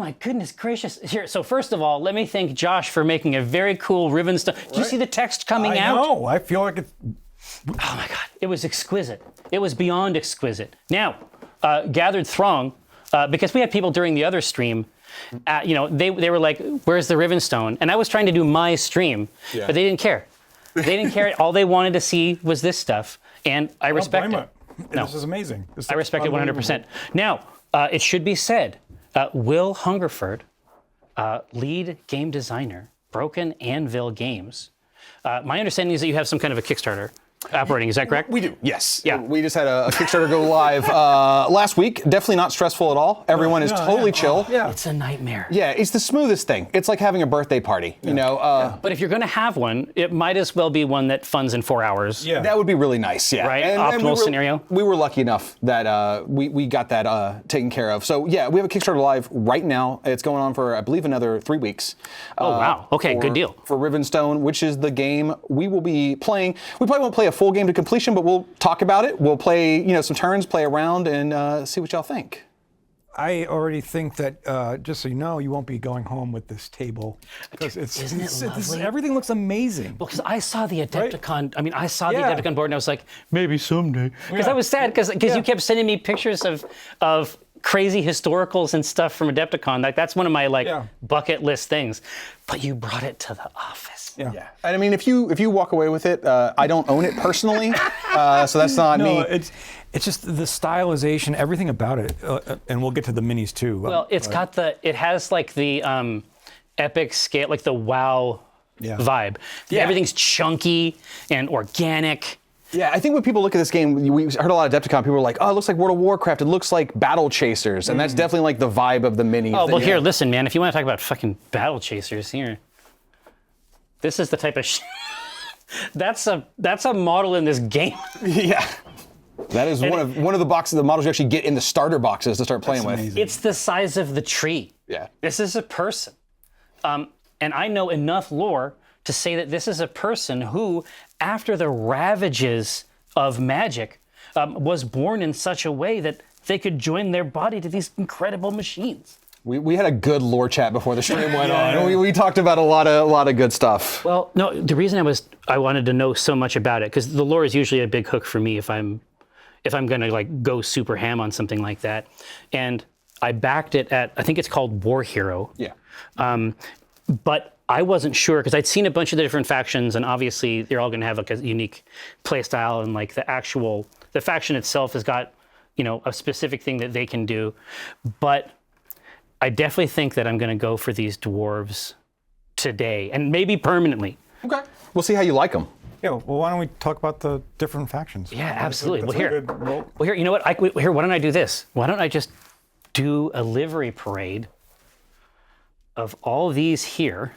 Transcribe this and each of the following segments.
my goodness gracious. Here, so first of all, let me thank Josh for making a very cool Rivenstone. Do you see the text coming out? I know. I feel like it's... Oh my God, it was exquisite. It was beyond exquisite. Now, Gathered Throng, because we had people during the other stream, they were like, where's the Rivenstone? And I was trying to do my stream, but they didn't care. They didn't care. All they wanted to see was this stuff. And I respect it. No. This is amazing. I respect it 100%. Now, it should be said, Will Hungerford, lead game designer, Broken Anvil Games. My understanding is that you have some kind of a Kickstarter operating. Is that correct? We do, yes. Yeah. We just had a Kickstarter go live last week. Definitely not stressful at all. Everyone is totally chill. It's a nightmare. Yeah, it's the smoothest thing. It's like having a birthday party, you know. But if you're going to have one, it might as well be one that funds in 4 hours. Yeah. That would be really nice, yeah. Right? Optimal scenario. We were lucky enough that we got that taken care of. So yeah, we have a Kickstarter live right now. It's going on for, I believe, another 3 weeks. Oh, wow. Okay, good deal. For Rivenstone, which is the game we will be playing. We probably won't play a full game to completion, but we'll talk about it. We'll play, some turns, play around, and see what y'all think. I already think that, just so you know, you won't be going home with this table. Because Isn't it lovely? Everything looks amazing. Well, because I saw the Adepticon, the Adepticon board, and I was like, maybe someday. Because I was sad, because you kept sending me pictures of crazy historicals and stuff from Adepticon. Like, that's one of my bucket list things. But you brought it to the office. Yeah. And I mean, if you walk away with it, I don't own it personally, so that's not me. It's just the stylization, everything about it, and we'll get to the minis too. Well, it has like the epic scale, like the WoW vibe. Yeah. Everything's chunky and organic. Yeah, I think when people look at this game, we heard a lot of Adepticon, people were like, oh, it looks like World of Warcraft, it looks like Battle Chasers, and that's definitely like the vibe of the minis. Oh, well, here, listen, man, if you want to talk about fucking Battle Chasers, here. This is the type of that's a model in this game. Yeah. That is one of the boxes, the models you actually get in the starter boxes to start playing with. Amazing. It's the size of the tree. Yeah. This is a person. And I know enough lore to say that this is a person who, after the ravages of magic, was born in such a way that they could join their body to these incredible machines. We had a good lore chat before the stream went on. We talked about a lot of good stuff. Well, no, the reason I wanted to know so much about it, because the lore is usually a big hook for me if I'm going to like go super ham on something like that. And I backed it at, I think it's called War Hero. Yeah. But I wasn't sure, because I'd seen a bunch of the different factions, and obviously they're all going to have like a unique play style, and like the faction itself has got, a specific thing that they can do. But I definitely think that I'm going to go for these dwarves today, and maybe permanently. Okay. We'll see how you like them. Yeah, well, why don't we talk about the different factions? Yeah, absolutely. Well, here, you know what? Here, why don't I do this? Why don't I just do a livery parade of all these here,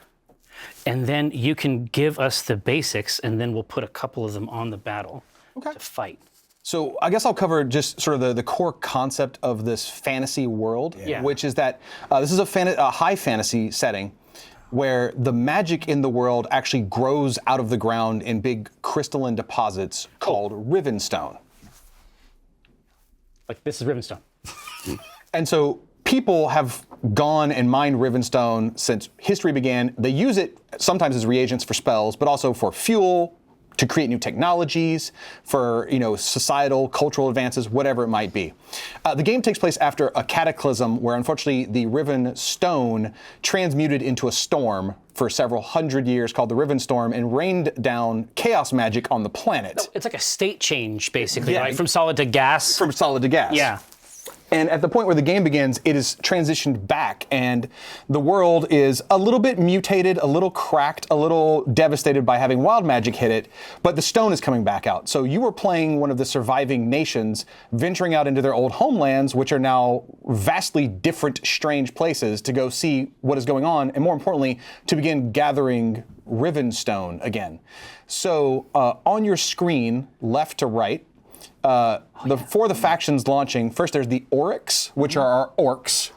and then you can give us the basics, and then we'll put a couple of them on the battle to fight. So I guess I'll cover just sort of the core concept of this fantasy world, which is that this is a high fantasy setting where the magic in the world actually grows out of the ground in big crystalline deposits called Rivenstone. Like, this is Rivenstone. And so people have gone and mined Rivenstone since history began. They use it sometimes as reagents for spells, but also for fuel, to create new technologies, for societal, cultural advances, whatever it might be. The game takes place after a cataclysm where, unfortunately, the Rivenstone transmuted into a storm for several hundred years called the Rivenstorm and rained down chaos magic on the planet. No, it's like a state change, basically, right? From solid to gas. From solid to gas. Yeah. And at the point where the game begins, it is transitioned back, and the world is a little bit mutated, a little cracked, a little devastated by having wild magic hit it, but the stone is coming back out. So you were playing one of the surviving nations venturing out into their old homelands, which are now vastly different, strange places to go see what is going on, and more importantly, to begin gathering Rivenstone again. So on your screen, left to right, for the factions launching, first there's the Oryx, which are our orcs.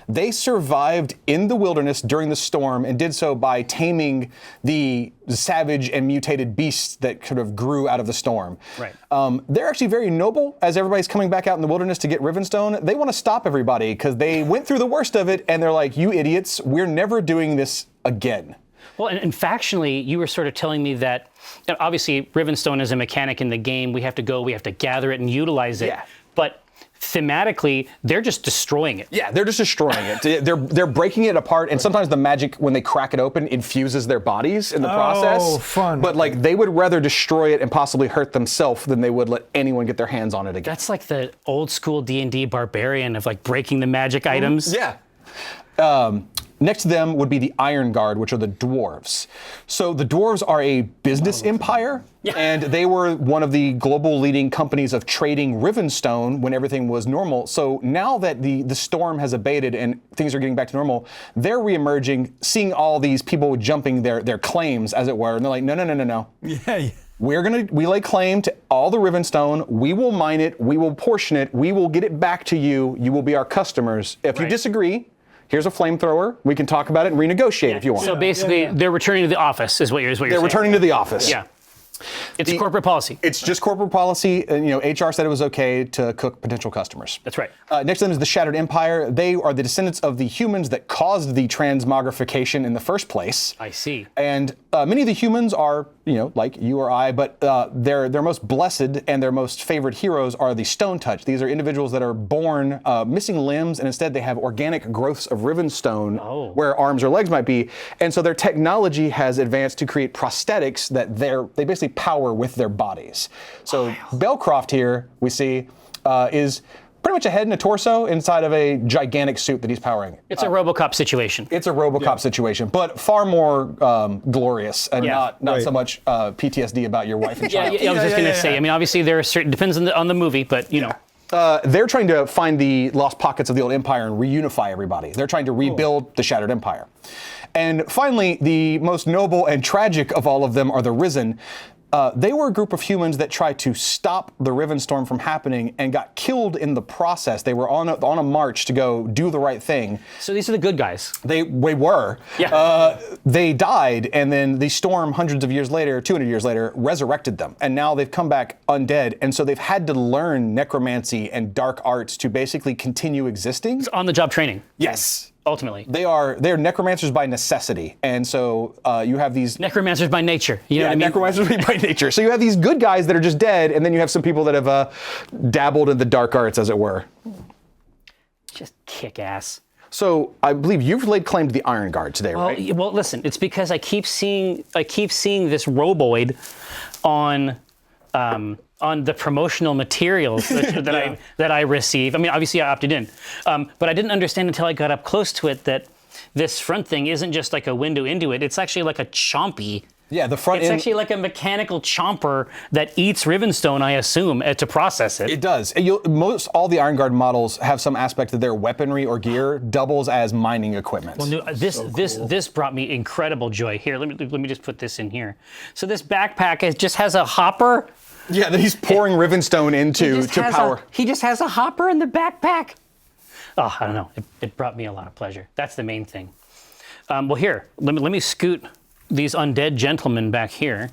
They survived in the wilderness during the storm and did so by taming the savage and mutated beasts that sort of grew out of the storm. Right. They're actually very noble as everybody's coming back out in the wilderness to get Rivenstone. They want to stop everybody because they went through the worst of it and they're like, you idiots, we're never doing this again. Well, and factionally, you were sort of telling me that, obviously, Rivenstone is a mechanic in the game. We have to gather it and utilize it. Yeah. But thematically, they're just destroying it. Yeah, they're just destroying it. They're breaking it apart, and sometimes the magic, when they crack it open, infuses their bodies in the process. Oh, fun. But like, they would rather destroy it and possibly hurt themselves than they would let anyone get their hands on it again. That's like the old school D&D barbarian of like breaking the magic items. Yeah. Next to them would be the Iron Guard, which are the dwarves. So the dwarves are a business empire, and they were one of the global leading companies of trading Rivenstone when everything was normal. So now that the storm has abated and things are getting back to normal, they're reemerging, seeing all these people jumping their claims, as it were, and they're like, no. Yeah. We lay claim to all the Rivenstone. We will mine it. We will portion it. We will get it back to you. You will be our customers. If you disagree, here's a flamethrower. We can talk about it and renegotiate if you want. So basically, they're returning to the office, is what you're saying. They're returning to the office. Yeah. It's corporate policy. It's just corporate policy. And, HR said it was okay to cook potential customers. That's right. Next to them is the Shattered Empire. They are the descendants of the humans that caused the transmogrification in the first place. I see. And many of the humans are, like you or I, but their most blessed and their most favored heroes are the Stone Touch. These are individuals that are born missing limbs, and instead they have organic growths of Rivenstone where arms or legs might be. And so their technology has advanced to create prosthetics that they basically power with their bodies. So Belcroft here, we see, is pretty much a head and a torso inside of a gigantic suit that he's powering. It's a RoboCop situation. It's a RoboCop situation, but far more glorious and not so much PTSD about your wife and child. I was just going to say, I mean, obviously there are certain, depends on the movie, but you know. They're trying to find the lost pockets of the old empire and reunify everybody. They're trying to rebuild the Shattered Empire. And finally, the most noble and tragic of all of them are the Risen. They were a group of humans that tried to stop the Rivenstorm from happening and got killed in the process. They were on a march to go do the right thing. So these are the good guys. They were. Yeah. They died, and then the storm, hundreds of years later, 200 years later, resurrected them. And now they've come back undead, and so they've had to learn necromancy and dark arts to basically continue existing. It's on-the-job training. Yes. Ultimately. They're necromancers by necessity, and so you have these necromancers by nature. You know what I mean? Necromancers by nature. So you have these good guys that are just dead, and then you have some people that have dabbled in the dark arts, as it were. Just kick ass. So I believe you've laid claim to the Iron Guard today, right? Well, listen. It's because I keep seeing this roboid on the promotional materials that I receive. I mean, obviously I opted in, but I didn't understand until I got up close to it that this front thing isn't just like a window into it. It's actually like a chompy. Yeah, the front It's end. actually like a mechanical chomper that eats Rivenstone, I assume, to process it. It does. Most all the Iron Guard models have some aspect of their weaponry or gear doubles as mining equipment. Well, this brought me incredible joy. Here, let me just put this in here. So this backpack just has a hopper. Yeah, that he's pouring Rivenstone into to power. He just has a hopper in the backpack. Oh, I don't know. It brought me a lot of pleasure. That's the main thing. Well, here, let me scoot these undead gentlemen back here.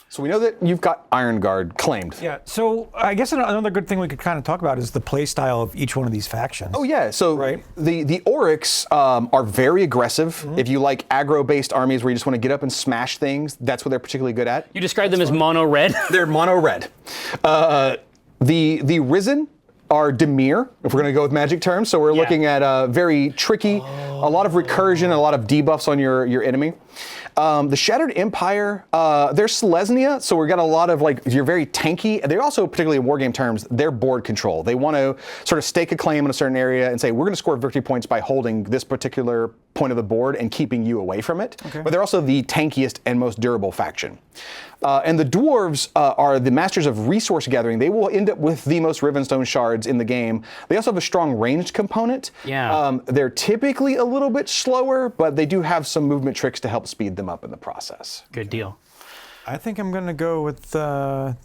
So we know that you've got Iron Guard claimed. Yeah, so I guess another good thing we could kind of talk about is the play style of each one of these factions. Oh yeah, so the Oryx are very aggressive. Mm-hmm. If you like aggro-based armies where you just want to get up and smash things, that's what they're particularly good at. You describe them as mono-red? They're mono-red. The Risen are Demir, if we're going to go with magic terms. So we're looking at very tricky, a lot of recursion, a lot of debuffs on your enemy. The Shattered Empire, they're Selesnya, so we've got a lot of you're very tanky. They're also, particularly in wargame terms, they're board control. They want to sort of stake a claim in a certain area and say, we're going to score victory points by holding this particular point of the board and keeping you away from it. Okay. But they're also the tankiest and most durable faction. And the dwarves are the masters of resource gathering. They will end up with the most Rivenstone shards in the game. They also have a strong ranged component. Yeah. They're typically a little bit slower, but they do have some movement tricks to help speed them up in the process. Good deal. I think I'm going to go with the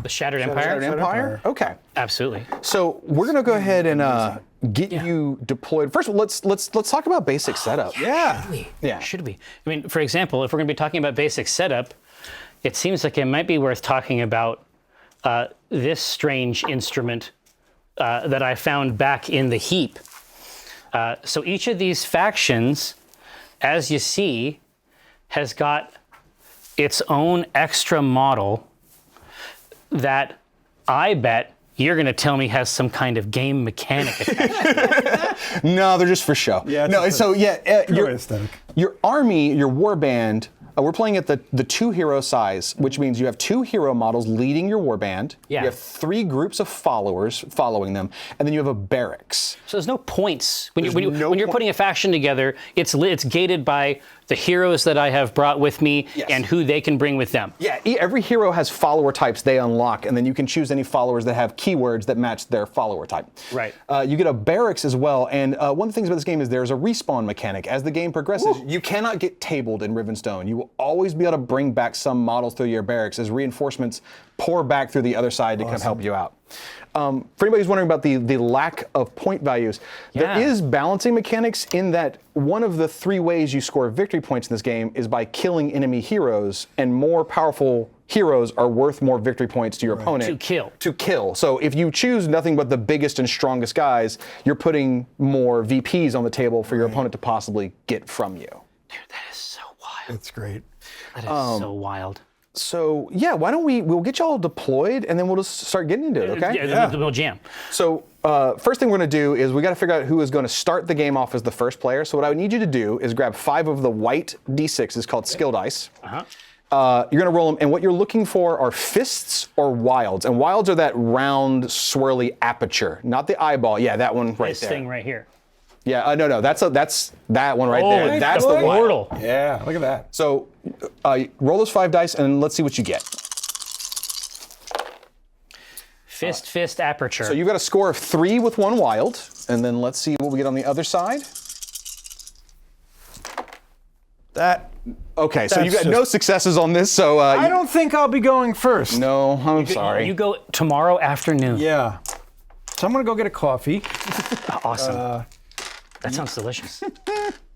Shattered Empire. Shattered Empire? Okay. Absolutely. So we're gonna go ahead and get you deployed. First of all, let's talk about basic setup. Yeah. Yeah. Should we? I mean, for example, if we're going to be talking about basic setup, it seems like it might be worth talking about this strange instrument that I found back in the heap. So each of these factions, as you see, has got its own extra model that I bet you're going to tell me has some kind of game mechanic attached. No, they're just for show. Yeah, No. it's So Pure aesthetic. your army, your warband. We're playing at the 2 hero size, which means you have 2 hero models leading your warband. Yeah. You have 3 groups of followers following them, and then you have a barracks. So there's no points when There's no when you're point- putting a faction together. It's gated by the heroes that I have brought with me Yes. and who they can bring with them. Yeah, every hero has follower types they unlock, and then you can choose any followers that have keywords that match their follower type. Right. You get a barracks as well, and one of the things about this game is there's a respawn mechanic. As the game progresses, you cannot get tabled in Rivenstone. You will always be able to bring back some models through your barracks as reinforcements pour back through the other side to come help you out. For anybody who's wondering about the lack of point values, Yeah. there is balancing mechanics in that one of the 3 ways you score victory points in this game is by killing enemy heroes, and more powerful heroes are worth more victory points to your opponent. To kill. To kill. So if you choose nothing but the biggest and strongest guys, you're putting more VPs on the table for your opponent to possibly get from you. Dude, that is so wild. It's great. That is so wild. So yeah, why don't we'll get y'all deployed and then we'll just start getting into it, okay? Yeah, we'll jam. So first thing we're going to do is we got to figure out who is going to start the game off as the first player. So what I would need you to do is grab 5 of the white D6s called skill dice. You're going to roll them, and what you're looking for are fists or wilds. And wilds are that round, swirly aperture, not the eyeball. Yeah, that one right This there. thing right here. Yeah, no, that's that one right there. That's the wild. portal. Yeah, look at that. So roll those 5 dice, and let's see what you get. Fist, aperture. So you've got a score of 3 with 1 wild, and then let's see what we get on the other side. That. Okay, so That's you've got no just- successes on this, so I don't think I'll be going first. no, I'm sorry. You go tomorrow afternoon. Yeah. So I'm going to go get a coffee. Awesome. That sounds delicious.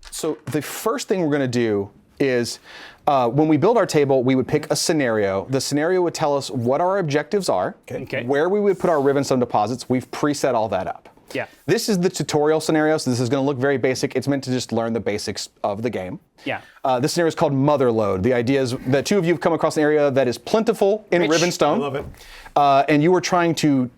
So the first thing we're going to do is when we build our table, we would pick a scenario. The scenario would tell us what our objectives are, Okay. where we would put our Rivenstone deposits. We've preset all that up. Yeah. This is the tutorial scenario, so this is going to look very basic. It's meant to just learn the basics of the game. Yeah. This scenario is called Motherlode. The idea is that 2 of you have come across an area that is plentiful in Rich. Rivenstone. I love it. And you were trying to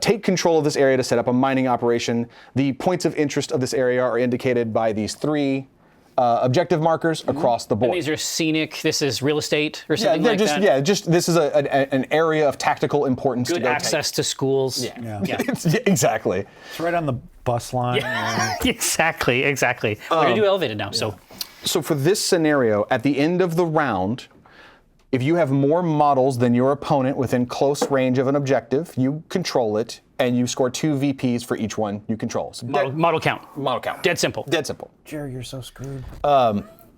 take control of this area to set up a mining operation. The points of interest of this area are indicated by these 3 objective markers across the board. These are scenic. This is real estate or Yeah, something they're like just that. yeah, just this is an area of tactical importance to Good go access to schools. Yeah. Yeah. take. Exactly. It's right on the bus line. exactly. We're gonna do elevated now. So So for this scenario, at the end of the round, if you have more models than your opponent within close range of an objective, you control it, and you score 2 VPs for each one you control. So model count. model count. Dead simple. Dead simple. Jerry, you're so screwed.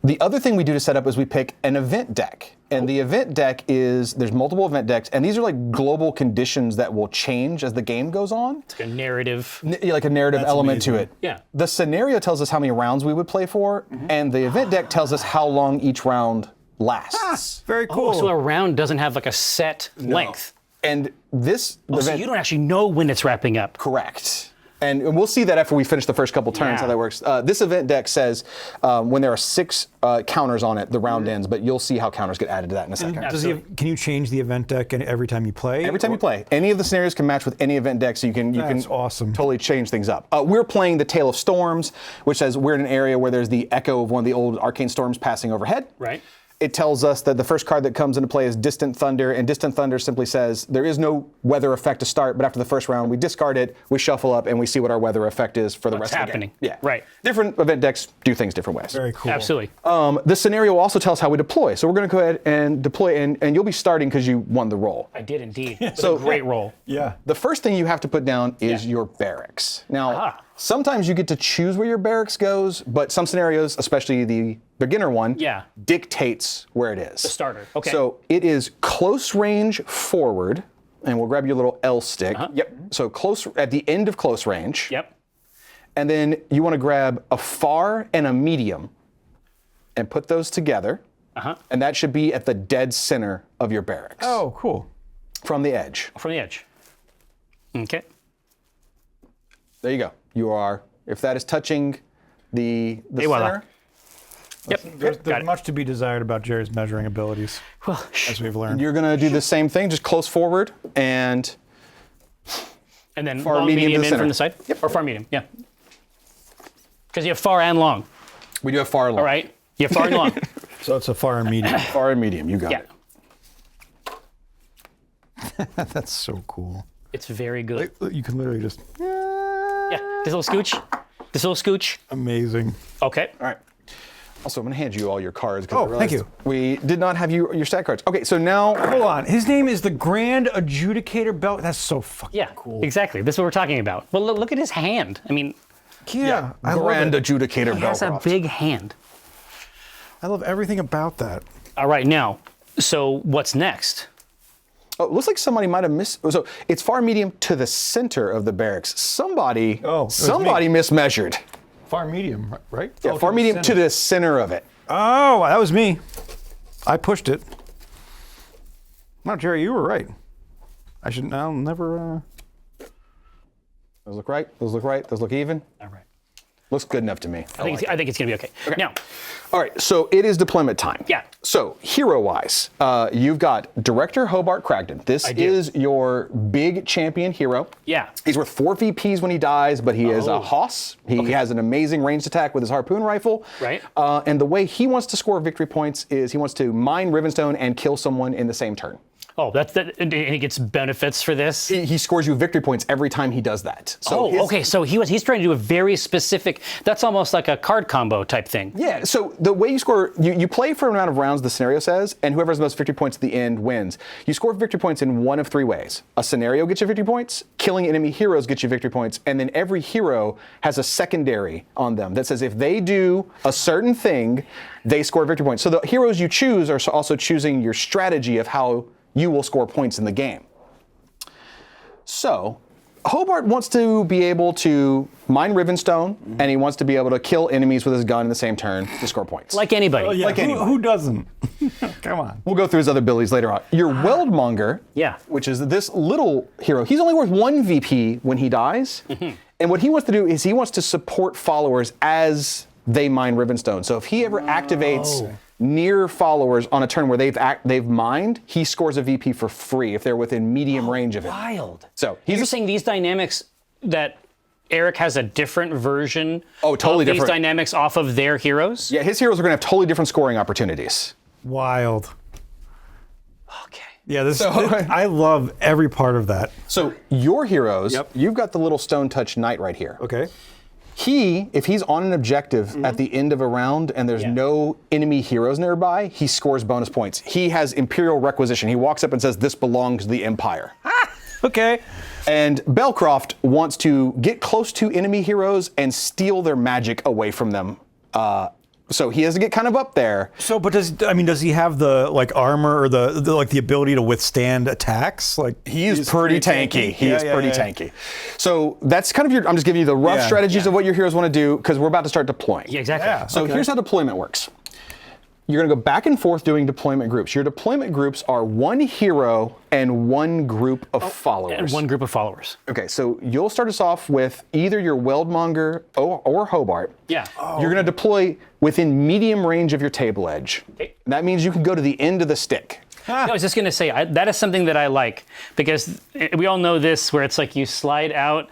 The other thing we do to set up is we pick an event deck. And the event deck there's multiple event decks, and these are like global conditions that will change as the game goes on. Like a narrative. Like a narrative element to amazing. it. Yeah. The scenario tells us how many rounds we would play for, and the event deck tells us how long each round lasts. Very cool. So a round doesn't have like a set length. And this So event, you don't actually know when it's wrapping up. correct. And we'll see that after we finish the first couple turns, Yeah. how that works. This event deck says when there are 6 counters on it, the round ends, but you'll see how counters get added to that in a second. Can you change the event deck every time you play? Every time you play, any of the scenarios can match with any event deck, so you can That's awesome. totally change things up. We're playing the Tale of Storms, which says we're in an area where there's the echo of one of the old arcane storms passing overhead. Right. It tells us that the first card that comes into play is Distant Thunder, and Distant Thunder simply says there is no weather effect to start, but after the first round, we discard it, we shuffle up, and we see what our weather effect is for the What's rest happening. of the game. Yeah. Right. Different event decks do things different ways. Very cool. Absolutely. The scenario also tells how we deploy. So we're going to go ahead and deploy, and you'll be starting because you won the roll. I did indeed. So- So great roll. Yeah. The first thing you have to put down is your barracks. Now, Sometimes you get to choose where your barracks goes, but some scenarios, especially the beginner one, dictates where it is. The starter. Okay. So it is close range forward, and we'll grab your little L stick. Yep. So close at the end of close range. Yep. And then you want to grab a far and a medium and put those together. And that should be at the dead center of your barracks. Oh, cool. From the edge. From the edge. Okay. There you go. You are, if that is touching the voila. center. There's Got it. much to be desired about Jerry's measuring abilities, Well, as we've learned. You're going to do the same thing, just close forward and and then far, long, medium to medium the in center. from the side? Yep. Or far, medium, yeah. Because you have far and long, we do have far and long. all right? You have far and long. So it's a far and medium. Far and medium, you got Yeah. it. That's so cool. It's very good. You can literally just, Yeah, this little scooch. This little scooch. amazing. Okay. All right. Also, I'm going to hand you all your cards. Oh, I realized thank you. We did not have your stat cards. Okay, so now, Hold on. His name is the Grand Adjudicator Belt. That's so fucking Yeah, cool. exactly. This is what we're talking about. Well, look at his hand. I mean, Yeah, I love Grand it. Adjudicator he has a Belcroft. big hand. I love everything about that. All right, now, so what's next? Oh, it looks like somebody might have missed. So it's far medium to the center of the barracks. Somebody mismeasured. Far medium, right? Yeah, Oh, far the medium center. to the center of it. Oh, that was me. I pushed it. No, Jerry, you were right. I'll never. Those look right. Those look right. Those look even. All right. Looks good enough to me. I think it's going to be okay. Now, All right, so it is deployment time. Yeah. So hero-wise, you've got Director Hobart Cragdon. This do. is your big champion hero. yeah. He's worth 4 VPs when he dies, but he is a hoss. He has an amazing ranged attack with his harpoon rifle. Right. And the way he wants to score victory points is he wants to mine Rivenstone and kill someone in the same turn. Oh, and he gets benefits for this? He scores you victory points every time he does that. So okay. So he's trying to do a very specific. That's almost like a card combo type thing. Yeah, so the way you score, you play for an amount of rounds, the scenario says, and whoever has the most victory points at the end wins. You score victory points in one of 3 ways. A scenario gets you victory points, killing enemy heroes gets you victory points, and then every hero has a secondary on them that says if they do a certain thing, they score victory points. So the heroes you choose are also choosing your strategy of how you will score points in the game. So Hobart wants to be able to mine Rivenstone, and he wants to be able to kill enemies with his gun in the same turn to score points. Like anybody. Like anybody. Who doesn't? Come on. We'll go through his other abilities later on. Your Weldmonger, Yeah. which is this little hero, he's only worth 1 VP when he dies. And what he wants to do is he wants to support followers as they mine Rivenstone. So if he ever activates near followers on a turn where they've mined, he scores a VP for free if they're within medium range of it. Wild. So You're saying these dynamics that Eric has a different version totally of these different. dynamics off of their heroes? Yeah, his heroes are going to have totally different scoring opportunities. Wild. Okay. Yeah, I love every part of that. So your heroes, Yep. you've got the little Stone Touch Knight right here. Okay. If he's on an objective at the end of a round and there's no enemy heroes nearby, he scores bonus points. He has Imperial Requisition. He walks up and says, "This belongs to the Empire." Okay. And Belcroft wants to get close to enemy heroes and steal their magic away from them. So he has to get kind of up there. So, but does he have the armor or the ability to withstand attacks? He is pretty tanky. He is pretty yeah. tanky. So that's kind of I'm just giving you the rough strategies of what your heroes want to do because we're about to start deploying. Yeah, exactly. Yeah. So here's how deployment works. You're going to go back and forth doing deployment groups. Your deployment groups are 1 hero and 1 group of followers. And 1 group of followers. Okay, so you'll start us off with either your Weldmonger or Hobart. Yeah. You're going to deploy within medium range of your table edge. Okay. That means you can go to the end of the stick. I was just going to say, that is something that I like because we all know this where it's like you slide out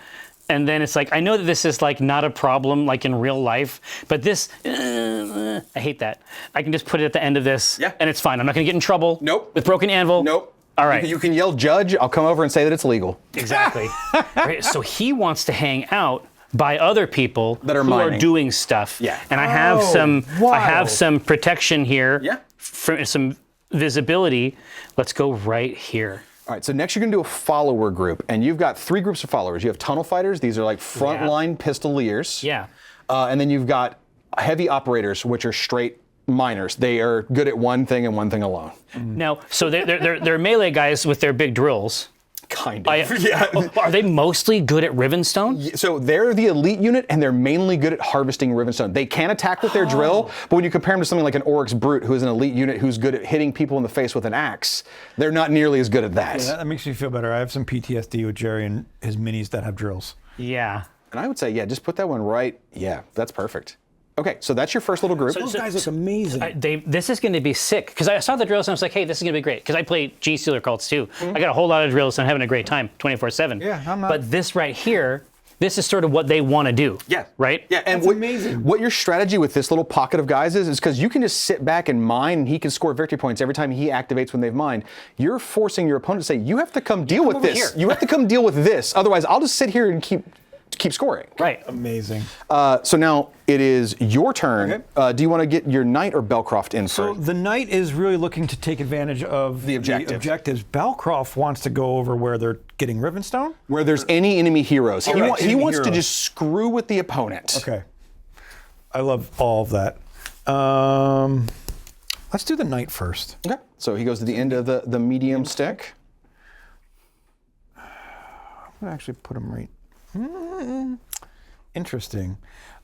and then it's like, I know that this is like not a problem like in real life, but this, I hate that. I can just put it at the end of this and it's fine. I'm not going to get in trouble. Nope. With Broken Anvil. Nope. All right. You can yell judge. I'll come over and say that it's legal. Exactly. Right, so he wants to hang out by other people That are who mining. are doing stuff. Yeah. And I have wild. some protection here. Yeah. For some visibility. Let's go right here. All right, so next you're going to do a follower group, and you've got 3 groups of followers. You have tunnel fighters; these are like frontline pistoliers. Yeah. And then you've got heavy operators, which are straight miners. They are good at one thing and one thing alone. Now, so they're melee guys with their big drills. Kind of. Yeah. Are they mostly good at Rivenstone? So they're the elite unit, and they're mainly good at harvesting Rivenstone. They can attack with their drill, but when you compare them to something like an Oryx Brute, who is an elite unit who's good at hitting people in the face with an axe, they're not nearly as good at that. Yeah, that makes me feel better. I have some PTSD with Jerry and his minis that have drills. Yeah. And I would say, yeah, just put that one right. Yeah, that's perfect. Okay, so that's your first little group. Those guys look amazing. This is going to be sick because I saw the drills and I was like, hey, this is going to be great because I play G Stealer cults too. I got a whole lot of drills and I'm having a great time 24/7. Yeah, I'm not. But this right here, this is sort of what they want to do. Yeah. Right? Yeah, and what your strategy with this little pocket of guys is because you can just sit back and mine, and he can score victory points every time he activates when they've mined. You're forcing your opponent to say, you have to come deal with this. here. You have to come deal with this. Otherwise, I'll just sit here and keep scoring. Right. Amazing. So now it is your turn. Okay. Do you want to get your knight or Belcroft in So first? the knight is really looking to take advantage of The objective. objectives. Belcroft wants to go over where they're getting Rivenstone. Where there's any enemy heroes. He Correct. he Enemy wants to heroes. just screw with the opponent. Okay. I love all of that. Let's do the knight first. Okay. So he goes to the end of the medium stick. I'm gonna actually put him right. Interesting.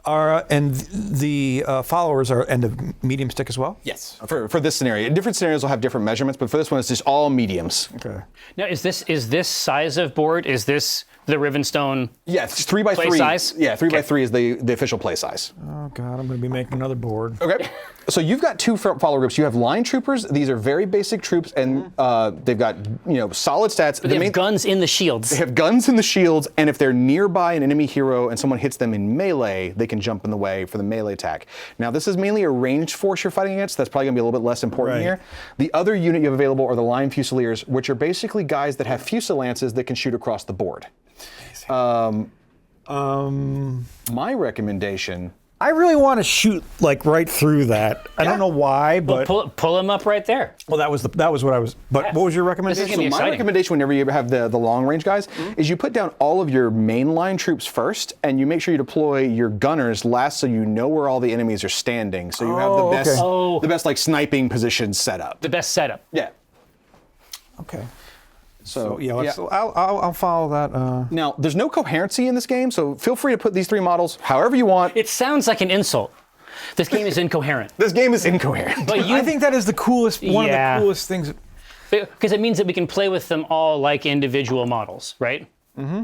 And the followers are end of medium stick as well? Yes. For this scenario. Different scenarios will have different measurements, but for this one, it's just all mediums. Okay. Now, is this size of board? Is this the Rivenstone? Yeah, it's 3x3. Play size? Yeah, 3x3 is the official play size. Oh God, I'm gonna be making another board. Okay. So you've got 2 follower groups. You have line troopers. These are very basic troops, and they've got solid stats. They have guns in the shields. They have guns in the shields, and if they're nearby an enemy hero and someone hits them in melee, they can jump in the way for the melee attack. Now, this is mainly a ranged force you're fighting against. That's probably going to be a little bit less important Right. here. The other unit you have available are the line fusiliers, which are basically guys that have fusilances that can shoot across the board. My recommendation. I really want to shoot like right through that. I don't know why, but Pull them up right there. well, that was what I was. But what was your recommendation? gonna be My exciting. recommendation whenever you have the long range guys is you put down all of your mainline troops first, and you make sure you deploy your gunners last, so you know where all the enemies are standing. So you have the best, okay. Oh. the best like sniping positions set up. The best setup. Yeah. Okay. So Yeah, I'll follow that. Now there's no coherency in this game, so feel free to put these 3 models however you want. It sounds like an insult. This game is incoherent. This game is incoherent. But I think that is the coolest. One of Yeah. the coolest things. because it means that we can play with them all like individual models, right? Mm-hmm.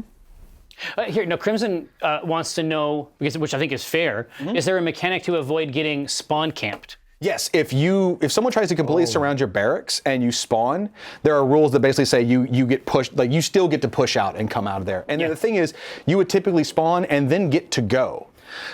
Here, now Crimson wants to know, which I think is fair, is there a mechanic to avoid getting spawn camped? Yes, if someone tries to completely surround your barracks and you spawn, there are rules that basically say you get pushed, like you still get to push out and come out of there. And then the thing is, you would typically spawn and then get to go.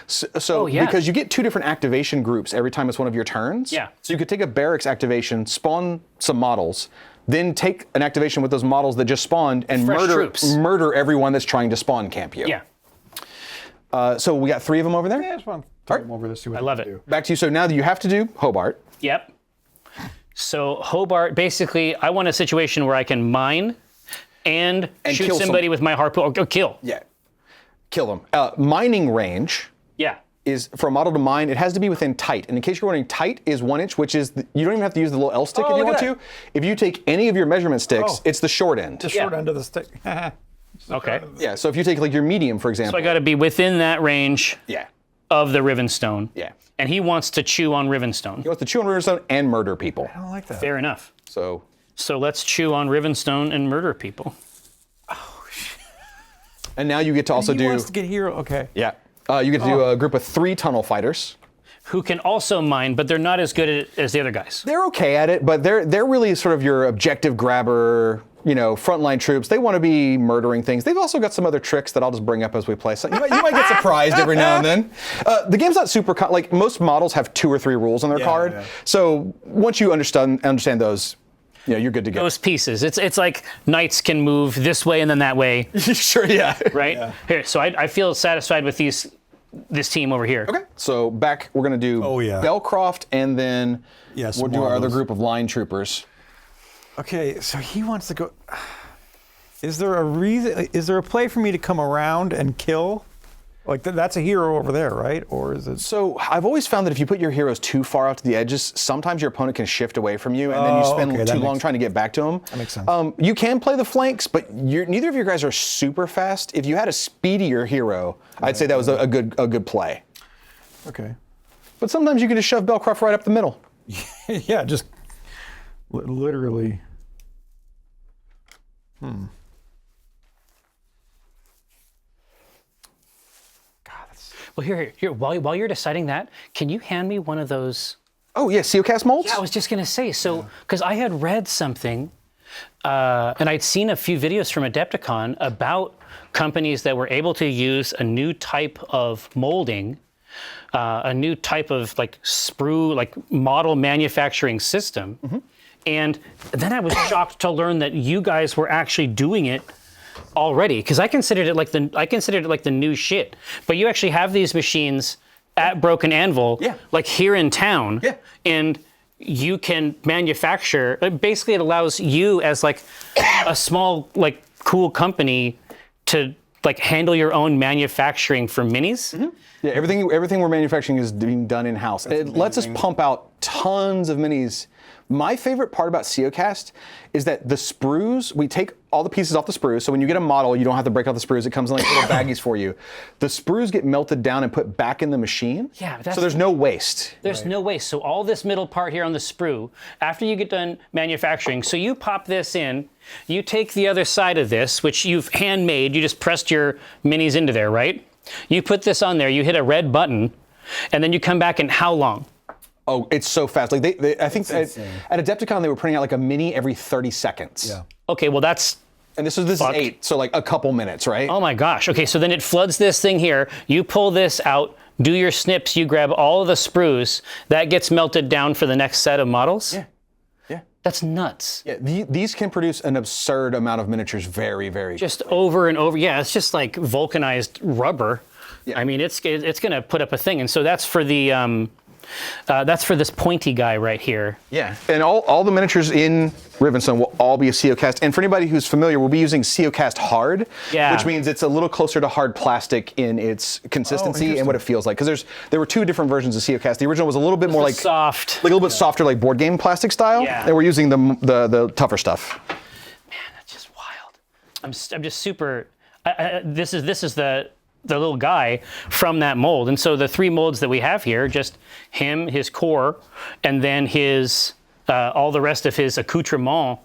So because you get 2 different activation groups every time it's one of your turns. Yeah. So you could take a barracks activation, spawn some models, then take an activation with those models that just spawned and Fresh troops. murder everyone that's trying to spawn camp you. Yeah. So we got 3 of them over there. Yeah, I just want to throw them over this. See what I love they can it. do. Back to you. So now you have to do Hobart. Yep. So Hobart, basically, I want a situation where I can mine and shoot kill somebody with my harpoon, or kill. Yeah. Kill them. Mining range Yeah. is for a model to mine, it has to be within tight. And in case you're wondering, tight is 1 inch, which is, you don't even have to use the little L stick if you look want at to. If you take any of your measurement sticks, it's the short end. The short end of the stick. Okay. Yeah, so if you take like your medium, for example. So I got to be within that range Yeah. of the Rivenstone. Yeah. And he wants to chew on Rivenstone. He wants to chew on Riverstone and murder people. I don't like that. Fair enough. So So let's chew on Rivenstone and murder people. and now you get to also he do wants to get hero. Okay. yeah. You get to do a group of 3 tunnel fighters. Who can also mine, but they're not as good at it as the other guys. They're okay at it, but they're really sort of your objective grabber, frontline troops. They want to be murdering things. They've also got some other tricks that I'll just bring up as we play. So you might get surprised every now and then. The game's not super like most models have 2 or 3 rules on their card. Yeah. So once you understand those, you're good to go. Those pieces. It's like knights can move this way and then that way, Sure, yeah. right? Yeah. Here, so I feel satisfied with this team over here. Okay, so back we're gonna do Oh, yeah. Belcroft, and then Yes, we'll do more our of other those. group of line troopers. Okay, so he wants to go. Is there a reason? Is there a play for me to come around and kill? Like that's a hero over there, right? Or is it? So I've always found that if you put your heroes too far out to the edges, sometimes your opponent can shift away from you, and then you spend too long trying to get back to them. That makes sense. You can play the flanks, but neither of your guys are super fast. If you had a speedier hero, I'd say that was a good play. Okay. But sometimes you can just shove Belcroft right up the middle. Yeah, just literally. Well, here. While you're deciding that, can you hand me one of those? Oh yeah, Seocast molds? Yeah, I was just gonna say. So, because I had read something, and I'd seen a few videos from Adepticon about companies that were able to use a new type of molding, a new type of like sprue, like model manufacturing system. And then I was shocked to learn that you guys were actually doing it already, because I considered it like the new shit. But you actually have these machines at Broken Anvil, like here in town, and you can manufacture. Basically, it allows you as like a small, like cool company to like handle your own manufacturing for minis. Yeah, everything we're manufacturing is being done in house. It lets us pump out tons of minis. My favorite part about Seocast is that the sprues, we take all the pieces off the sprues, so when you get a model, you don't have to break out the sprues. It comes in like little baggies for you. The sprues get melted down and put back in the machine. Yeah, so there's no waste. There's no waste. So all this middle part here on the sprue, after you get done manufacturing, so you pop this in, you take the other side of this, which you've handmade, you just pressed your minis into there, right? You put this on there, you hit a red button, and then you come back in how long? Oh, it's so fast. Like I think at Adepticon they were putting out like a mini every 30 seconds. Yeah. Okay, well that's. And this is 8, so like a couple minutes, right? Oh my gosh. Okay, so then it floods this thing here. You pull this out, do your snips, you grab all of the sprues, that gets melted down for the next set of models? Yeah. Yeah. That's nuts. Yeah, these can produce an absurd amount of miniatures very, very just over and over. Yeah, it's just like vulcanized rubber. Yeah. I mean, it's gonna put up a thing. And so that's for the that's for this pointy guy right here. Yeah, and all the miniatures in Rivenstone will all be a Seocast. And for anybody who's familiar, we'll be using Seocast Hard, which means it's a little closer to hard plastic in its consistency and what it feels like. Because there were 2 different versions of Seocast. The original was a little bit more like soft, like a little bit softer, like board game plastic style. Yeah. And we're using the tougher stuff. Man, that's just wild. I'm just super. This is the little guy from that mold. And so the 3 molds that we have here, just him, his core, and then his all the rest of his accoutrement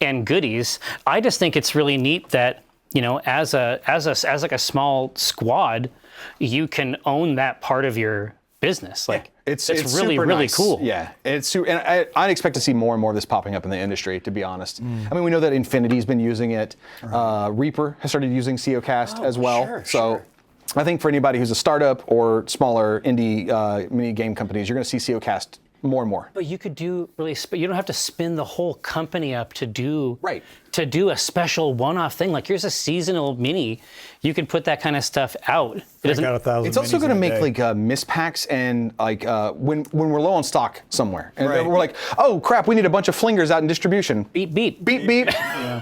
and goodies. I just think it's really neat that, you know, as like a small squad, you can own that part of your business. Like it's really nice. Cool. Yeah, it's and I'd expect to see more and more of this popping up in the industry, to be honest. I mean, we know that Infinity's been using it. Reaper has started using Seocast as well. Sure. I think for anybody who's a startup or smaller indie mini game companies, you're going to see Seocast more and more. But you could do you don't have to spin the whole company up to do a special one-off thing. Like here's a seasonal mini, you can put that kind of stuff out. It's also going to make like mispacks and like when we're low on stock somewhere, and we're like, oh crap, we need a bunch of flingers out in distribution. Beep beep beep beep. Yeah.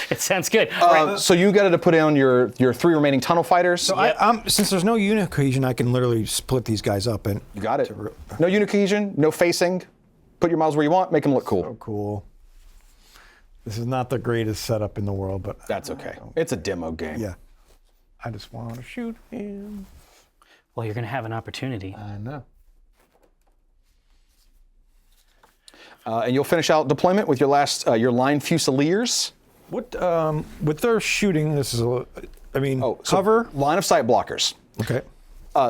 It sounds good. So you got to put on your 3 remaining tunnel fighters. So since there's no unit cohesion, I can literally split these guys up and. You got it. No unit cohesion, no facing. Put your models where you want. Make them look cool. So cool. This is not the greatest setup in the world, but that's okay. It's a demo game. Yeah. I just want to shoot him. Well, you're going to have an opportunity. I know. And you'll finish out deployment with your last your line fusiliers. What with their shooting? This is cover line of sight blockers. Okay.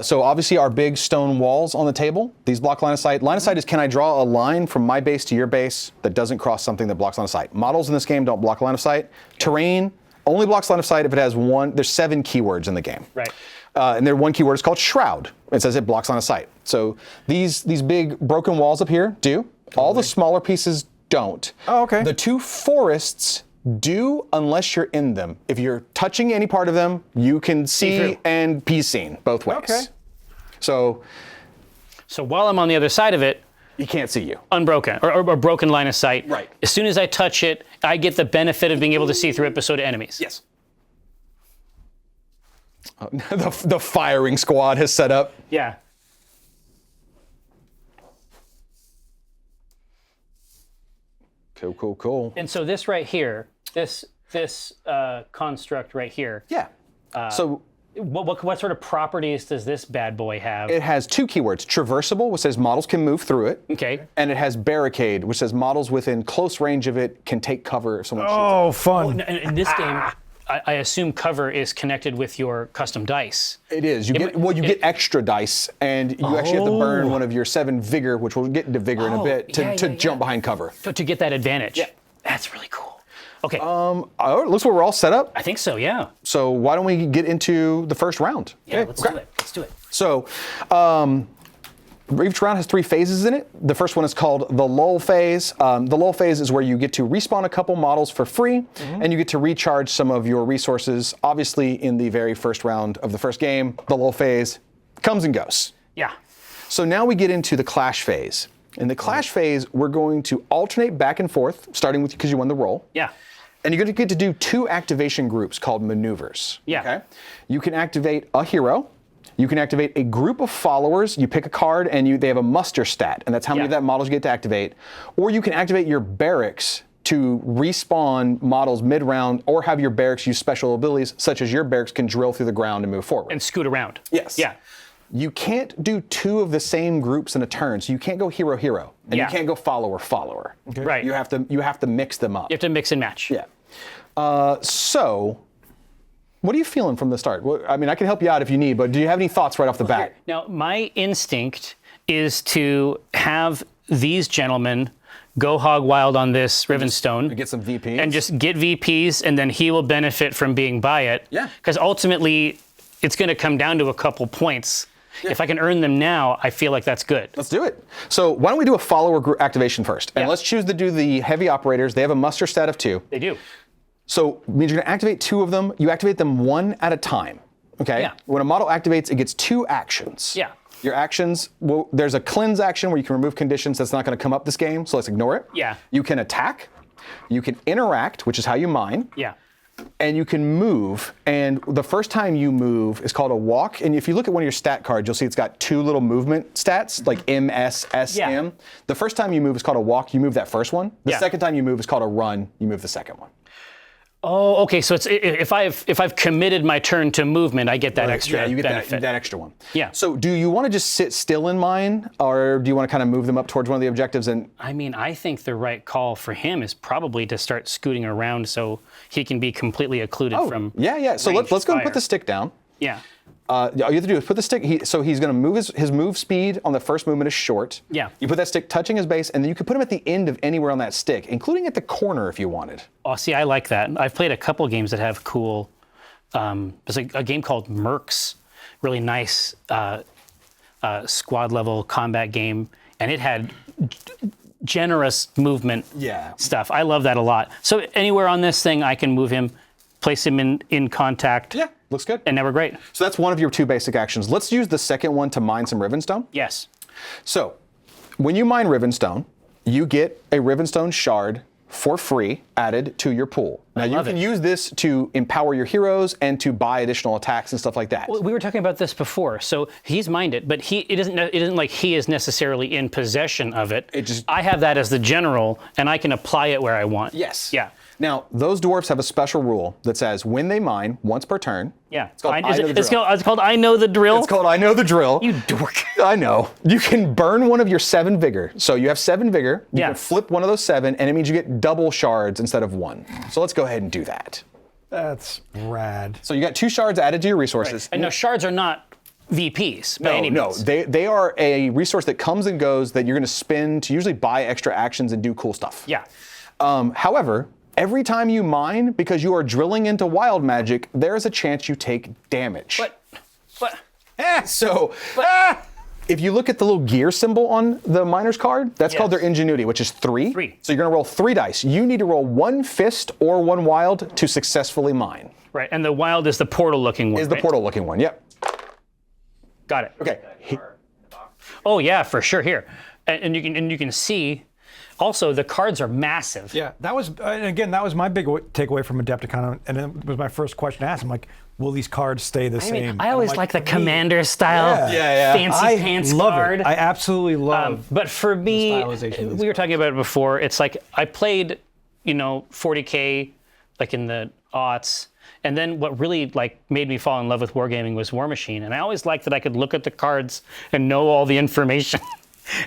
So obviously our big stone walls on the table. These block line of sight. Line of sight is, can I draw a line from my base to your base that doesn't cross something that blocks line of sight? Models in this game don't block line of sight. Terrain only blocks line of sight if it has one. There's 7 keywords in the game. Right. And their one keyword is called shroud. It says it blocks line of sight. So these big broken walls up here do. All the smaller pieces don't. Oh, okay. The 2 forests do, unless you're in them. If you're touching any part of them, you can see and be seen both ways. Okay. So while I'm on the other side of it, He can't see you. unbroken or broken line of sight. Right. As soon as I touch it, I get the benefit of being able to see through it, so do enemies. Yes. The firing squad has set up. Yeah. Cool. And so this right here, this construct right here. Yeah. So What sort of properties does this bad boy have? it has two keywords: traversable, which says models can move through it. Okay. And it has barricade, which says models within close range of it can take cover if someone shoots. Oh, fun. In this game, I assume cover is connected with your custom dice. It is. You get extra dice, and you actually have to burn one of your 7 vigor, which we'll get into vigor in a bit, to jump behind cover. To get that advantage. Yeah. That's really cool. Okay. Oh, it looks like we're all set up. I think so, yeah. So why don't we get into the first round? Yeah, let's do it. Let's do it. So, each round has 3 phases in it. The first one is called the lull phase. The lull phase is where you get to respawn a couple models for free, and you get to recharge some of your resources. Obviously, in the very first round of the first game, the lull phase comes and goes. Yeah. So now we get into the clash phase. In the clash phase, we're going to alternate back and forth, starting with because you won the roll. Yeah. And you're going to get to do 2 activation groups called maneuvers. Yeah. Okay. You can activate a hero. You can activate a group of followers. You pick a card, and they have a muster stat, and that's how many of that models you get to activate. Or you can activate your barracks to respawn models mid-round, or have your barracks use special abilities, such as your barracks can drill through the ground and move forward. And scoot around. Yes. Yeah. You can't do 2 of the same groups in a turn, so you can't go hero, and you can't go follower. Okay. Right. You have to mix them up. You have to mix and match. Yeah. So, what are you feeling from the start? I mean, I can help you out if you need, but do you have any thoughts right off the bat? Now, my instinct is to have these gentlemen go hog wild on this Rivenstone. Get some VPs. And just get VPs, and then he will benefit from being by it. Yeah. Because ultimately, it's going to come down to a couple points. Yeah. If I can earn them now, I feel like that's good. Let's do it. So why don't we do a follower group activation first? And let's choose to do the heavy operators. They have a muster stat of 2. They do. So it means you're going to activate 2 of them. You activate them 1 at a time. Okay? Yeah. When a model activates, it gets 2 actions. Yeah. Your actions, well, there's a cleanse action where you can remove conditions that's not going to come up this game, so let's ignore it. Yeah. You can attack. You can interact, which is how you mine. Yeah. And you can move, and the first time you move is called a walk. And if you look at one of your stat cards, you'll see it's got 2 little movement stats, like M, S, S, M. The first time you move is called a walk. You move that first one. The second time you move is called a run. You move the second one. Oh, okay. So it's if I've committed my turn to movement, I get that extra Yeah, you get benefit. that extra one. Yeah. So do you want to just sit still in mine, or do you want to kind of move them up towards one of the objectives? And I mean, I think the right call for him is probably to start scooting around so he can be completely occluded from. Yeah. So let's go and put the stick down. Yeah. All you have to do is put the stick. So he's going to move his move speed on the first movement is short. Yeah. You put that stick touching his base, and then you can put him at the end of anywhere on that stick, including at the corner if you wanted. Oh, see, I like that. I've played a couple games that have cool. There's a game called Mercs, really nice squad level combat game, and it had generous movement stuff. I love that a lot. So anywhere on this thing, I can move him, place him in contact. Yeah. Looks good. And now we're great. So that's one of your 2 basic actions. Let's use the second one to mine some Rivenstone. Yes. So when you mine Rivenstone, you get a Rivenstone shard for free added to your pool. Now you can use this to empower your heroes and to buy additional attacks and stuff like that. Well, we were talking about this before. So he's mined it, but it isn't like he is necessarily in possession of it. I have that as the general, and I can apply it where I want. Yes. Yeah. Now, those dwarfs have a special rule that says when they mine, once per turn. Yeah. It's called It's called I Know the Drill. It's called I Know the Drill. You dork. I know. You can burn one of your 7 vigor. So you have 7 vigor. You can flip one of those 7, and it means you get double shards instead of 1. So let's go ahead and do that. That's rad. So you got 2 shards added to your resources. Right. And no, shards are not VPs by any means. No, they are a resource that comes and goes that you're going to spend to usually buy extra actions and do cool stuff. Yeah. However, every time you mine, because you are drilling into wild magic, there is a chance you take damage. What? If you look at the little gear symbol on the miner's card, that's called their ingenuity, which is 3. 3. So you're going to roll 3 dice. You need to roll 1 fist or 1 wild to successfully mine. Right, and the wild is the portal-looking one. Is the portal-looking one? Yep. Got it. Okay. Oh yeah, for sure. Here, and you can see. Also, the cards are massive. Yeah, that was, and again, that was my big takeaway from Adepticon, and it was my first question to ask. I'm like, will these cards stay the same? I always like the commander style, Yeah. fancy pants love card. it. I absolutely love. But for me, stylization of these we were talking about it before. It's like I played, 40K, like in the aughts. And then what really like made me fall in love with wargaming was War Machine. And I always liked that I could look at the cards and know all the information.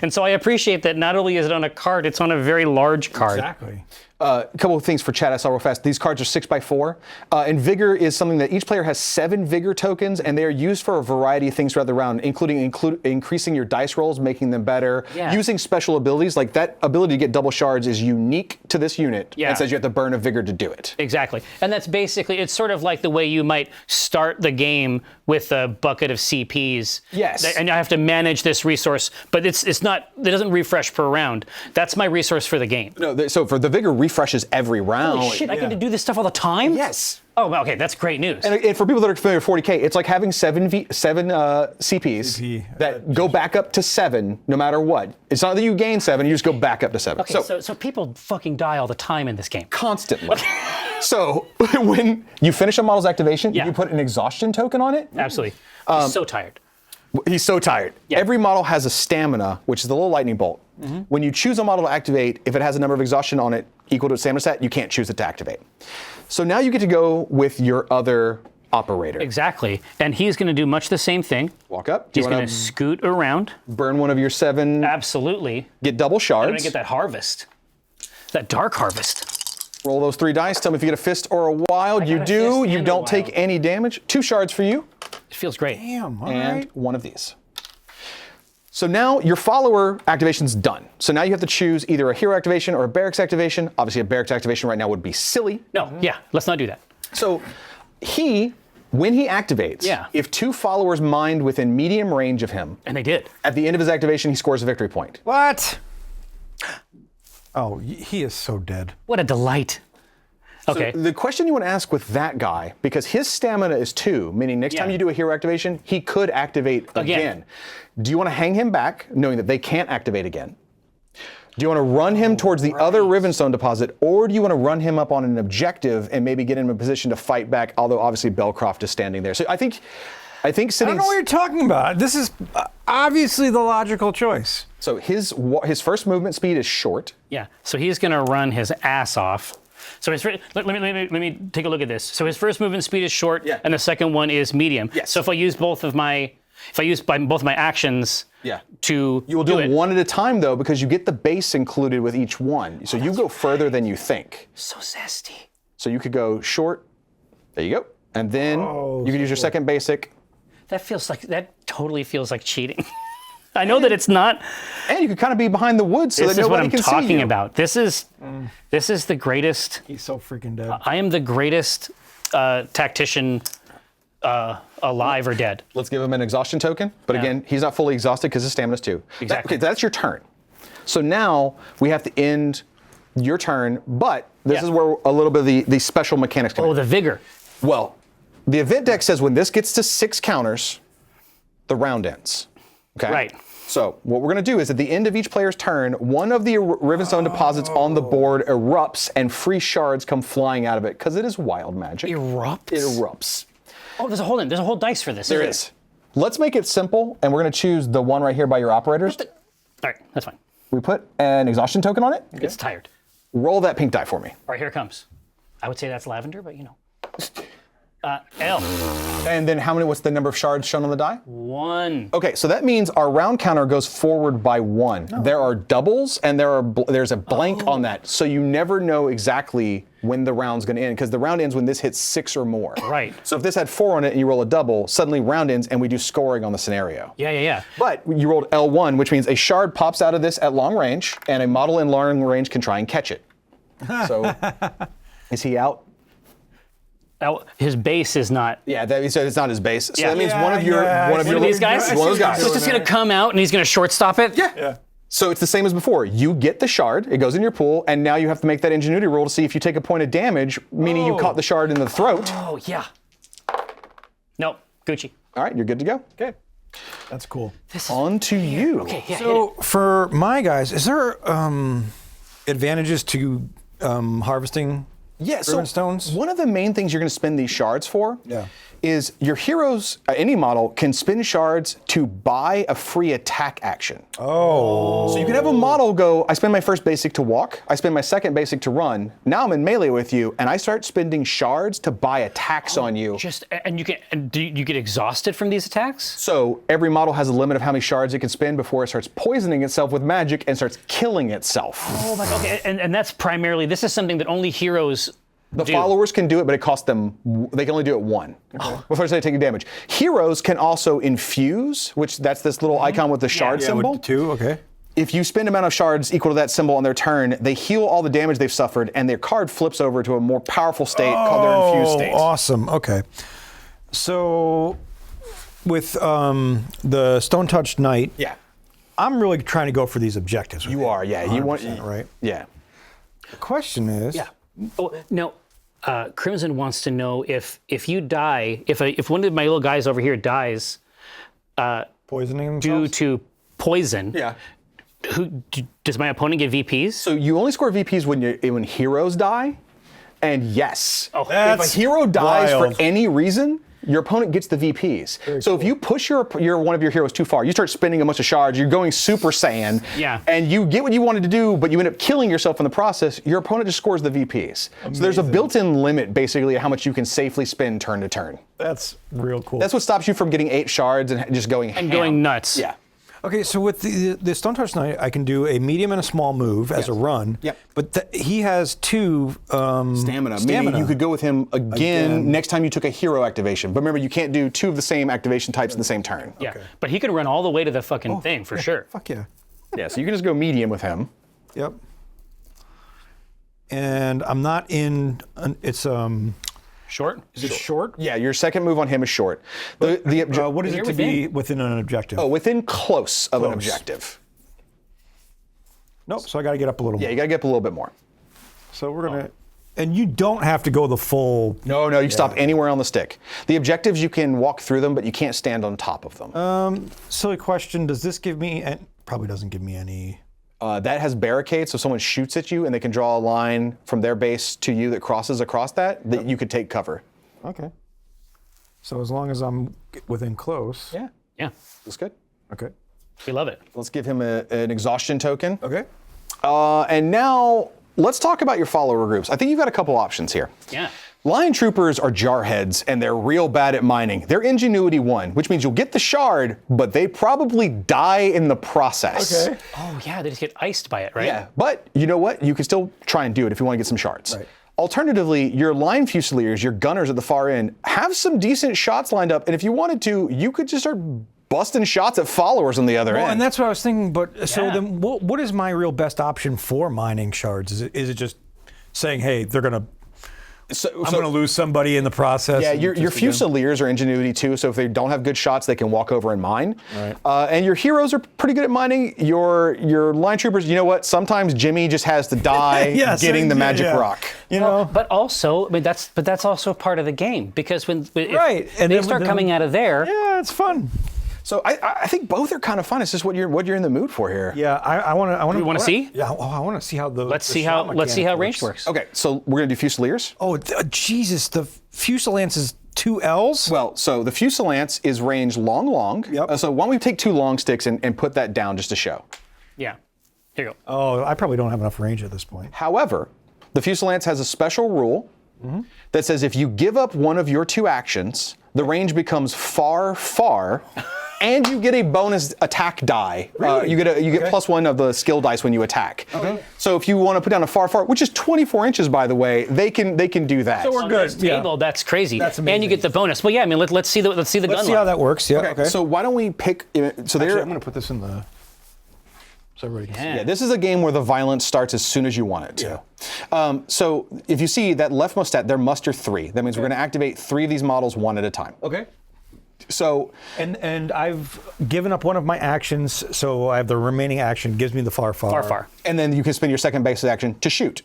And so I appreciate that not only is it on a card, it's on a very large card. Exactly. A couple of things for chat I saw real fast. These cards are 6x4. And Vigor is something that each player has 7 Vigor tokens, and they are used for a variety of things throughout the round, including increasing your dice rolls, making them better, using special abilities. Like that ability to get double shards is unique to this unit. Yeah. And says you have to burn a Vigor to do it. Exactly. And that's basically, it's sort of like the way you might start the game with a bucket of CPs. Yes. And I have to manage this resource, but it doesn't refresh per round. That's my resource for the game. No, so for the Vigor refreshes every round. Holy shit, I get to do this stuff all the time? Yes. Oh, okay, that's great news. And for people that are familiar with 40K, it's like having seven CPs that go back up to 7 no matter what. It's not that you gain 7, you just go back up to 7. Okay, so people fucking die all the time in this game. Constantly. So when you finish a model's activation, Yeah. you put an exhaustion token on it. Absolutely. I'm so tired. He's so tired. Yeah. Every model has a stamina, which is the little lightning bolt. When you choose a model to activate, if it has a number of exhaustion on it equal to its stamina stat, you can't choose it to activate. So now you get to go with your other operator. Exactly. And he's going to do much the same thing. Walk up. He's going to scoot around. burn one of your 7. Absolutely. Get double I'm shards. going to get that harvest. That dark harvest. Roll those 3 dice. Tell me if you get a fist or a wild. You got a do. fist You and a don't take wild. any damage. 2 shards for you. It feels great. Damn, all And right. one of these. So now your follower activation's done. So now you have to choose either a hero activation or a barracks activation. Obviously a barracks activation right now would be silly. No, yeah, let's not do that. So when he activates, Yeah. if 2 followers mined within medium range of him, And they did. at the end of his activation he scores a victory point. What? Oh, he is so dead. What a delight. Okay. The question you want to ask with that guy, because his stamina is 2, meaning next time Yeah. you do a hero activation, he could activate again. Do you want to hang him back, knowing that they can't activate again? Do you want to run him towards the other Rivenstone deposit, or do you want to run him up on an objective and maybe get him in a position to fight back, although obviously Belcroft is standing there. So I think I sitting... don't know what you're talking about. This is obviously the logical choice. So his first movement speed is short. Yeah. So he's going to run his ass off. So let me take a look at this. So his first movement speed is short, Yeah. and the second one is medium. Yes. So if I use both my actions to You will do it. one at a time, though, because you get the base included with each one. So you go further than you think. So zesty. So you could go short. There you go. And then you can use your second basic. That totally feels like cheating. I know that it's not. And you could kind of be behind the woods so This that is what nobody I'm can see talking you. about. This is the greatest. He's so freaking dead. I am the greatest tactician alive or dead. Let's give him an exhaustion token. But again, he's not fully exhausted because his stamina's 2. Exactly. Okay, that's your turn. So now we have to end your turn, but this is where a little bit of the special mechanics come in. Oh, the vigor. Well, the event deck says when this gets to 6 counters, the round ends. Okay? Right. So what we're going to do is at the end of each player's turn, one of the Rivenstone deposits on the board erupts and free shards come flying out of it because it is wild magic. Erupts? It erupts. Oh, there's a whole dice for this. There is. Let's make it simple, and we're going to choose the one right here by your operators. All right, that's fine. We put an exhaustion token on it. It's tired. Roll that pink die for me. All right, here it comes. I would say that's lavender, but you know. L. And then what's the number of shards shown on the die? 1. Okay, so that means our round counter goes forward by 1. There are doubles and there's a blank on that, so you never know exactly when the round's going to end, because the round ends when this hits 6 or more. Right. So if this had 4 on it and you roll a double, suddenly round ends and we do scoring on the scenario. Yeah. But you rolled L1, which means a shard pops out of this at long range, and a model in long range can try and catch it. So is he out? Now, his base is not. Yeah, so it's not his base. So Yeah. that means Yeah, one of your yeah, one of I your see these guys? One of those guys. So it's just going to come out and he's going to shortstop it? Yeah. So it's the same as before. You get the shard, it goes in your pool, and now you have to make that ingenuity roll to see if you take a point of damage, meaning you caught the shard in the throat. Oh, yeah. Nope, Gucci. All right, you're good to go. Okay. That's cool. On to you. Okay, yeah. So for my guys, is there advantages to harvesting Yeah, so Rivenstones? one of the main things you're going to spend these shards for Yeah. is your heroes, any model, can spend shards to buy a free attack action. Oh. So you can have a model go, I spend my first basic to walk, I spend my second basic to run, now I'm in melee with you, and I start spending shards to buy attacks on you. Do you get exhausted from these attacks? So every model has a limit of how many shards it can spend before it starts poisoning itself with magic and starts killing itself. Oh my god. Okay, and that's primarily, this is something that only heroes The do. followers can do it, but it costs them, they can only do it one before they take damage. Heroes can also infuse, which that's this little icon with the shard symbol. With 2, okay. If you spend amount of shards equal to that symbol on their turn, they heal all the damage they've suffered, and their card flips over to a more powerful state called their infused state. Awesome. Okay. So with the Stone Touched Knight, Yeah, I'm really trying to go for these objectives. you are. Yeah, you want 100%, right? Yeah. The question is, Oh, now, Crimson wants to know if you die, if one of my little guys over here dies poisoning due themselves? to poison, Yeah. does my opponent get VPs? So you only score VPs when heroes die, and yes, if a That's hero dies wild. for any reason, your opponent gets the VPs. So if you push your one of your heroes too far, you start spending a bunch of shards, you're going Super Saiyan, Yeah. and you get what you wanted to do, but you end up killing yourself in the process, your opponent just scores the VPs. So there's a built-in limit, basically, of how much you can safely spend turn to turn. That's real cool. That's what stops you from getting 8 shards and just going ham. Going nuts. Yeah. Okay, so with the Stone Touched Knight, I can do a medium and a small move as a run. Yep. But he has 2 Stamina. Meaning you could go with him again next time you took a hero activation. But remember, you can't do 2 of the same activation types in the same turn. Yeah, but he can run all the way to the fucking thing for sure. Fuck yeah. Yeah, so you can just go medium with him. Yep. And I'm not in. It's Short? Is it short? Yeah, your second move on him is short. What is You're it to be within an objective? Oh, within close of an Close. objective. Nope. So I got to get up a little. Yeah, more. you gotta get up a little bit more. So we're gonna. And you don't have to go the full. No, you can stop anywhere on the stick. The objectives, you can walk through them, but you can't stand on top of them. Silly question. Does this give me? And probably doesn't give me any. That has barricades, so someone shoots at you and they can draw a line from their base to you that crosses across that you could take cover. Okay. So as long as I'm within close. Yeah, Yeah, that's good. Okay. we love it. Let's give him an exhaustion token. Okay. And now let's talk about your follower groups. I think you've got a couple options here. Yeah. Lion Troopers are jarheads, and they're real bad at mining. They're Ingenuity 1, which means you'll get the shard, but they probably die in the process. Okay. Oh yeah, they just get iced by it, right? Yeah, but you know what? You can still try and do it if you want to get some shards. Right. Alternatively, your Line Fusiliers, your gunners at the far end, have some decent shots lined up, and if you wanted to, you could just start busting shots at followers on the other Well, end. and that's what I was thinking. But so Yeah. then, what is my real best option for mining shards? Is it just saying, hey, they're gonna. I'm going to lose somebody in the process. Yeah, and your just again- Fusiliers are Ingenuity 2, so if they don't have good shots, they can walk over and mine. Right. And your heroes are pretty good at mining. Your Line Troopers, you know what? Sometimes Jimmy just has to die Yes, getting the magic yeah. rock. You know. But also, I mean, that's also part of the game because if Right, and they then- start then- coming out of there. Yeah, it's fun. So I think both are kind of fun. It's just what you're in the mood for here. Yeah, I want to. You wanna see? Yeah, I want to see how the. Let's the see shot how mechanic ranged works. Okay, so we're gonna do Fusiliers. Oh, Jesus! The Fusilance is 2 L's. Well, so the Fusilance is range long. Yep. So why don't we take 2 long sticks and put that down just to show. Yeah. Here you go. Oh, I probably don't have enough range at this point. However, the Fusilance has a special rule that says if you give up one of your 2 actions, the range becomes far, and you get a bonus attack die. Really? You get +1 of the skill dice when you attack. Okay. So if you want to put down a far, which is 24 inches by the way, they can do that. So we're On good. this table, that's crazy. That's And you amazing. get the bonus. Well, yeah, I mean, let's see the gun. Let's see how that works. Yeah. Okay. So why don't we pick? So Actually, there. I'm going to put this in the. So everybody can see. Yeah, this is a game where the violence starts as soon as you want it to. So if you see that leftmost stat, they're muster 3. That means we're going to activate 3 of these models one at a time. Okay. So And I've given up one of my actions, so I have the remaining action gives me the far. Far. and then you can spend your second basic action to shoot.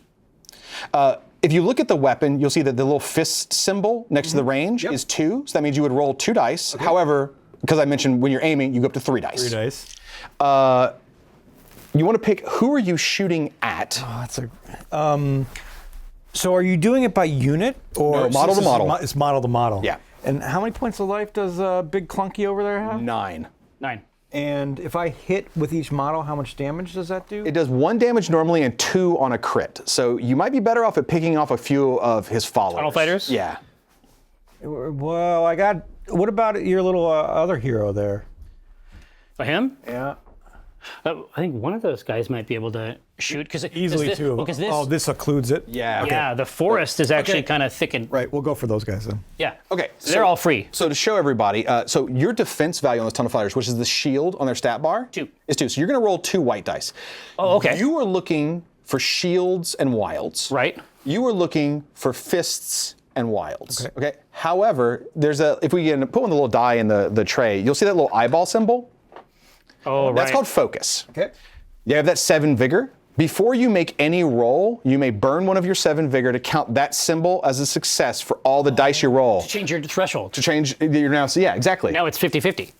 If you look at the weapon, you'll see that the little fist symbol next to the range is 2. So that means you would roll 2 dice. However, because I mentioned when you're aiming, you go up to 3 dice. 3 dice. You want to pick who are you shooting at? Oh, that's a. So are you doing it by unit or No, model to model. It's model to model. Yeah. And how many points of life does Big Clunky over there have? 9. 9. And if I hit with each model, how much damage does that do? It does 1 damage normally and 2 on a crit. So you might be better off at picking off a few of his followers. Tunnel fighters? Yeah. Well, I got. What about your little other hero there? For him? Yeah. I think one of those guys might be able to shoot because Easily too. Because this, Oh, this occludes it. Yeah. yeah, the forest is actually kind of thick and Right. We'll go for those guys then. yeah. Okay. So they're all free. So to show everybody, so your defense value on those tunnel fighters, which is the shield on their stat bar, 2. is 2. So you're going to roll 2 white dice. Oh, okay. You are looking for shields and wilds. Right. You are looking for fists and wilds. Okay. However, there's if we can put one of the little die in the tray, you'll see that little eyeball symbol. Oh, right. That's called focus. Okay. You have that 7 vigor. Before you make any roll, you may burn one of your 7 vigor to count that symbol as a success for all the dice you roll. change your threshold. To change your now, so yeah, exactly. Now it's 50-50.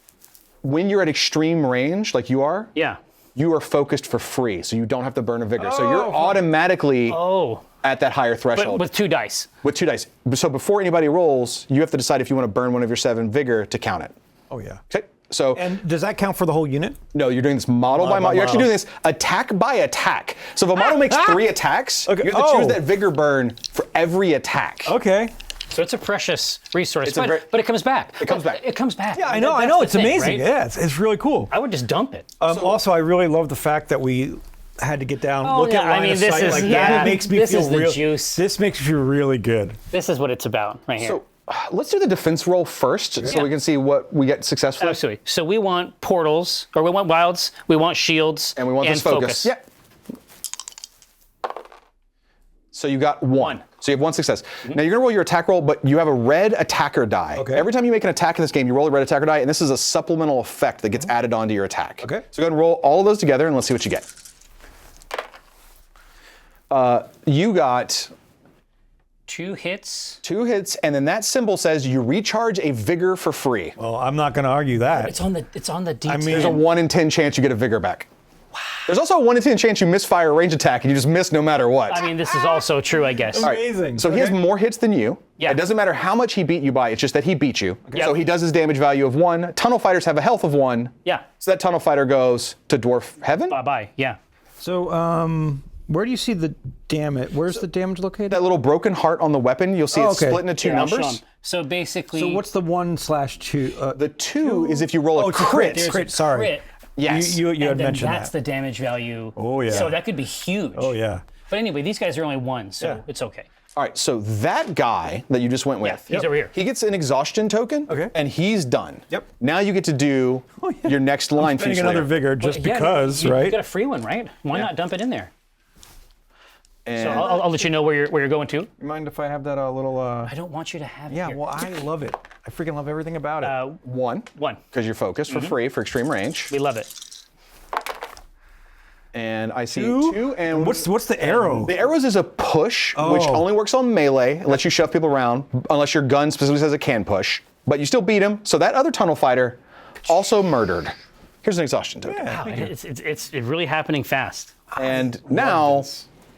When you're at extreme range, like you are, Yeah. you are focused for free, so you don't have to burn a vigor. So Oh, you're automatically Oh, at that higher but threshold with 2 dice. with 2 dice. So before anybody rolls, you have to decide if you want to burn one of your 7 vigor to count it. Oh yeah. Okay. So And does that count for the whole unit? no, you're doing this model by model. You're actually doing this attack by attack. So if a model makes 3 attacks, Okay. you have to choose Oh. that vigor burn for every attack. Okay. So it's a precious resource, It's a but it comes back. It comes back. It comes back. Yeah, I know. That's I know. the It's thing, amazing. right? Yeah, it's really cool. I would just dump it. Also, I really love the fact that we had to get down, Oh, look yeah, at I line mean, of this sight is- like yeah, that. It makes me this feel is the real. juice. This makes me feel really good. This is what it's about right here. So let's do the defense roll first, so we can see what we get successfully. Absolutely. So we want portals, or we want wilds, we want shields, And we want this focus. Yeah. So you got 1. So you have 1 success. Now you're gonna roll your attack roll, but you have a red attacker die. Okay. Every time you make an attack in this game, you roll a red attacker die, and this is a supplemental effect that gets added onto your attack. Okay. So go ahead and roll all of those together, and let's see what you get. You got 2 hits. 2 hits, and then that symbol says you recharge a vigor for free. Well, I'm not going to argue that. It's on the D10. mean- There's a 1 in 10 chance you get a vigor back. Wow. There's also a 1 in 10 chance you misfire a range attack and you just miss no matter what. I mean, this is also true, I guess. All right, Amazing. So he has Okay. more hits than you. Yeah. It doesn't matter how much he beat you by, it's just that he beat you. Yep. So he does his damage value of 1. Tunnel fighters have a health of 1. Yeah. So that tunnel fighter goes to dwarf heaven. Bye-bye. Yeah. So, where do you see the damage? Where's the damage located? That little broken heart on the weapon, you'll see it okay. split into 2 Here, I'll show numbers. 'em. So basically, So what's the 1/2? The 2 is if you roll a it's crit. there's crit, a sorry. crit, Yes. You and had then mentioned that's that. the damage value. Oh, yeah. So that could be huge. Oh yeah. But anyway, these guys are only 1, so Yeah. it's okay. All right, so that guy that you just went with, he's over here. he gets an exhaustion token, Okay. and he's done. Yep. Now you get to do yeah. your next line Spending feature. another later. vigor just Yeah, because, you right? got a free one, right? Why not dump it in there? And So I'll let you know where you're going to. You mind if I have that little? I don't want you to have it Yeah. here. Well, I love it. I freaking love everything about it. 1, 1. because you're focused for free for extreme range. We love it. And I see Two? 2. And What's the arrow? the arrows is a push, which Oh. only works on melee. It lets you shove people around, unless your gun specifically says it can push. But you still beat him. So that other tunnel fighter also murdered. Here's an exhaustion token. Wow, it's really happening fast. And now,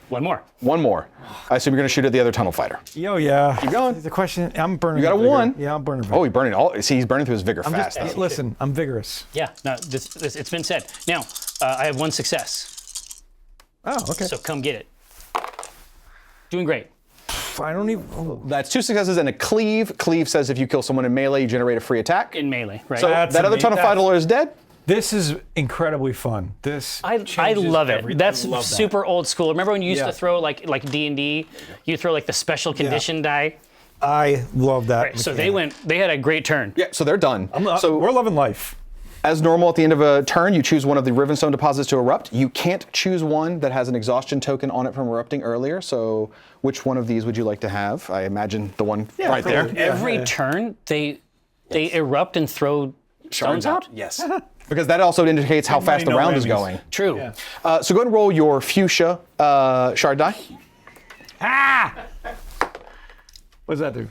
One more. 1 more. I assume you're going to shoot at the other tunnel fighter. Yo, yeah. Keep going. The question, I'm burning. You got a vigor. 1. Yeah, I'm burning. Oh, he's burning all. See, he's burning through his vigor I'm fast. just, listen, I'm vigorous. Yeah. No, it's been said. Now I have 1 success. Oh, okay. So come get it. Doing great. I don't even. Oh. That's 2 successes and a cleave. Cleave says if you kill someone in melee, you generate a free attack. In melee, right? So That's that other tunnel amazing. fighter is dead. This is incredibly fun. This I changes love it. everything. That's I love that. super old school. Remember when you used Yeah. to throw like D&D? You throw like the special condition die. I love that. So mechanic. they had a great turn. Yeah, so they're done. So we're loving life. as normal, at the end of a turn, you choose one of the Rivenstone deposits to erupt. You can't choose one that has an exhaustion token on it from erupting earlier. So which one of these would you like to have? I imagine the one right there. probably. Every turn they erupt and throw stones out. Yes. Because that also indicates how fast the no round is whammies. going. True. Yeah. So go ahead and roll your fuchsia shard die. Ah! What does that do?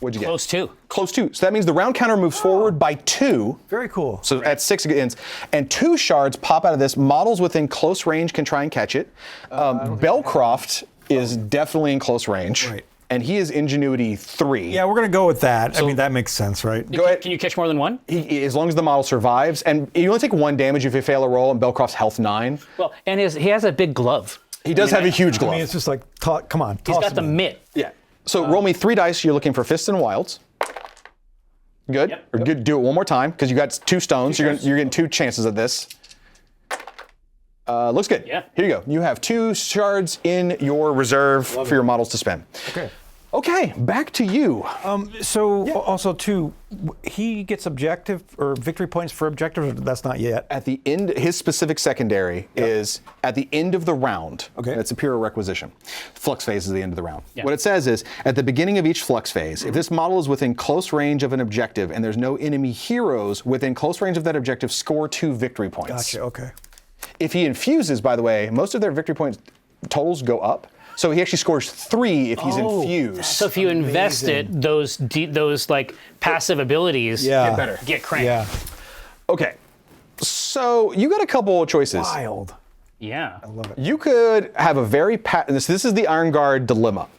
What'd you get? Close to. Close 2. So that means the round counter moves forward by 2. Very cool. So at 6 it ends. And 2 shards pop out of this. Models within close range can try and catch it. Belcroft is definitely in close range. Right. And he is ingenuity 3. Yeah, we're gonna go with that. I mean, that makes sense, right? Go ahead. Can you catch more than one? As long as the model survives. And you only take 1 damage if you fail a roll, and Belcroft's health 9. Well, and he has a big glove. He does have a huge glove. I mean, it's just like, come on. He's got the mitt. Yeah. So roll me 3 dice. You're looking for fists and wilds. Good. Yep. Or good. Do it one more time because you got 2 stones. You're getting 2 chances at this. Looks good. Yeah. Here you go. You have 2 shards in your reserve for your models to spend. Okay. Okay, back to you. Also too, he gets objective or victory points for objectives. Or that's not yet. At the end, his specific secondary is at the end of the round. Okay. It's a pure requisition. Flux phase is the end of the round. Yeah. What it says is, at the beginning of each flux phase, if this model is within close range of an objective and there's no enemy heroes within close range of that objective, score 2 victory points. Gotcha. Okay. If he infuses, by the way, most of their victory point totals go up. So he actually scores 3 if he's infused. So if you invest it, those like passive abilities get cranked. Yeah. Okay. So you got a couple of choices. Wild. Yeah. I love it. You could have a very this is the Iron Guard dilemma.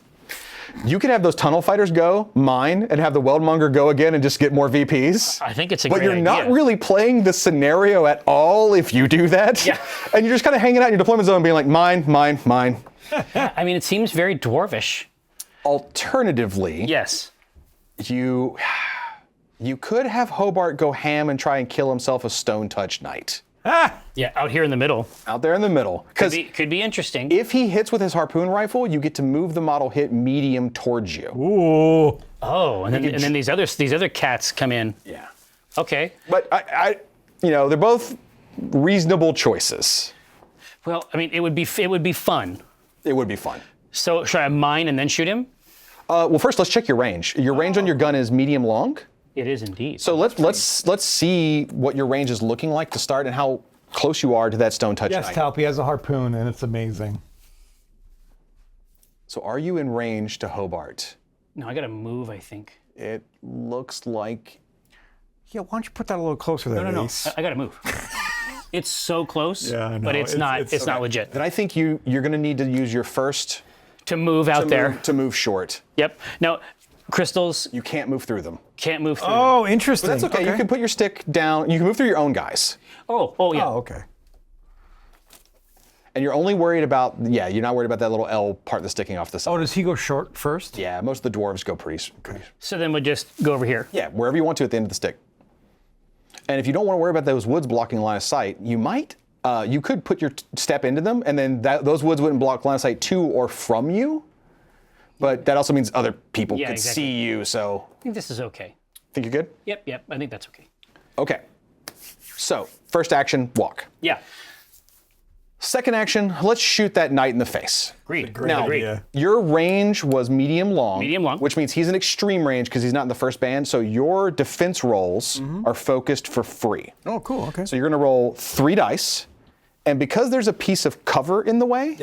You could have those tunnel fighters go, mine, and have the Weldmonger go again and just get more VPs. I think it's a But great you're idea. not really playing the scenario at all if you do that. Yeah. And you're just kind of hanging out in your deployment zone being like, mine, mine, mine. I mean, it seems very dwarvish. Alternatively, Yes. you could have Hobart go ham and try and kill himself a Stone Touch Knight. Yeah, out here in the middle. Out there in the middle. Because Could be interesting. if he hits with his harpoon rifle, you get to move the model hit medium towards you. Ooh. Oh, and then these other cats come in. Yeah. Okay. But I they're both reasonable choices. Well, I mean, it would be fun. It would be fun. So should I mine and then shoot him? Well, first let's check your range. Your range on your gun is medium long. It is indeed. So let's see what your range is looking like to start and how close you are to that Stone Touch Yes, Knight. Talpi has a harpoon, and it's amazing. So are you in range to Hobart? No, I gotta move, I think. It looks like Yeah, why don't you put that a little closer there, No. Ace? I gotta move. It's so close, Yeah, I know. but it's not it's not okay. legit. then I think you're going to need to use your first To move out there. to move short. Yep. Now, crystals You can't move through them. can't move through. Oh, interesting. That's okay. You can put your stick down. You can move through your own guys. Oh, yeah. Oh, okay. And you're only worried about, you're not worried about that little L part that's sticking off the side. Oh, does he go short first? Yeah, most of the dwarves go pretty. So then we just go over here. Yeah, wherever you want to at the end of the stick. And if you don't want to worry about those woods blocking line of sight, you could put your step into them, and then those woods wouldn't block line of sight to or from you. But that also means other people could exactly. see you. So, I think this is okay. think you're good? Yep. I think that's okay. Okay. So, first action, walk. Yeah. Second action, let's shoot that knight in the face. Agreed. Now, Agreed. your range was medium long. Medium long. Which means he's in extreme range because he's not in the first band. So your defense rolls are focused for free. Oh, cool. Okay. So you're going to roll 3 dice. And because there's a piece of cover in the way,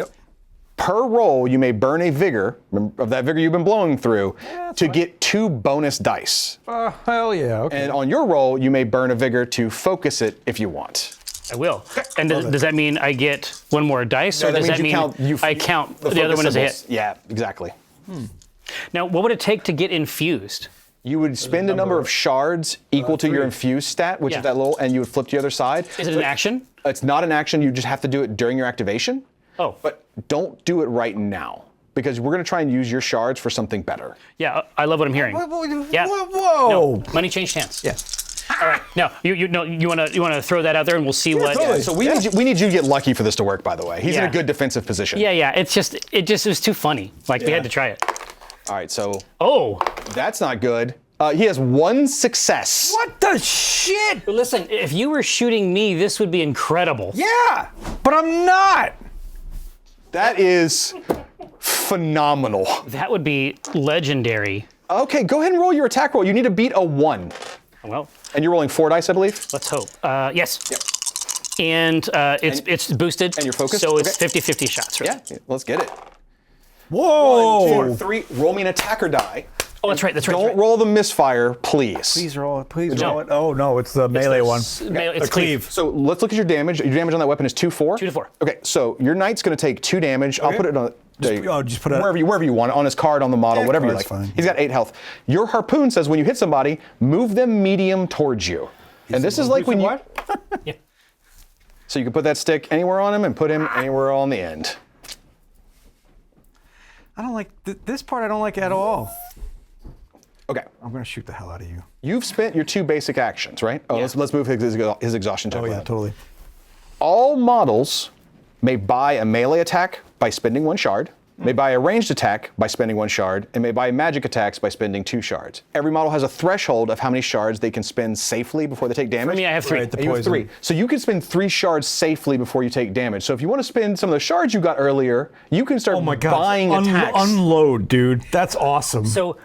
per roll you may burn a vigor of that vigor you've been blowing through to get 2 bonus dice. Hell yeah. Okay. And on your roll, you may burn a vigor to focus it if you want. I will. And does that mean I get 1 more dice, or does that mean I count the other focus one as a hit? symbols. Yeah, exactly. Now, what would it take to get infused? You would spend a number of shards equal to your infused stat, which Yeah. is that little, and you would flip to the other side. Is it an action? It's not an action. You just have to do it during your activation. Oh. But don't do it right now, because we're going to try and use your shards for something better. Yeah, I love what I'm hearing. Yeah. Whoa. No, money changed hands. Yeah. All right. Now, you want to throw that out there, and we'll see what. totally. So we need you to get lucky for this to work, by the way. He's in Yeah. a good defensive position. Yeah. It was too funny. Like we had to try it. All right, so Oh. that's not good. He has 1 success. What the shit? But listen, if you were shooting me, this would be incredible. Yeah, but I'm not. That is phenomenal. That would be legendary. Okay, go ahead and roll your attack roll. You need to beat a 1. Well, And you're rolling 4 dice, I believe? let's hope. Yes. And it's boosted. and you're focused? So it's Okay. 50-50 shots, right? Yeah, let's get it. Whoa. 2, 3, roll me an attacker die. Oh, that's right. That's right. Don't roll the misfire, please. Please roll it. Please roll it. Oh no, it's the melee one. It's The cleave. So let's look at your damage. Your damage on that weapon is 2-4? 2 to 4. Okay, so your knight's going to take 2 damage. I'll put it on. Just put it wherever you want, on his card, on the model, Yeah, whatever you card's like. fine. He's got 8 health. Your harpoon says when you hit somebody, move them medium towards you. And this is like when you. Yeah. So you can put that stick anywhere on him and put him anywhere on the end. I don't like this part. I don't like at all. Okay. I'm gonna shoot the hell out of you. You've spent your 2 basic actions, right? Oh, Yeah. let's move his exhaustion token. Oh yeah, totally. All models may buy a melee attack by spending 1 shard, may buy a ranged attack by spending 1 shard, and may buy magic attacks by spending 2 shards. Every model has a threshold of how many shards they can spend safely before they take damage. For me, I have 3. Right, the And you have poison. 3. So you can spend 3 shards safely before you take damage. So if you want to spend some of the shards you got earlier, you can start Oh my god. buying attacks. Unload, dude. That's awesome. So,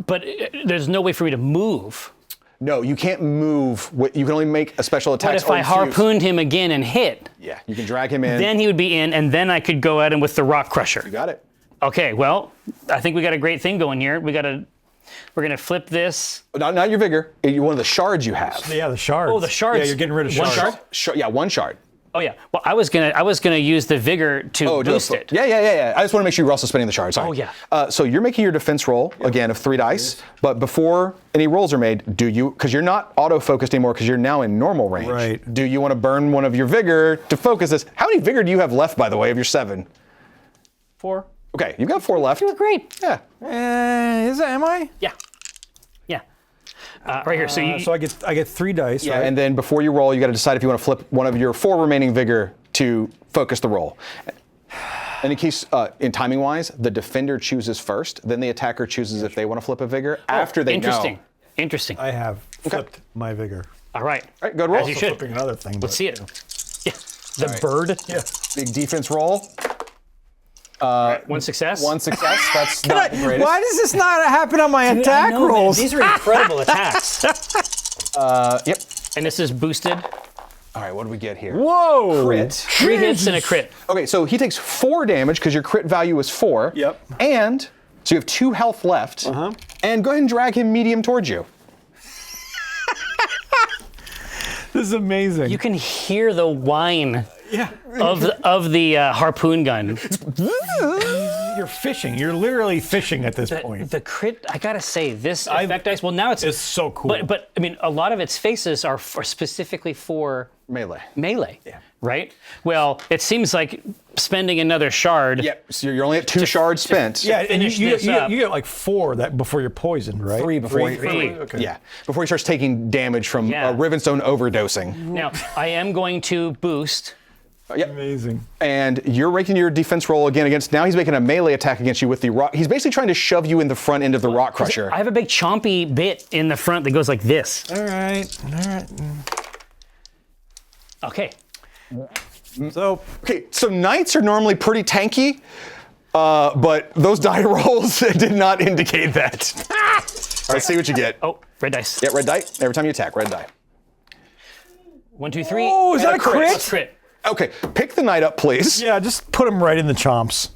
but there's no way for me to move. No, you can't move. You can only make a special attack. But if I harpooned him again and hit, Yeah, you can drag him in. then he would be in, and then I could go at him with the rock crusher. You got it. Okay, well, I think we got a great thing going here. We're gonna flip this. Not your vigor. One of the shards you have. yeah, the shards. Oh, the shards. Yeah, you're getting rid of One shards. shard? Yeah, 1 shard. Oh yeah. Well, I was gonna use the vigor to boost it. Yeah. I just want to make sure you're also spending the shards. Sorry. Oh, yeah. So you're making your defense roll again of 3 dice, but before any rolls are made, do you? Because you're not auto-focused anymore because you're now in normal range. Right. Do you want to burn one of your vigor to focus this? How many vigor do you have left, by the way, of your 7? 4. Okay, you've got 4 left. You're great. Yeah. Am I? Yeah. Yeah. Right here. So So I get 3 dice. Yeah, right? and then before you roll, you got to decide if you want to flip one of your 4 remaining vigor to focus the roll. And in case, in timing wise, the defender chooses first, then the attacker chooses if they want to flip a vigor after they interesting. know. Interesting. I have flipped my vigor. All right. All right, good roll. As you should. Flipping another thing. Let's see it. Yeah. The bird. Yeah. Big defense roll. 1 success. 1 success. That's not the greatest. Why does this not happen on my Dude, attack I know, man. rolls? These are incredible attacks. Yep. And this is boosted. All right, what do we get here? Whoa! Crit. 3 hits and a crit. Okay, so he takes 4 damage because your crit value is 4. Yep. And so you have 2 health left. And go ahead and drag him medium towards you. This is amazing. You can hear the whine yeah. of the harpoon gun. You're fishing. You're literally fishing at this point. The crit, I gotta say, this effect dice. Well, now it's so cool. But I mean, a lot of its faces are specifically for Melee. melee. Yeah. Right. Well, it seems like spending another shard. Yep. So you're only at 2 shards spent. Yeah, and finish you this up. get like 4 that before you're poisoned, right? 3 before you. Three. Okay. Yeah. Before he starts taking damage from Yeah. Rivenstone overdosing. Now, I am going to boost. Yep. Amazing. And you're making your defense roll again against. Now he's making a melee attack against you with the rock. He's basically trying to shove you in the front end of the rock crusher. I have a big chompy bit in the front that goes like this. All right. Okay. So Okay, so knights are normally pretty tanky, but those die rolls did not indicate that. All right, see what you get. Oh, red dice. Yeah, red die. Every time you attack, red die. 1, 2, 3. Oh, is that a crit? That's crit. Okay, pick the knight up, please. yeah, just put him right in the chomps.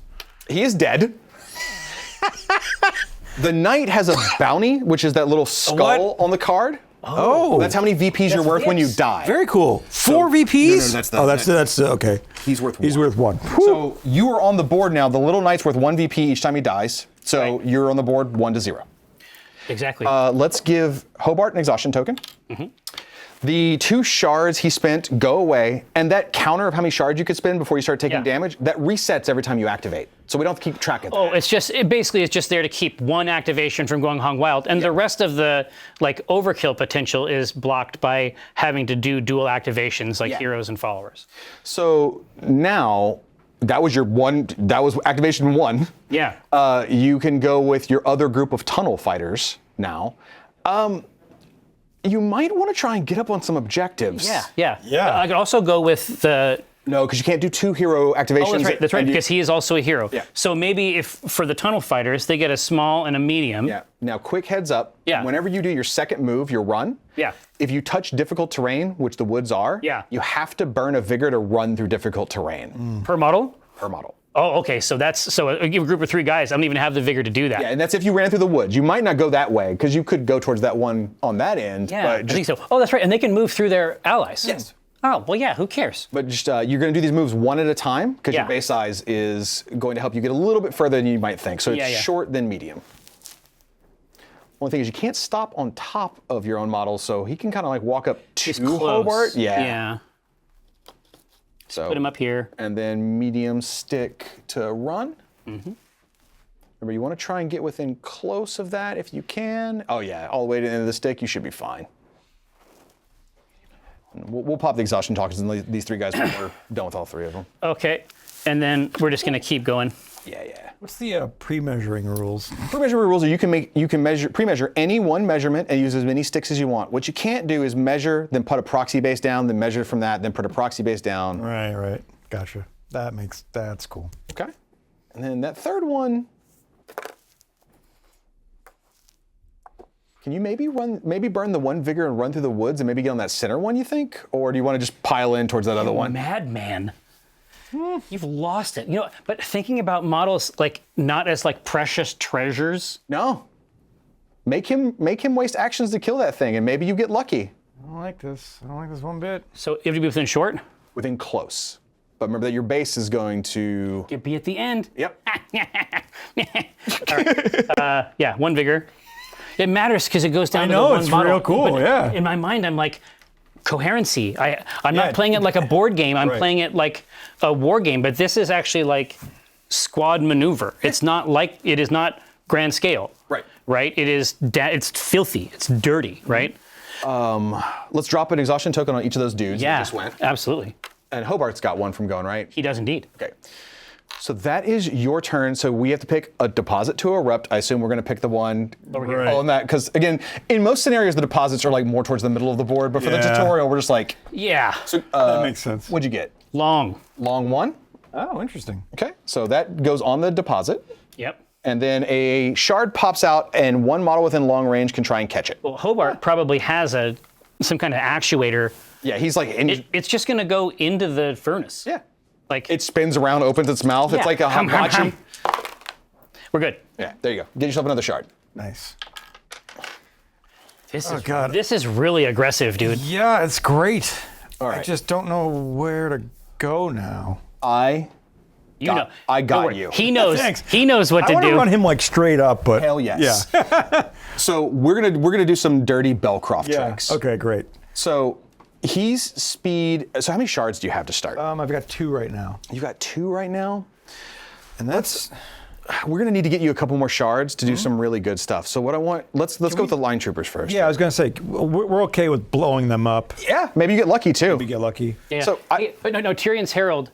He is dead. The knight has a bounty, which is that little skull on the card. Oh, That's how many VPs you're worth when you VIPs. die. very cool. 4 VPs. that's the- oh, that's okay. He's worth He's one. worth 1. So you are on the board now. The little knight's worth 1 VP each time he dies. So Right. you're on the board 1 to 0. Exactly. Let's give Hobart an exhaustion token. The 2 shards he spent go away, and that counter of how many shards you could spend before you start taking Yeah. damage, that resets every time you activate. So we don't have to keep track of that. Oh, it basically is just there to keep one activation from going hung wild, and the rest of the like overkill potential is blocked by having to do dual activations like Yeah. heroes and followers. So now, that was your one, that was activation 1. Yeah. You can go with your other group of tunnel fighters now. You might want to try and get up on some objectives. Yeah. Yeah. I could also go with the. No, because you can't do 2 hero activations. Oh, that's right. That's right. and you- Because he is also a hero. Yeah. So maybe if for the tunnel fighters they get a small and a medium. Yeah. Now, quick heads up. Yeah. Whenever you do your second move, your run. Yeah. If you touch difficult terrain, which the woods are. Yeah. You have to burn a vigor to run through difficult terrain Per model. per model. Oh, okay. So a group of 3 guys. I don't even have the vigor to do that. Yeah, and that's if you ran through the woods. You might not go that way because you could go towards that one on that end. Yeah, but I think so. Oh, that's right. And they can move through their allies. Yes. Oh, well, yeah. Who cares? But just you're going to do these moves one at a time because Yeah. your base size is going to help you get a little bit further than you might think. So it's Yeah. short then medium. Only thing is you can't stop on top of your own model, so he can kind of like walk up to Close. Hobart. Yeah. So Put him up here. and then medium stick to run. Remember, you want to try and get within close of that if you can. Oh yeah, all the way to the end of the stick, you should be fine. And we'll pop the exhaustion tokens in these 3 guys when we're done with all 3 of them. Okay. And then we're just going to keep going. Yeah. What's the pre-measuring rules? Pre-measure rules are you can pre-measure any one measurement and use as many sticks as you want. What you can't do is measure, then put a proxy base down, then measure from that, then put a proxy base down. Right. Gotcha. That's cool. Okay. And then that 3rd one, can you maybe burn the 1 vigor and run through the woods and maybe get on that center one, you think? Or do you want to just pile in towards that other one? Madman. You've lost it. But thinking about models like not as like precious treasures. No. Make him waste actions to kill that thing and maybe you get lucky. I don't like this one bit. So you have to be within short. Within close. But remember that your base is going to... You'd be at the end. Yep. All right. Yeah, 1 vigor. It matters because it goes down to the know, 1 it's model. real cool, But yeah. In my mind, I'm like, coherency. I'm Yeah. not playing it like a board game. I'm Right. playing it like a war game. But this is actually like squad maneuver. It's not like, it is not grand scale. Right. Right? It's filthy. It's dirty, right? Let's drop an exhaustion token on each of those dudes Yeah, that just went. absolutely. And Hobart's got 1 from going, right? He does indeed. Okay. So that is your turn. So we have to pick a deposit to erupt. I assume we're going to pick the one Over here. Right. on that. Because again, in most scenarios, the deposits are like more towards the middle of the board. But for the Yeah. tutorial, we're just like, Yeah. That makes sense. what'd you get? Long. Long 1. Oh, interesting. Okay. So that goes on the deposit. Yep. And then a shard pops out and 1 model within long range can try and catch it. Well, Hobart probably has some kind of actuatuator. Yeah, he's like, It's just going to go into the furnace. yeah. Like It spins around, opens its mouth. yeah. It's like a Hum, hum, hibachi. hum. We're good. Yeah, there you go. Get yourself another shard. Nice. God. This is really aggressive, dude. Yeah, it's great. All I right. just don't know where to go now. I You know. I got Don't worry. you. He knows. Thanks. He knows what I to want to do. run him like straight up, but Hell yes. Yeah. So we're gonna do some dirty Bellcroft Yeah. tricks. Okay, great. So he's speed. So how many shards do you have to start? I've got 2 right now, You got 2 right now. and that's We're gonna need to get you a couple more shards to do some really good stuff. So what I want, let's go with the line troopers first. yeah. I was gonna say we're okay with blowing them up. Yeah. Maybe you get lucky too. We get lucky. Yeah. So but no, Tyrion's Herald.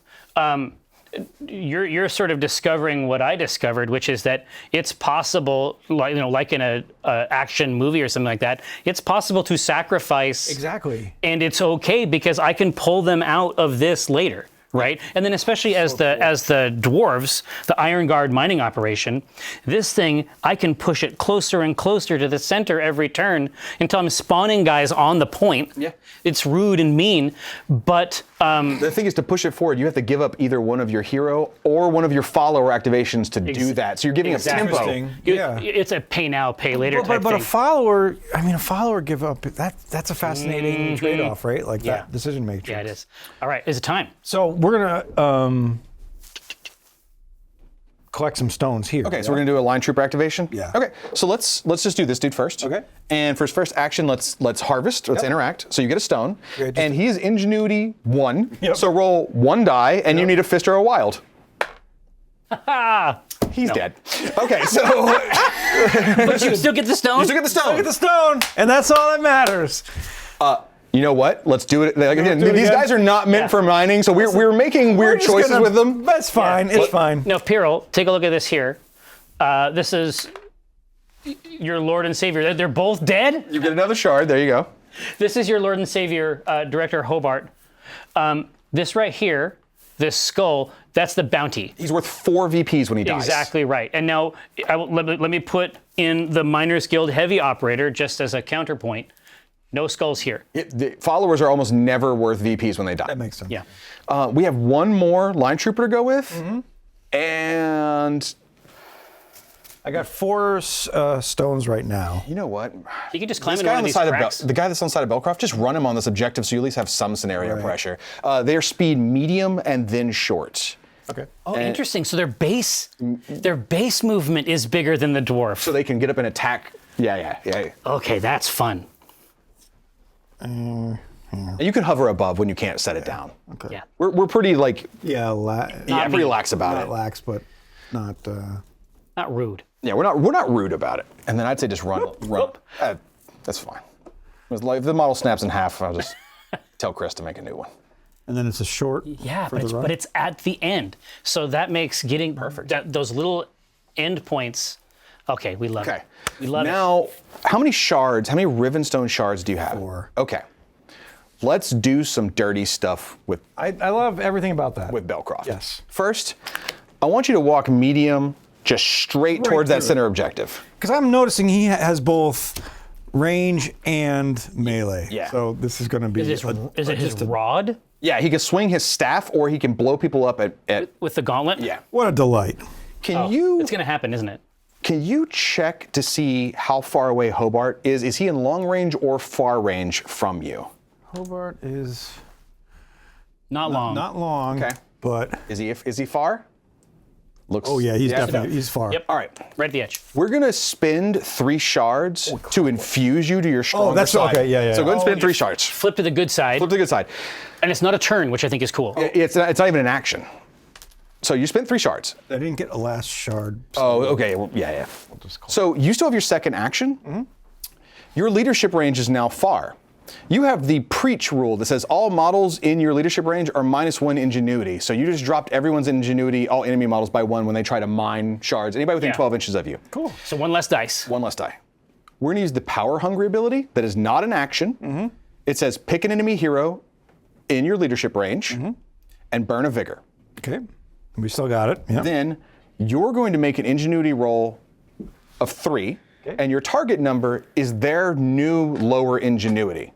You're sort of discovering what I discovered, which is that it's possible, like in a action movie or something like that. It's possible to sacrifice. Exactly. And it's okay because I can pull them out of this later, right? And then especially as the dwarves, the Iron Guard mining operation, this thing I can push it closer and closer to the center every turn until I'm spawning guys on the point. Yeah. It's rude and mean, but the thing is, to push it forward, you have to give up either one of your hero or one of your follower activations to do that. So you're giving Exactly. up tempo. Interesting. Yeah. it's a pay now, pay later type But a thing. follower, a follower give up. That's a fascinating trade-off, right? Like Yeah. that decision matrix. Yeah, it is. All right, is it time? So we're gonna collect some stones here. Okay, so we're gonna do a line trooper activation. Yeah. Okay, so let's just do this dude first. Okay. And for his first action, let's harvest. Let's interact. So you get a stone, Okay, just and he is ingenuity 1. Yep. So roll 1 die, and you need a fist or a wild. He's dead. Okay, so But you still get the stone? you still get the stone. Get the stone, and that's all that matters. You know what? Let's do it. Like, again, do it these again? guys are not meant for mining, so we're making weird Just choices gonna- with them. That's fine. It's fine. Now, Piril, take a look at this here. This is your Lord and Savior. They're both dead? You get another shard. There you go. This is your Lord and Savior, Director Hobart. This right here, this skull, that's the bounty. He's worth 4 VPs when he dies. Exactly right. And now, let me put in the Miners Guild Heavy Operator just as a counterpoint. No skulls here. The followers are almost never worth VPs when they die. That makes sense. Yeah. We have 1 more line trooper to go with. And I got 4 stones right now. you know what? You can just climb This in guy one on of the these side cracks. the guy that's on the side of Belcroft, just run him on this objective so you at least have some scenario Right. pressure. They are speed medium and then short. Okay. Oh, interesting. So their base movement is bigger than the dwarf. So they can get up and attack. Yeah. Okay, that's fun. And you can hover above when you can't set it down. Okay. Yeah. We're pretty like Yeah, pretty lax about not it. lax, but not. Not rude. Yeah, we're not rude about it. And then I'd say just run. That's fine. If the model snaps in half, I'll just tell Chris to make a new one. And then it's a short. Yeah, for the run? but it's at the end. So that makes getting perfect. Those little end points. Okay, we love Okay. it. We love it. Now, how many Rivenstone shards do you have? 4. Okay. Let's do some dirty stuff with I love everything about that. Belcroft. Yes. First, I want you to walk medium, just straight towards that through center objective. Because I'm noticing he has both range and melee. Yeah. So this is going to be. Is it his rod Yeah, he can swing his staff or he can blow people up at with the gauntlet? yeah. What a delight. Can you It's going to happen, isn't it? check to see how far away Hobart is? Is he in long range or far range from you? Hobart is Not long. not long. Okay. But Is he far? Looks. oh yeah, he's definitely he's far. Yep. All right. Right at the edge. We're gonna spend 3 shards to infuse you to your stronger that's side. okay, yeah. So go ahead and spend 3 shards. Flip to the good side, Flip to the good side. and it's not a turn, which I think is cool. It's not even an action. So you spent 3 shards. I didn't get a last shard. Oh, okay. Well, yeah. So you still have your second action. Mm-hmm. Your leadership range is now far. You have the preach rule that says all models in your leadership range are -1 ingenuity. So you just dropped everyone's ingenuity, all enemy models by 1 when they try to mine shards. Anybody within Yeah. 12 inches of you. Cool. So one less dice. 1 less die. We're gonna use the power hungry ability that is not an action. Mm-hmm. It says pick an enemy hero in your leadership range Mm-hmm. and burn a vigor. Okay. We still got it. Yeah. Then you're going to make an ingenuity roll of 3, and your target number is their new lower ingenuity.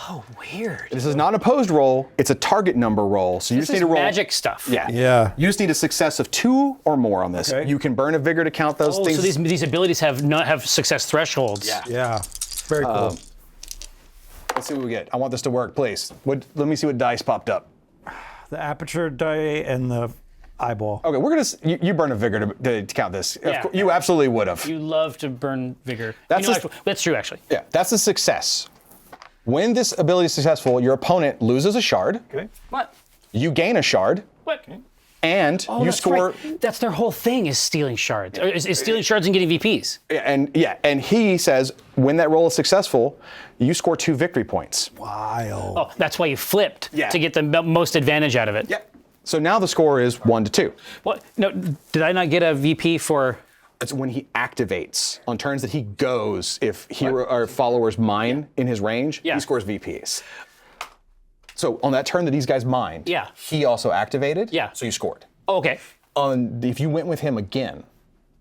Oh, weird. This is not an opposed roll, it's a target number roll. So you This just need is to roll. magic stuff. Yeah. Yeah. You just need a success of 2 or more on this. Okay. You can burn a vigor to count those Oh, things. so these abilities have success thresholds. Yeah. Yeah. Very cool. Let's see what we get. I want this to work, please. Let me see what dice popped up. The aperture die and the eyeball. Okay, we're gonna. You burn a vigor to count this. Of Yeah. course, you absolutely would have. You love to burn vigor. That's You know, a- actually, that's true, actually. Yeah, that's a success. When this ability is successful, your opponent loses a shard. Okay. What? You gain a shard, What? and Oh, you that's score. right. That's their whole thing is stealing shards. Or is stealing shards and getting VPs. And he says when that roll is successful, you score 2 victory points. Wild. Oh, that's why you flipped Yeah. to get the most advantage out of it. Yeah. So now the score is 1 to 2. What? No, did I not get a VP for? It's when he activates on turns that he goes. If hero or followers mine in his range, Yeah. he scores VPs. So on that turn that these guys mined, Yeah. he also activated. Yeah. So you scored. Oh, okay. If you went with him again,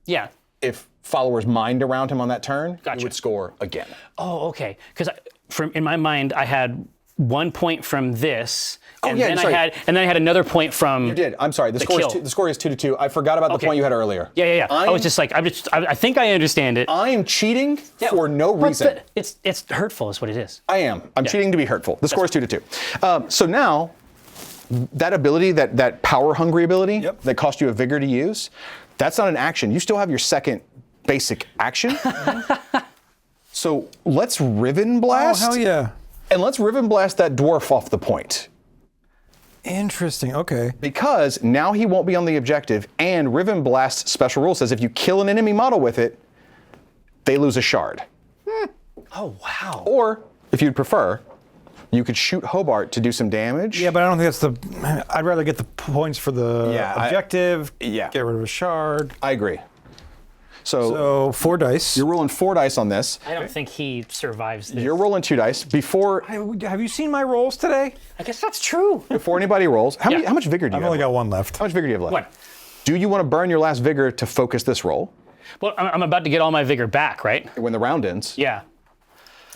Yeah. if followers mined around him on that turn, Gotcha. he would score again. Oh, okay. Because from in my mind, I had 1 point from this, and yeah, then sorry. I had another point from. You did. I'm sorry. The kill. score is 2 to 2. I forgot about the Okay. point you had earlier. Yeah. I was just like, I think I understand it. I am cheating for no But reason. it's hurtful, is what it is. I am. I'm cheating to be hurtful. The score is 2 to 2. So now, that ability, that power hungry ability that cost you a vigor to use, that's not an action. You still have your second basic action. So let's Riven Oh, Blast. hell yeah. And let's Riven Blast that dwarf off the point. Interesting. Okay. Because now he won't be on the objective, and Riven Blast special rule says if you kill an enemy model with it, they lose a shard. Oh wow. Or, if you'd prefer, you could shoot Hobart to do some damage. Yeah, but I don't think that's the. I'd rather get the points for the objective. yeah. Get rid of a shard. I agree. So 4 dice. You're rolling 4 dice on this. I don't think he survives this. You're rolling 2 dice. Before Have you seen my rolls today? I guess that's true. anybody rolls, how much vigor do you I've have? only got 1 left. How much vigor do you have left? What? Do you want to burn your last vigor to focus this roll Well, I'm about to get all my vigor back, right? when the round ends? Yeah.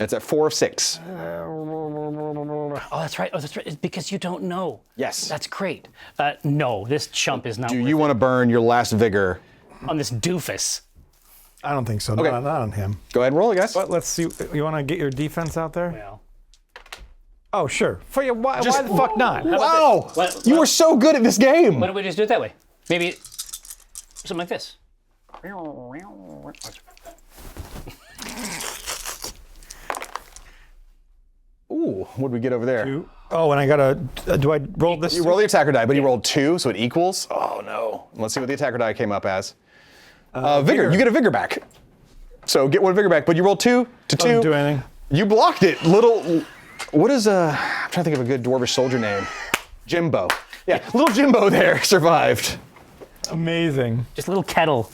It's at 4 of 6. Oh, that's right. Oh, that's right. It's because you don't know. Yes. That's great. No, this chump is not Do worth you want to burn your last vigor? on this doofus. I don't think so. Okay. Not on him. Go ahead and roll, I guess. But let's see. You want to get your defense out there? Well, Oh, sure. For you, why the fuck not? Wow! What- You were so good at this game. why don't we just do it that way? Maybe something like this. Ooh, what did we get over there? Oh, and I gotta. Do I roll this? You roll the attacker die, but he rolled 2, so it equals. Oh no! Let's see what the attacker die came up as. Vigor. You get a vigor back. So get 1 vigor back, but you rolled 2 to 2. Doesn't do anything. You blocked it. Little. What is I'm trying to think of a good dwarvish soldier name. Jimbo. Yeah, little Jimbo there survived. Amazing. Just a little kettle.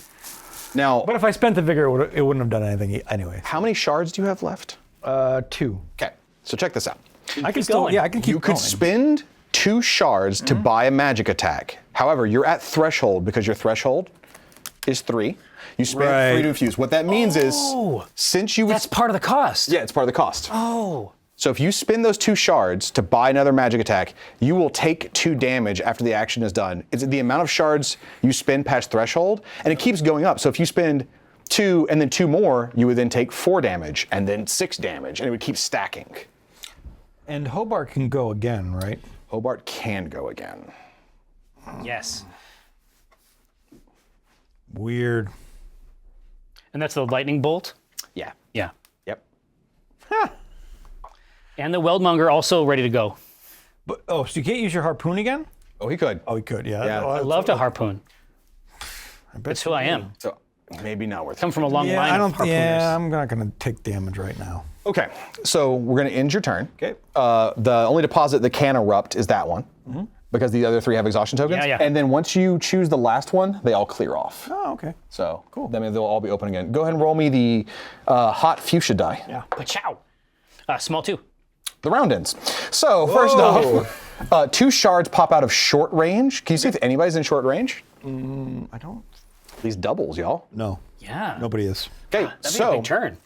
Now, But if I spent the vigor, it wouldn't have done anything anyway. how many shards do you have left? 2. Okay, so check this out. I can still. going. Yeah, I can keep You going. could spend 2 shards to buy a magic attack. However, you're at threshold because your threshold is 3. You spend 3 Right. to infuse. What that means is, since you would, That's part of the cost. yeah, it's part of the cost. Oh. So if you spend those 2 shards to buy another magic attack, you will take 2 damage after the action is done. It's the amount of shards you spend past threshold, and it keeps going up. So if you spend 2 and then 2 more, you would then take 4 damage and then 6 damage, and it would keep stacking. And Hobart can go again, right? Hobart can go again. Yes. Weird. And that's the lightning bolt. Yeah. Yeah. Yep. And the Weldmonger also ready to go. But so you can't use your harpoon again? Oh, he could. Oh, he could. Yeah. Yeah. Oh, I love to harpoon. I bet That's who I am. So maybe not worth it. Come from a long Yeah, line I of don't. harpooners. Yeah, I'm not gonna take damage right now. Okay, so we're going to end your turn. Okay. The only deposit that can erupt is that one, because the other 3 have exhaustion tokens. Yeah, yeah. And then once you choose the last one, they all clear off. Oh, okay. So cool. That means they'll all be open again. Go ahead and roll me the hot fuchsia die. Yeah. Pachow. Small 2. The round ends. So first off, 2 shards pop out of short range. Can you see if anybody's in short range? I don't. These doubles, y'all. No. Yeah. Nobody is. Okay, That'd be a so big turn.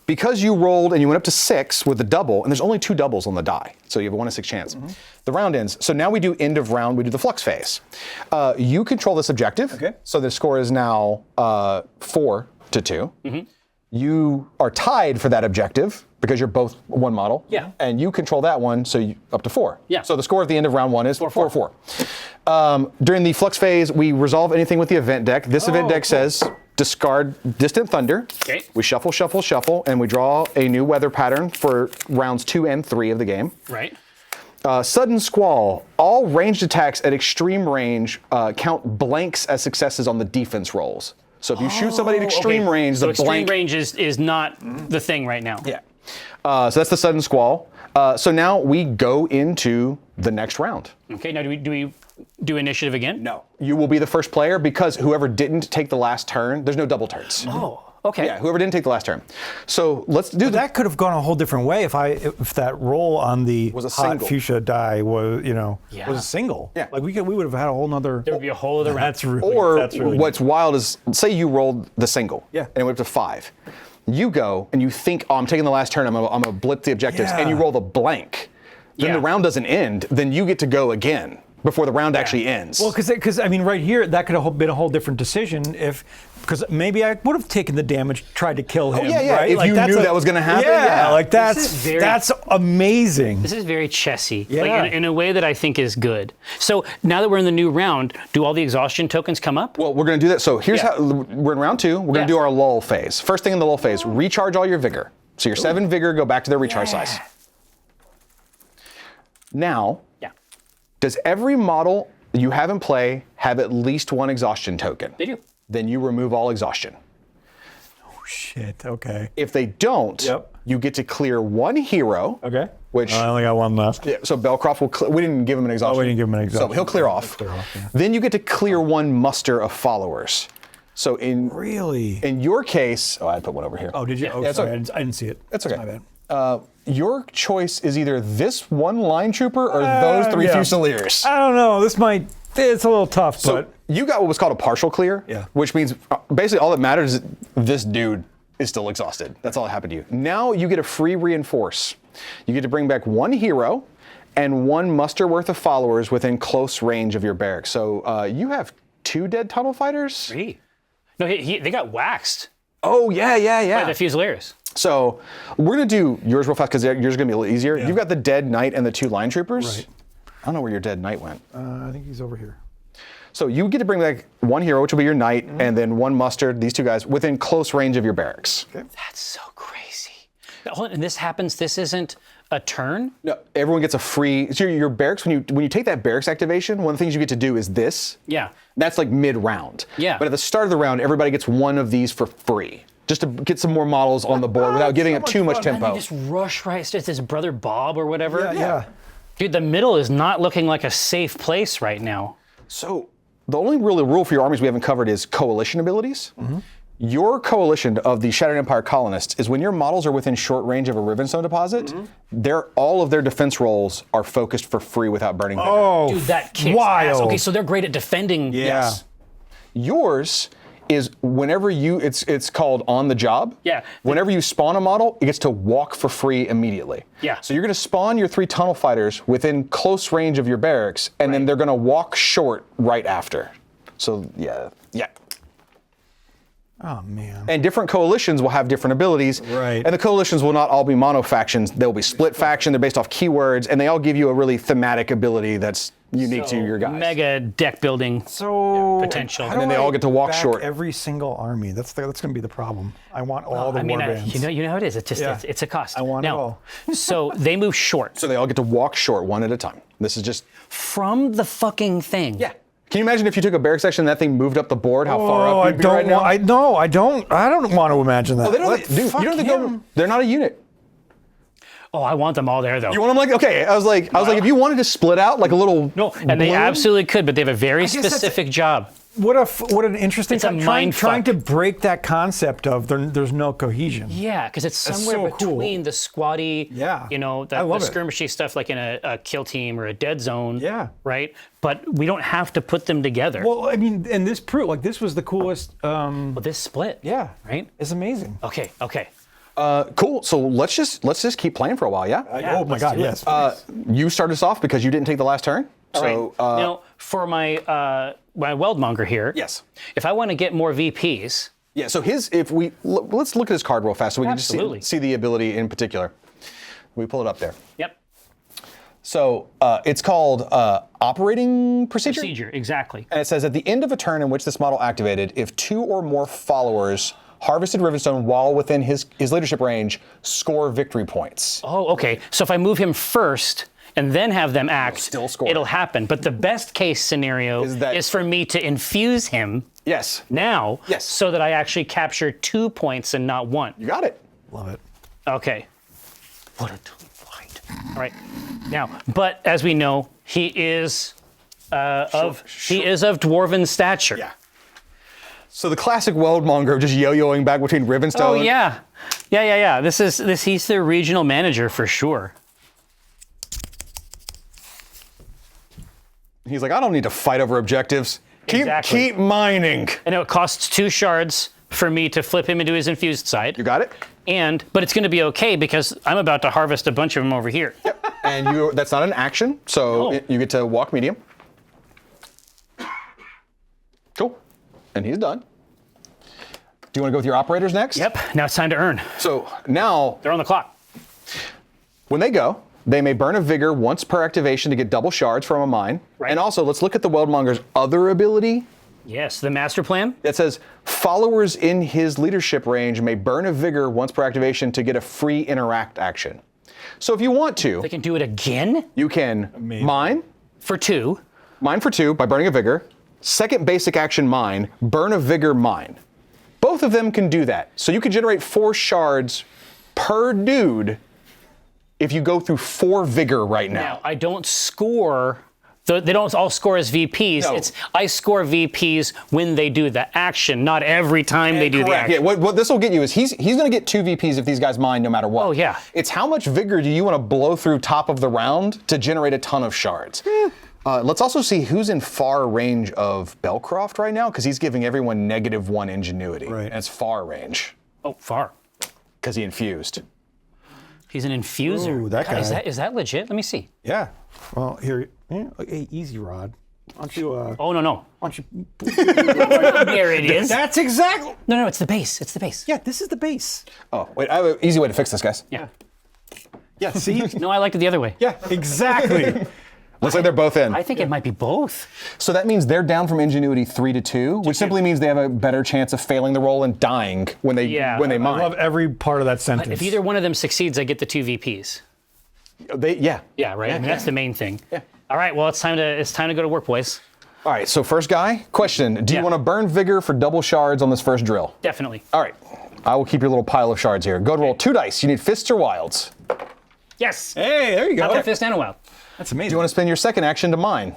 because you rolled and you went up to 6 with the double, and there's only 2 doubles on the die, so you have a 1 in 6 chance. The round ends. So now we do end of round, we do the flux phase. You control this objective. Okay. So the score is now 4 to 2. You are tied for that objective because you're both 1 model. Yeah. And you control that one, so you, up to 4. Yeah. So the score at the end of round 1 is 4-4. During the flux phase, we resolve anything with the event deck. This event deck says discard Distant Thunder. Okay. We shuffle, shuffle, shuffle, and we draw a new weather pattern for rounds 2 and 3 of the game. Right. Sudden Squall. All ranged attacks at extreme range count blanks as successes on the defense rolls. So if you shoot somebody at extreme range, So the extreme blank. range is not the thing right now. Yeah. So that's the Sudden Squall. So now we go into the next round. Okay. Now do we do initiative again? No. You will be the first player because whoever didn't take the last turn, there's no double turns. Oh. Okay. Yeah, whoever didn't take the last turn. So let's do That could have gone a whole different way if that roll on the Was a hot single. fuchsia die was Yeah. was a single. Yeah. Like we would have had a whole nother. There would be a whole other round. That's really. Or that's really what's wild is, say you rolled the single, Yeah. and it went up to 5. You go and you think, oh, I'm taking the last turn. I'm gonna blip the objectives, and you Yeah. roll the blank. Then Yeah. the round doesn't end. Then you get to go again before the round actually ends. Well, because I mean, right here, that could have been a whole different decision because maybe I would have taken the damage, tried to kill him. yeah, yeah, Right? if you that's knew that was gonna happen, Yeah, yeah. like This is very- that's amazing. This is very chessy, Yeah. like in a way that I think is good. So now that we're in the new round, do all the exhaustion tokens come up? Well, we're going to do that. So here's Yeah. how we're in round 2. We're going to Yeah. do our lull phase. First thing in the lull phase, recharge all your vigor. So your 7 vigor go back to their recharge size. Now, Yeah, does every model you have in play have at least 1 exhaustion token? they do. Then you remove all exhaustion. Shit. Okay. If they don't, Yep. you get to clear 1 hero. Okay. Which I only got one left. Yeah, so Belcroft will. We didn't give him an exhaustion. Oh, we didn't give him an So exhaustion. he'll clear off. Clear off, yeah. Then you get to clear 1 muster of followers. So Really? in your case, I put 1 over here. Oh, did you? Oh, Yeah, it's sorry. okay. I didn't see it. That's okay. My bad. Your choice is either this 1 line trooper or those 3 yeah. Fusiliers. I don't know. This might. It's a little tough, So but you got what was called a partial clear, Yeah. which means basically all that matters is this dude is still exhausted. That's all that happened to you. Now you get a free reinforce. You get to bring back 1 hero and 1 muster worth of followers within close range of your barracks. So you have 2 dead tunnel fighters? 3. No, they got waxed Oh, yeah. by the Fusiliers. So we're going to do yours real fast because yours is going to be a little easier. Yeah. You've got the dead knight and the 2 line troopers. Right. I don't know where your dead knight went. I think he's over here. So you get to bring back 1 hero, which will be your knight, and then 1 mustard, these 2 guys, within close range of your barracks. Okay. That's so crazy. Now, hold on, and this happens, this isn't a turn? No, everyone gets a free. So your barracks, when you take that barracks activation, one of the things you get to do is this. Yeah. That's like mid-round. Yeah. But at the start of the round, everybody gets 1 of these for free, just to get some more models on the board without giving so up much too much fun. And tempo. they just rush right, it's just his brother Bob or whatever. Yeah. Dude, the middle is not looking like a safe place right now. So the only really rule for your armies we haven't covered is coalition abilities. Your coalition of the Shattered Empire colonists is when your models are within short range of a Rivenstone deposit, all of their defense rolls are focused for free without burning vigor. Oh, Dude, that kicks wild. ass. Okay, so they're great at defending. Yeah. Yours is whenever it's called on the job. Yeah. Whenever you spawn a model, it gets to walk for free immediately. Yeah. So you're going to spawn your 3 tunnel fighters within close range of your barracks, and then they're going to walk short right after. So yeah. Oh, man. And different coalitions will have different abilities. Right. And the coalitions will not all be mono factions. They'll be split faction. They're based off keywords, and they all give you a really thematic ability that's unique to your guys. Mega deck building. So Potential. how And then do they all I get to walk back short. Every single army. That's going to be the problem. I want all the I mean, warbands. you know how it is. It's just Yeah. it's a cost. I want it now, all. So they move short So they all get to walk short one at a time. This is just. from the fucking thing. Yeah. Can you imagine if you took a barrack section and that thing moved up the board? How far Oh, up I you'd be don't right now? want. I don't want to imagine that. They don't, Let- dude, you fuck don't think him. they're not a unit. Oh, I want them all there though. You want them like okay? I was like, if you wanted to split out like a little. No, and they balloon, absolutely could, but they have a very guess that's- specific job. What an interesting. It's a trying, mind trying fuck. to break that concept of there's no cohesion. Yeah, because it's That's somewhere so cool. between the squatty, Yeah. you know, I the love it. skirmishy stuff like in a kill team or a dead zone. Yeah. Right? But we don't have to put them together. Well, I mean, and this proved like this was the coolest. Well, this split. Yeah. Right? It's amazing. Okay. Cool. So let's just keep playing for a while, yeah? Yeah, oh my let's God! do it. Yes. You started us off because you didn't take the last turn. All So right. Now, for my Weldmonger here, yes. if I want to get more VPs, Yeah, so let's look at his card real fast so we can Absolutely. just see the ability in particular. We pull it up there. yep, So it's called operating procedure. procedure, exactly. And it says at the end of a turn in which this model activated, if 2 or more followers harvested Rivenstone while within his leadership range, score victory points. Oh, okay. So if I move him first and then have them act, still score. it'll happen. But the best case scenario is for me to infuse him Yes. now Yes. so that I actually capture 2 points and not 1. You got it. Love it. Okay. What a delight. All right. Now, but as we know, he is of dwarven stature. Yeah. So the classic Weldmonger just yo-yoing back between Rivenstone. Oh yeah. Yeah. He's the regional manager for sure. He's like, I don't need to fight over objectives. Exactly. Keep mining. I know it costs 2 shards for me to flip him into his infused side. You got it? But it's going to be okay because I'm about to harvest a bunch of them over here. And that's not an action, so No. you get to walk medium. Cool. And he's done. Do you want to go with your operators next? Yep. Now it's time to earn. So now, They're on the clock. when they go, they may burn a vigor once per activation to get double shards from a mine. Right. And also, let's look at the Weldmonger's other ability. Yes. The master plan. That says followers in his leadership range may burn a vigor once per activation to get a free interact action. So if you want to, They can do it again you can mine for 2. for 2 by burning a vigor. Second basic action mine, burn a vigor mine. Both of them can do that. So you can generate 4 shards per dude if you go through 4 vigor right now. Now I don't score. They don't all score as VPs. No. I score VPs when they do the action, not every time they do the Correct. Yeah, action. what this will get you is he's going to get 2 VPs if these guys mine no matter what. Oh, yeah. It's how much vigor do you want to blow through top of the round to generate a ton of shards. Let's also see who's in far range of Belcroft right now because he's giving everyone -1 ingenuity. Right. And it's far range. Oh, far. Because he infused. He's an infuser. Ooh, that God, guy. Is that legit? Let me see. Yeah. Well, here. Hey, easy, Rod. Why don't you? Oh, no. Why don't you? There it is. That's exactly. No, it's the base. It's the base. Yeah, this is the base. Oh, wait, I have an easy way to fix this, guys. Yeah. Yeah. See. No, I liked it the other way. Yeah. Exactly. Looks like they're both in. I think it might be both. So that means they're down from ingenuity 3 to 2, which simply means they have a better chance of failing the roll and dying when they Yeah. when they I mine. love every part of that sentence. If either one of them succeeds, I get the 2 VPs. Yeah, right? I mean, that's the main thing. Yeah. All right, well, it's time to go to work, boys. All right, so first guy, question. Do you Yeah. want to burn vigor for double shards on this first drill? Definitely. All right, I will keep your little pile of shards here. Go to roll 2 dice. You need fists or wilds. Do Yes. Hey, there you go. I've got fist and a wild. That's amazing. you want to spend your second action to mine?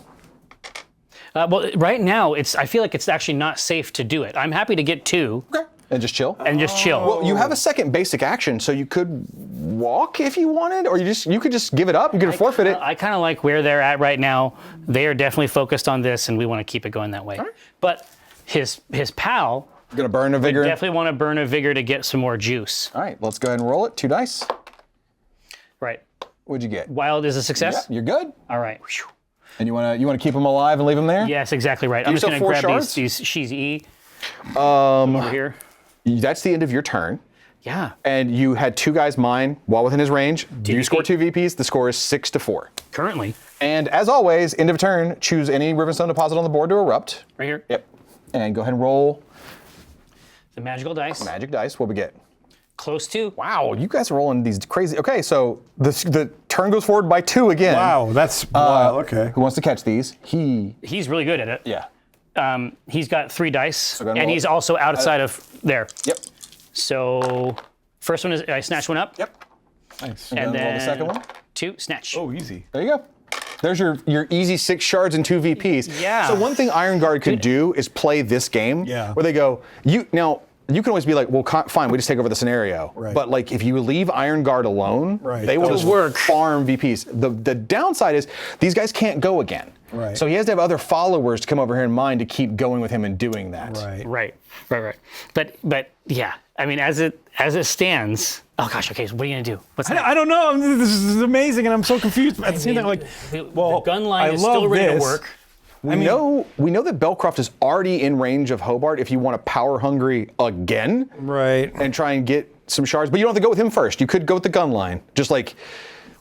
Well, right now, I feel like it's actually not safe to do it. I'm happy to get 2 Okay. And just chill? and just chill. Well, you have a second basic action, so you could walk if you wanted, or you could just give it up. You could forfeit it. I kind of like where they're at right now. They are definitely focused on this, and we want to keep it going that way. But his pal Gonna burn a vigor. definitely want to burn a vigor to get some more juice. All right, let's go ahead and roll it. 2 dice. Right. What'd you get? Wild is a success. Yeah, you're good. All right. And you wanna keep them alive and leave them there? Yes, exactly right. I'm just yourself going to 4 grab shards? these she's E. Over here. That's the end of your turn. Yeah. And you had 2 guys mine while within his range. Do you score 2 VPs? The score is 6 to 4. Currently. And as always, end of turn, choose any Rivenstone deposit on the board to erupt. Right here. Yep. And go ahead and roll The magical dice. magic dice. What we get? Close to. Wow, you guys are rolling these crazy. Okay, so the turn goes forward by 2 again. Wow, that's wild. Okay. Who wants to catch these? He's really good at it. Yeah. He's got 3 dice, go ahead and and roll. he's also outside of there. Yep. So first one is I snatch one up, Yep. Nice. and roll the then second one. 2 snatch. Oh, easy. There you go. There's your easy 6 shards and 2 VPs. Yeah. So one thing Iron Guard could do is play this game Yeah. where they go, you can always be like, well, fine, we just take over the scenario. Right. But like if you leave Iron Guard alone, Right. they will That'll just work. farm VPs. The downside is these guys can't go again. Right. So he has to have other followers to come over here in mind to keep going with him and doing that. Right. Right. But yeah, I mean, as it stands. Oh gosh. Okay. So what are you gonna do? What's next? I don't know. This is amazing, and I'm so confused. At the same time, like, well, the gun line I is love still ready this. to work. We know that Belcroft is already in range of Hobart if you want to power hungry again. Right. And try and get some shards, but you don't have to go with him first. You could go with the gun line. Just like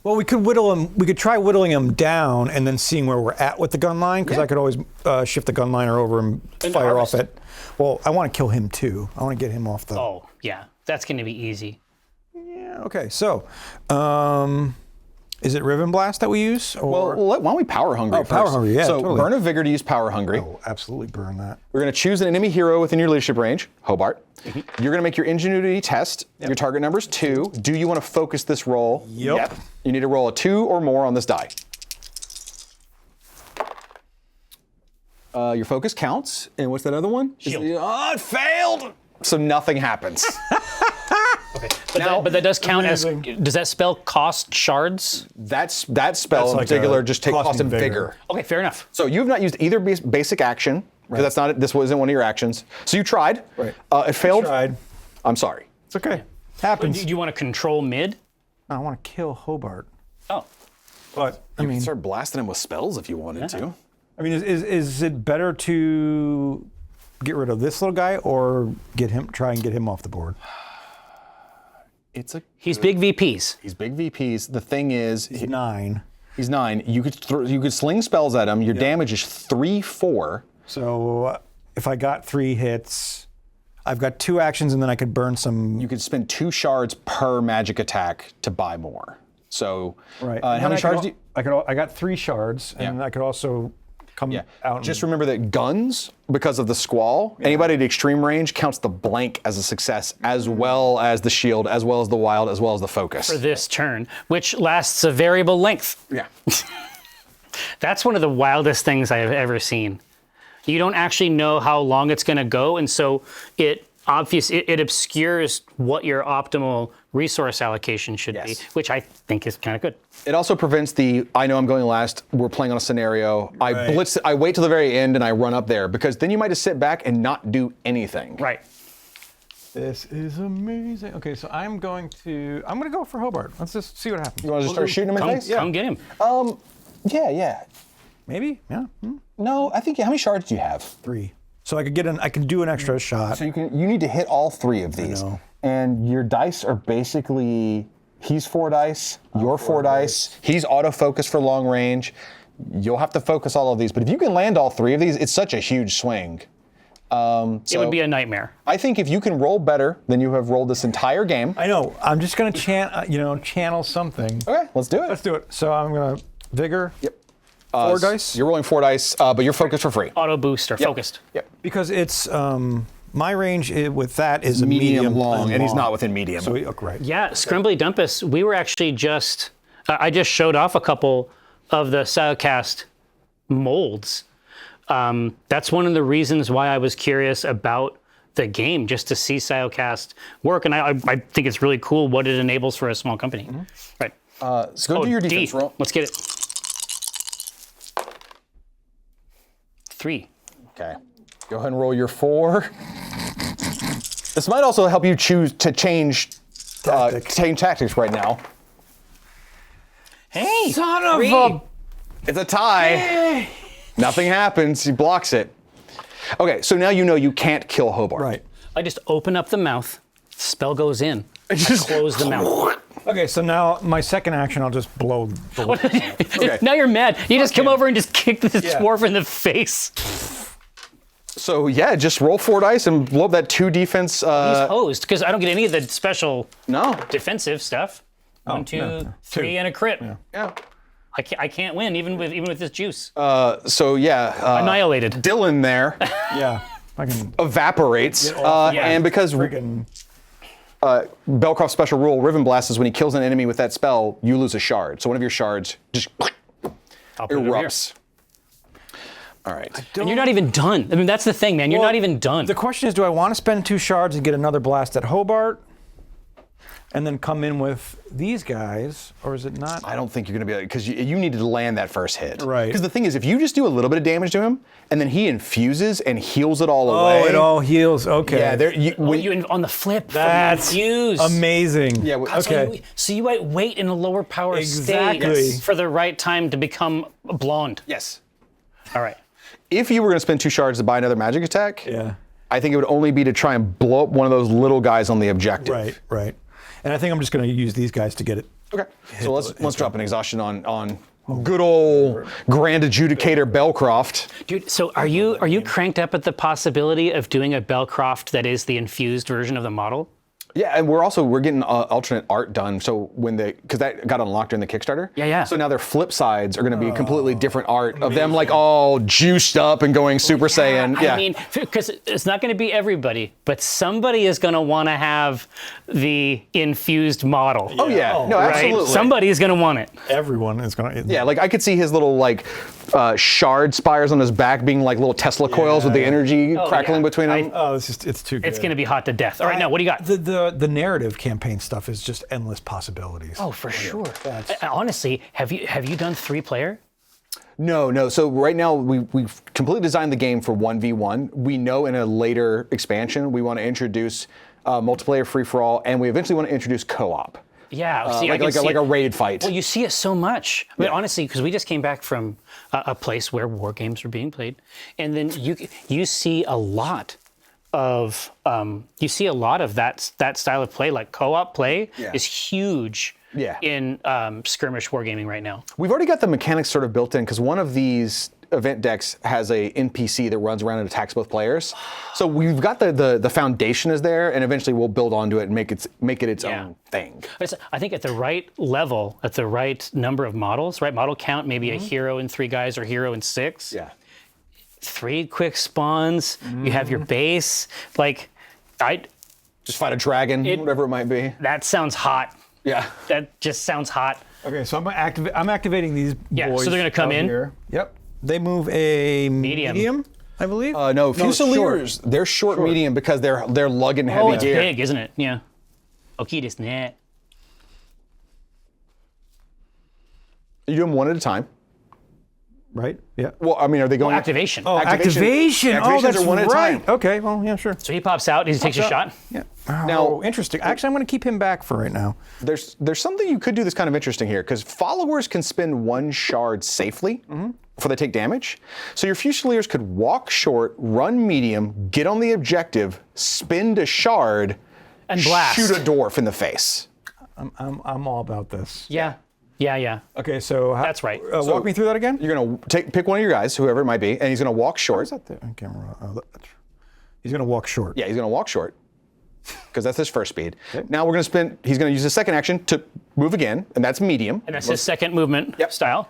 Well, we could whittle him. We could try whittling him down and then seeing where we're at with the gun line, because Yeah. I could always shift the gun liner over and fire harvest. off it. Well, I want to kill him too. I want to get him off the. Oh yeah, that's gonna be easy. Yeah. Okay. So, is it Riven Blast that we use? Or? why don't we power hungry first? power hungry, yeah, So totally. burn a vigor to use power hungry. Oh, absolutely burn that. We're going to choose an enemy hero within your leadership range, Hobart. Mm-hmm. You're going to make your ingenuity test. Your target number is 2. Do you want to focus this roll? Yep. You need to roll a 2 or more on this die. Your focus counts. And what's that other one? Shield. Oh, it failed. So nothing happens. Okay. But that does count as. amazing. Does that spell cost shards? that spell That's in like particular a just take cost cost and and vigor. vigor. Okay, fair enough. So you have not used either basic action because that's not this wasn't one of your actions. So you tried. Right. It failed. Tried. I'm sorry. It's okay. Do Happens. you want to control mid? I want to kill Hobart, Oh, but I You mean, can start blasting him with spells if you wanted to. is it better to get rid of this little guy or try and get him off the board? he's big VPs. He's big VPs. The thing is, He's 9. he's 9. You could sling spells at him. Your damage is 3/4. So if I got 3 hits, I've got 2 actions, and then I could burn some. You could spend 2 shards per magic attack to buy more. So, Right. how many shards do you? I got 3 shards, and Yeah. I could also come out. Just remember that guns, because of the squall, anybody at extreme range counts the blank as a success, as well as the shield, as well as the wild, as well as the focus. For this turn, which lasts a variable length. Yeah. That's one of the wildest things I have ever seen. You don't actually know how long it's going to go, and so it obscures what your optimal resource allocation should be, Yes. which I think is kind of good. It also prevents I know I'm going last, we're playing on a scenario, I wait till the very end and I run up there, because then you might just sit back and not do anything. Right. This is amazing. Okay, so I'm gonna go for Hobart. Let's just see what happens. You want to just start shooting him in the face? Come get him. Yeah. Maybe? Yeah. No, I think. How many shards do you have? 3. So I can do an extra shot. So you need to hit all 3 of these. know. And your dice are basically, he's 4 dice, you're 4 dice, he's autofocus for long range. You'll have to focus all of these, but if you can land all 3 of these, it's such a huge swing. It would be a nightmare. I think if you can roll better than you have rolled this entire game. I know. I'm just gonna channel something. Okay, let's do it. Let's do it. So I'm gonna vigor. Yep. 4 dice. You're rolling 4 dice, but you're focused for free. Auto boost or focused. Yep. Because it's my range with that is a medium long, and he's not within medium. So right. Yeah, Scrumbly Dumpus, we were actually I just showed off a couple of the Silecast molds. That's one of the reasons why I was curious about the game, just to see Silecast work. And I think it's really cool what it enables for a small company. Right. So go do your defense roll. Let's get it. 3. Okay. Go ahead and roll your 4. This might also help you choose to change tactics right now. Hey, Son of 3. a- It's a tie. Nothing happens. He blocks it. Okay, so now you know you can't kill Hobart. Right. I just open up the mouth, spell goes in, close the mouth. Okay, so now my second action, I'll just blow the Okay. Now you're mad. You just come him. over and just kick this Yeah. dwarf in the face. So yeah, just roll 4 dice and blow up that 2 defense. He's hosed because I don't get any of the special No. defensive stuff. 1, 2, no. 3, 2. and a crit. Yeah. I can't win even with this juice. So yeah. Annihilated. Dylan there Yeah. I can evaporates, off. Yeah. and because friggin' Belcroft's special rule, Riven Blast, is when he kills an enemy with that spell, you lose a shard. So one of your shards just I'll put it over here. erupts. All right. And you're not even done. I mean, that's the thing, man. You're Well, not even done. The question is, do I want to spend 2 shards and get another blast at Hobart, and then come in with these guys, or is it not? I don't think you're going to be able, because you needed to land that first hit. Right. Because the thing is, if you just do a little bit of damage to him, and then he infuses and heals it all away. Oh, it all heals. Okay. Yeah, there. When you on the flip, That's use. amazing. Yeah, Okay. So you might wait in a lower power Exactly. state for the right time to become blonde. Yes. All right. If you were going to spend 2 shards to buy another magic attack, Yeah. I think it would only be to try and blow up one of those little guys on the objective. Right. Right. And I think I'm just going to use these guys to get it. Okay. So let's drop an exhaustion on good old Grand Adjudicator Belcroft. Dude, so are you cranked up at the possibility of doing a Belcroft that is the infused version of the model? Yeah, and we're getting alternate art done. So because that got unlocked during the Kickstarter. Yeah. So now their flip sides are going to be completely different art of them like all juiced up and going Super Saiyan. Yeah. I mean, because it's not going to be everybody, but somebody is going to want to have the infused model. Oh yeah. No, Right? absolutely. Somebody is going to want it. Everyone is going to. Yeah, like I could see his little like shard spires on his back being like little Tesla coils with the energy crackling yeah. between them. Oh, it's too good. It's going to be hot to death. All right, now what do you got? The narrative campaign stuff is just endless possibilities. Oh, for sure. Honestly, have you done 3-player? No. So right now we've completely designed the game for 1v1. We know in a later expansion we want to introduce multiplayer free for all, and we eventually want to introduce co-op. Yeah, like a raid fight. Well, you see it so much. I mean, honestly, because we just came back from a place where war games were being played, and then you see a lot of that style of play, like co-op play, is huge. Yeah. In skirmish wargaming right now. We've already got the mechanics sort of built in because one of these event decks has a NPC that runs around and attacks both players. So we've got the foundation is there, and eventually we'll build onto it and make it its own thing. I think at the right level, at the right number of models, right model count, maybe a hero and 3 guys or hero and 6. Yeah. 3 quick spawns. You have your base. Like, Just fight a dragon, whatever it might be. that sounds hot. Yeah. That just sounds hot. Okay, so I'm activating these Yeah, so boys. they're gonna come out in? Here. Yep. They move a Medium. I believe. No, Fusiliers, they're short medium because they're lugging heavy It's gear. big, isn't it? Yeah. Okay, this net. You do them one at a time. right? Yeah. Well, I mean, are they going Activation. Oh, activation. Oh, Activations that's are one at a right. time. Okay, well, yeah, sure. So he pops out. He takes a shot. Yeah. Now- Oh, interesting. Actually, I'm going to keep him back for right now. There's something you could do that's kind of interesting here, because followers can spend one shard safely before they take damage. So your Fusiliers could walk short, run medium, get on the objective, spend a shard, And blast. shoot a dwarf in the face. I'm all about this. Yeah. Yeah. Okay, so That's right. Walk me through that again. You're gonna pick one of your guys, whoever it might be, and he's gonna walk short. Is that the on camera? He's going to walk short. Yeah, he's gonna walk short, because that's his first speed. Now he's gonna use his second action to move again, and that's medium. And that's his second movement style.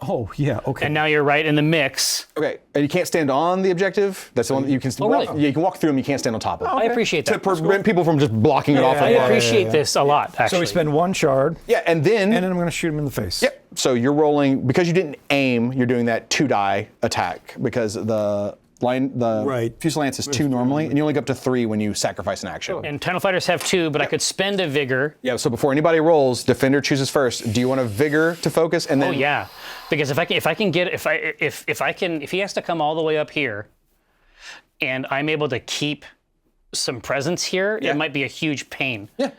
Oh, yeah. Okay. And now you're right in the mix. Okay, and you can't stand on the objective. That's the one that you can. really? Yeah, you can walk through them. You can't stand on top of them. I appreciate To that. prevent people from just blocking it off. I like appreciate this a lot, actually. so we spend one shard, Yeah, and then and then I'm going to shoot him in the face. yep. So you're rolling because you didn't aim. You're doing that 2-die attack because the Right. Fusiliance is 2 normally, and you only go up to 3 when you sacrifice an action. And Tunnel Fighters have 2, but I could spend a Vigor. Yeah. So before anybody rolls, defender chooses first. Do you want a vigor to focus, and then? Oh yeah, because if he has to come all the way up here, and I'm able to keep some presence here, Yeah. it might be a huge pain. Yeah.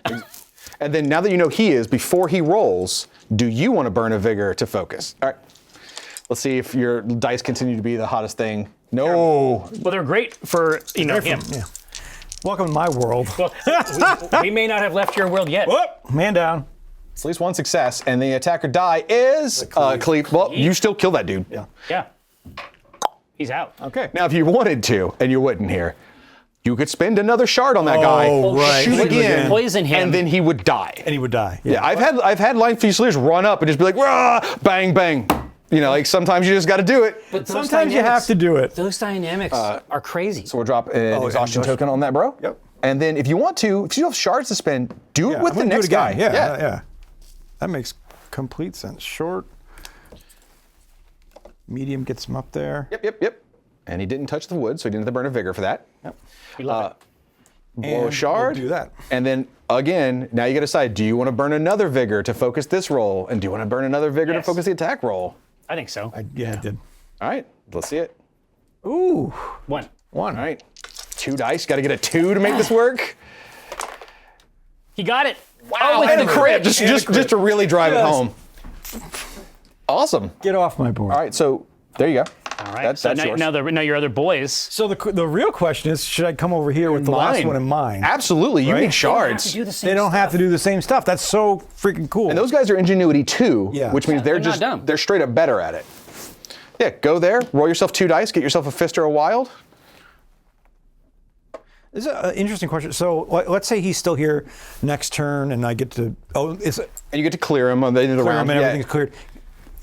And then now that you know he is, before he rolls, do you want to burn a vigor to focus? All right. Let's see if your dice continue to be the hottest thing. No. Well, they're great for him. Yeah. Welcome to my world. Well, we may not have left your world yet. Man down. It's at least one success, and the attacker die is Cleve. Well, you still kill that dude. Yeah. Yeah, he's out. Okay. Now, if you wanted to, and you wouldn't here, you could spend another shard on that guy, right. shoot again, Poison him. and then he would die. And he would die. Yeah, I've had Line Fusiliers run up and just be like, rah, bang, bang. You know, like sometimes you just got to do it. But those Sometimes you have to do it. Those dynamics are crazy. So we'll drop an exhaustion token on that, bro. Yep. And then if you want to, if you have shards to spend, do it with I'm the gonna do next it again. guy. Yeah. That makes complete sense. Short. Medium gets him up there. Yep. And he didn't touch the wood, so he didn't have to burn a vigor for that. Yep. We love it. Blow And a shard. we'll do that. And then again, now you got to decide: do you want to burn another vigor to focus this roll, and do you want to burn another vigor Yes. to focus the attack roll? I think so. I did. All right, let's see it. Ooh. One. One. All right, 2 dice. Got to get a 2 to make this work. He got it. Wow, it's and a the crit, just to really drive it Yes. home. Awesome. Get off my board. All right, so there you go. All right. That's so yours. now your other boys. So the real question is, should I come over here with the last one in mind? Absolutely, you Right? need shards. Do the same They don't have stuff. to do the same stuff. That's so freaking cool. And those guys are ingenuity too, Yeah. which means they're not dumb. they're straight up better at it. Yeah, go there, roll yourself 2 dice, get yourself a fist or a wild. This is an interesting question. So let's say he's still here next turn, and I get to is it And you get to clear him on the end of the clear round. him and Yeah. everything's cleared.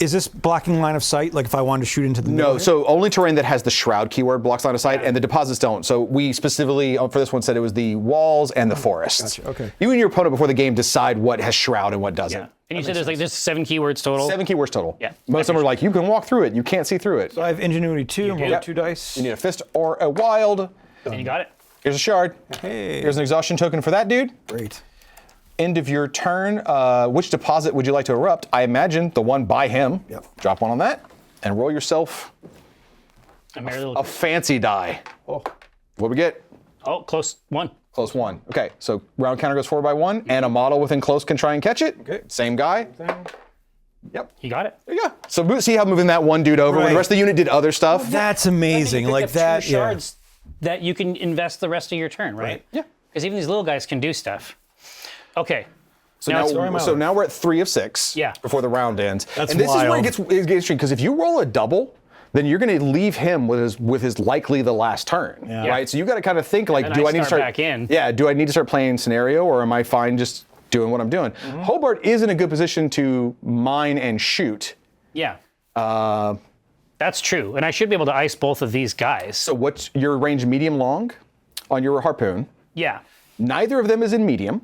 Is this blocking line of sight? Like if I wanted to shoot into the middle No, here? so only terrain that has the shroud keyword blocks line of sight, and the deposits don't. So we specifically for this one said it was the walls and the forests. Gotcha, okay. You and your opponent before the game decide what has shroud and what doesn't. Yeah. And you said there's 7 keywords total. 7 keywords total. Yeah. Most of them are like you can walk through it, you can't see through it. So I have ingenuity 2. I'm rolling Yep. 2 dice. You need a fist or a wild. And you got it. Here's a shard. Hey, Here's an exhaustion token for that dude. great. End of your turn. Which deposit would you like to erupt? I imagine the one by him. Yep. Drop one on that, and roll yourself A merry little. a fancy die. Oh, What we get? Oh, close. 1. Close 1. Okay, so round counter goes forward by 1, and a model within close can try and catch it. Okay. Same guy. Yep. You got it. There you go. So see how moving that one dude over when Right. the rest of the unit did other stuff. that's amazing. You Like pick up that. 2 Yeah. shards that you can invest the rest of your turn, right? Yeah. Because even these little guys can do stuff. Okay. So Now it's- now we're at 3 of 6. Yeah. Before the round ends. That's and this is where wild. it gets interesting because if you roll a double, then you're going to leave him with his likely the last turn, Yeah. right? So you got to kind of think like, And do I I need to start start back in. Yeah, do I need to start playing scenario, or am I fine just doing what I'm doing? Mm-hmm. Hobart is in a good position to mine and shoot. Yeah. That's true. And I should be able to ice both of these guys. So what's your range? Medium long on your harpoon. Yeah. Neither of them is in medium.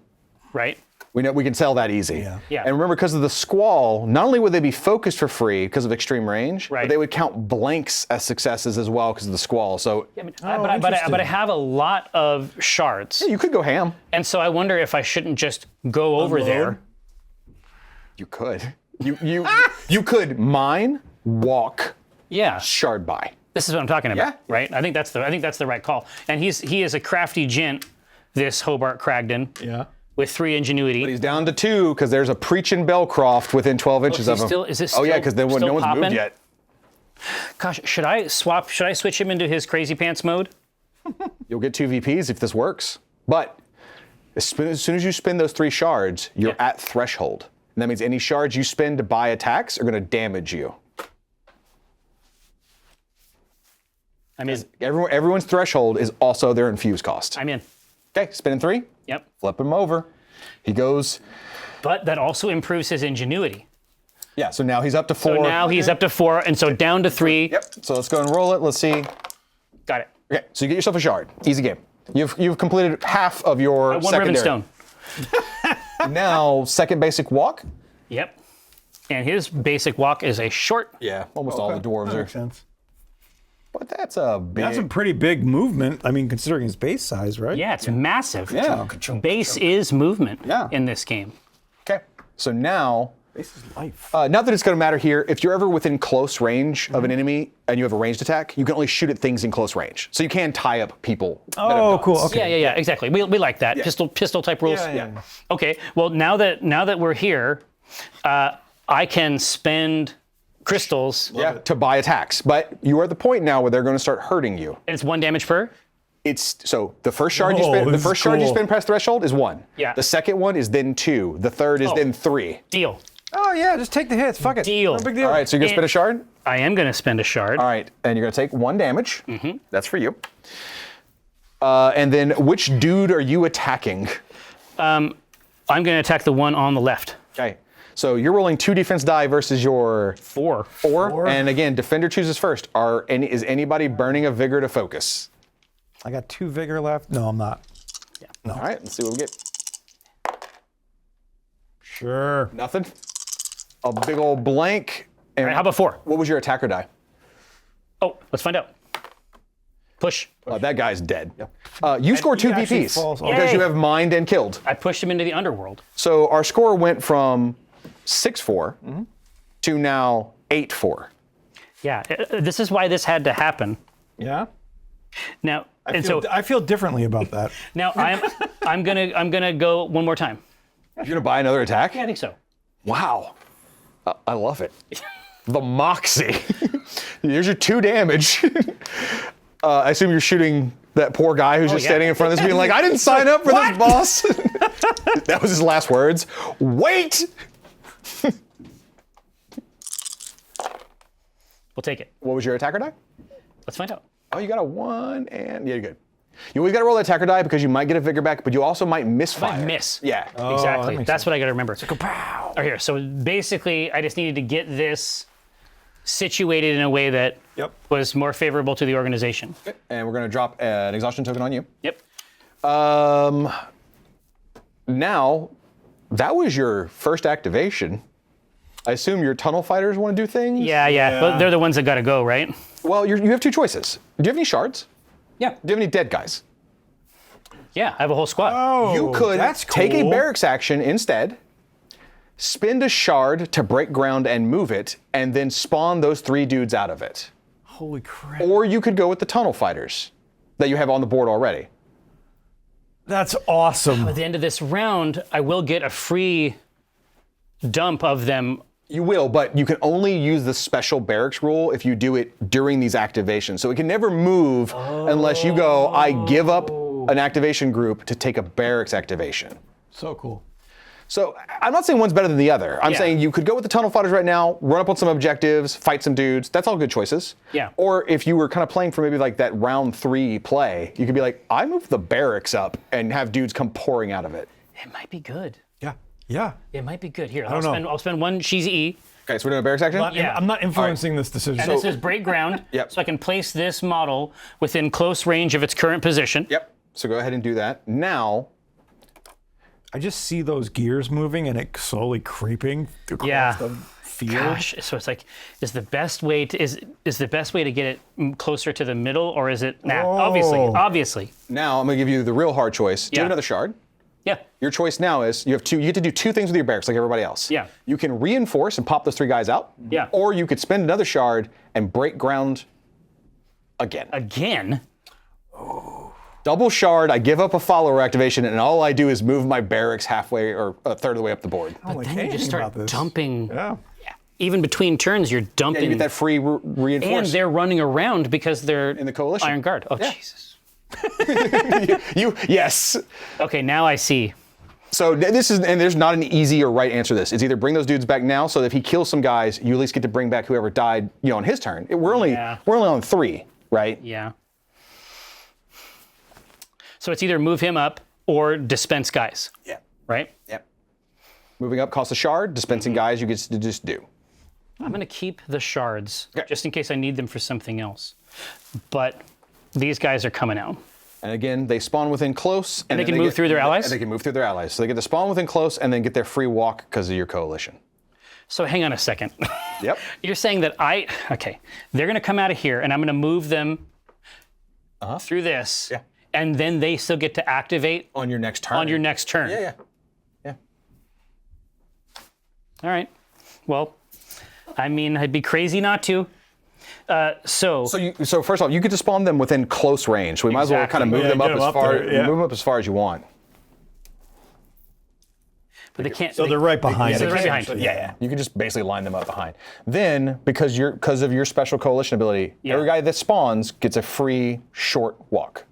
Right? We know we can tell that easy. Yeah. And remember, because of the squall, not only would they be focused for free because of extreme range, Right. but they would count blanks as successes as well because of the squall. So Yeah, but interesting. I have a lot of shards. you could go ham. And so I wonder if I shouldn't just go over there. You could. You could mine, walk, Yeah. shard buy. This is what I'm talking about, Yeah. right? I think that's the right call. And he is a crafty gent, this Hobart Cragdon, Yeah. with 3 ingenuity. But he's down to 2 because there's a preaching Belcroft within 12 inches of him. Is it Oh yeah, still- because no still one's popping? moved yet. Gosh, should I switch him into his crazy pants mode? You'll get 2 VPs if this works. But as soon as you spend those 3 shards, you're Yeah. at threshold. And that means any shards you spend to buy attacks are going to damage you. I'm in. Everyone's threshold is also their infuse cost. I'm in. Okay, spending 3. Yep. Flip him over. He goes. But that also improves his ingenuity. Yeah, so now he's up to 4. So now he's up to 4, and so down to 3. Yep. So let's go and roll it. Let's see. Got it. Okay, so you get yourself a shard. Easy game. You've completed half of your One secondary. Rivenstone. Now, second basic walk. Yep. And his basic walk is a short. Yeah, almost all the dwarves That makes are. sense. But that's a big. That's a pretty big movement. I mean, considering his base size, right? Yeah, it's massive. Yeah. Base is movement Yeah. in this game. Okay. So now, Base is life. not that it's going to matter here, if you're ever within close range of an enemy and you have a ranged attack, you can only shoot at things in close range. So you can tie up people. that have Oh, guns. cool. Okay. Yeah, exactly. We like that. Pistol type rules. Yeah. Okay. Well, now that we're here, I can spend crystals. Yeah, to buy attacks. But you are at the point now where they're going to start hurting you. And it's 1 damage per. It's so the first shard Whoa, you this is cool. spend past threshold is 1. Yeah. The second one is then 2. The third is then 3. Deal. Oh yeah, just take the hits. Fuck it. Deal. No big deal. All right, so you're going to spend a shard? I am going to spend a shard. All right, and you're going to take 1 damage. Mm-hmm. That's for you. And then which dude are you attacking? I'm going to attack the one on the left. Okay. So you're rolling 2 defense die versus your 4. 4. And again, defender chooses first. Is anybody burning a vigor to focus? I got 2 vigor left. No, I'm not. All right, let's see what we get. Sure. Nothing. A big old blank. And All right, how about 4? what was your attacker die? Oh, let's find out. Push. That guy's dead. You score 2 actually VPs falls off. because Yay. you have mined and killed. I pushed him into the underworld. So our score went from 6-4 to now 8-4. Yeah, this is why this had to happen. Yeah. Now, I feel differently about that. now I'm gonna go one more time. You're gonna buy another attack? Yeah, I think so. Wow. I love it. The moxie. Here's your 2 damage. I assume you're shooting that poor guy who's just yeah. standing in front of this being like, I didn't sign up for this, boss. That was his last words. Wait! We'll take it. What was your attacker die? Let's find out. Oh, you got a 1 and, yeah, you're good. You always got to roll the attacker die because you might get a vigor back, but you also might misfire. Miss. Yeah. Exactly. that makes That's what I got to remember. Oh, here. So basically, I just needed to get this situated in a way that Yep. was more favorable to the organization. And we're going to drop an exhaustion token on you. Yep. Now, that was your first activation. I assume your tunnel fighters want to do things? Yeah. But they're the ones that got to go, right? Well, you have 2 choices. Do you have any shards? Yeah. Do you have any dead guys? Yeah. I have a whole squad. Oh, You could that's take a cool. barracks action instead, spend a shard to break ground and move it, and then spawn those 3 dudes out of it. Holy crap. Or you could go with the tunnel fighters that you have on the board already. That's awesome. At the end of this round, I will get a free dump of them. You will, but you can only use the special barracks rule if you do it during these activations. So it can never move unless you go, I give up an activation group to take a barracks activation. So cool. So I'm not saying one's better than the other. I'm Yeah. saying you could go with the tunnel fighters right now, run up on some objectives, fight some dudes. That's all good choices. Yeah. Or if you were kind of playing for maybe like that round 3 play, you could be like, I move the barracks up and have dudes come pouring out of it. It might be good. Yeah. Yeah. It might be good. Here, don't know. I'll spend 1 cheesy E. Okay, so we're doing a barracks action? Yeah. I'm not influencing this decision. And this is break ground. Yep. So I can place this model within close range of its current position. Yep. So go ahead and do that. Now, I just see those gears moving and it slowly creeping across Yeah. the field. Gosh, so it's like, is the best way to get it closer to the middle, or is it? Nah, Oh. obviously. now I'm gonna give you the real hard choice. Do you Yeah. have another shard? Yeah. Your choice now is you get to do two things with your barracks like everybody else. Yeah. You can reinforce and pop those 3 guys out. Yeah. Or you could spend another shard and break ground again. Again? Double shard, I give up a follower activation, and all I do is move my barracks halfway or a third of the way up the board. But Then you just start dumping. Yeah. Even between turns, you're dumping. You get that free reinforce. and they're running around because they're in the coalition. Iron Guard. Oh, Yeah. Jesus. Yes. Okay, now I see. So there's not an easy or right answer to this. It's either bring those dudes back now, so that if he kills some guys, you at least get to bring back whoever died, on his turn. We're only on 3, right? Yeah. So it's either move him up or dispense guys. Yeah. Right? Yep. Moving up costs a shard. Dispensing guys, you get to just do. I'm going to keep the shards Okay. just in case I need them for something else. But these guys are coming out. And again, they spawn within close. And they can move through their allies? And they can move through their allies. So they get to spawn within close and then get their free walk because of your coalition. So hang on a second. Yep. You're saying that they're going to come out of here and I'm going to move them through this. Yeah. And then they still get to activate On your next turn. on your next turn. Yeah. All right. Well, I mean, I'd be crazy not to. So first off, you get to spawn them within close range. So we might as well kind of Exactly. move them get up them as up far there, yeah. move them up as far as you want. but they can't. So they're right behind. Yeah, they're right behind. Yeah. You can just basically line them up behind. Then, because of your special coalition ability, Yeah. every guy that spawns gets a free short walk.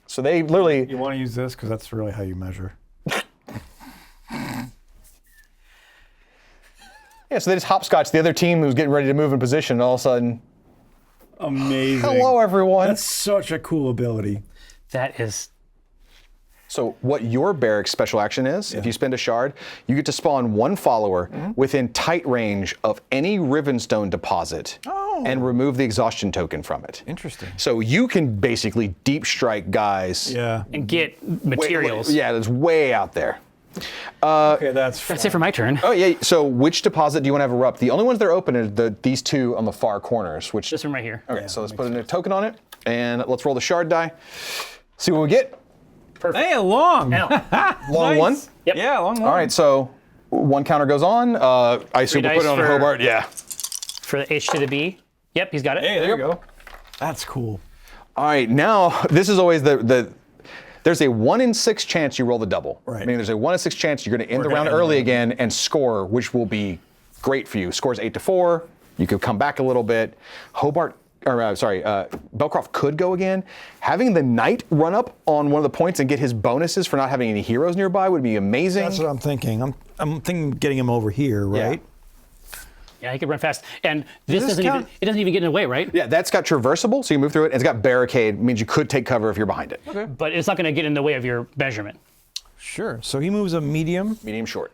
So they literally. You want to use this because that's really how you measure. Yeah, so they just hopscotch the other team who's getting ready to move in position, and all of a sudden, Amazing. hello everyone. That's such a cool ability. That is. So what your barracks special action is, if you spend a shard, you get to spawn one follower within tight range of any Rivenstone deposit and remove the exhaustion token from it. Interesting. So you can basically deep strike guys. Yeah. And get materials. Yeah, that's way out there. Okay, that's That's it for my turn. Oh yeah. So which deposit do you want to have erupt? The only ones that are open are these two on the far corners. Which This one right here. okay. So let's put a token on it, and let's roll the shard die. See what we get. Hey, a long. Now, Long Nice. one. Yep. Yeah, long. All right. So one counter goes on. I assume we'll put it dice on for- Hobart. Yeah. for the H to the B. Yep, he's got it. Hey, there you go. That's cool. All right. Now this is always there's a 1 in 6 chance you roll the double. Right. Meaning there's a 1 in 6 chance you're going to end the gonna round end the early round. again and score, which will be great for you. Scores 8-4. You could come back a little bit. Belcroft could go again. Having the knight run up on one of the points and get his bonuses for not having any heroes nearby would be amazing. That's what I'm thinking. I'm thinking getting him over here, right? Yeah, he can run fast. And this this doesn't count? it doesn't even get in the way, right? Yeah, that's got traversable, so you move through it. And it's got barricade, means you could take cover if you're behind it. Okay. But it's not going to get in the way of your measurement. Sure. So he moves a medium. Medium short.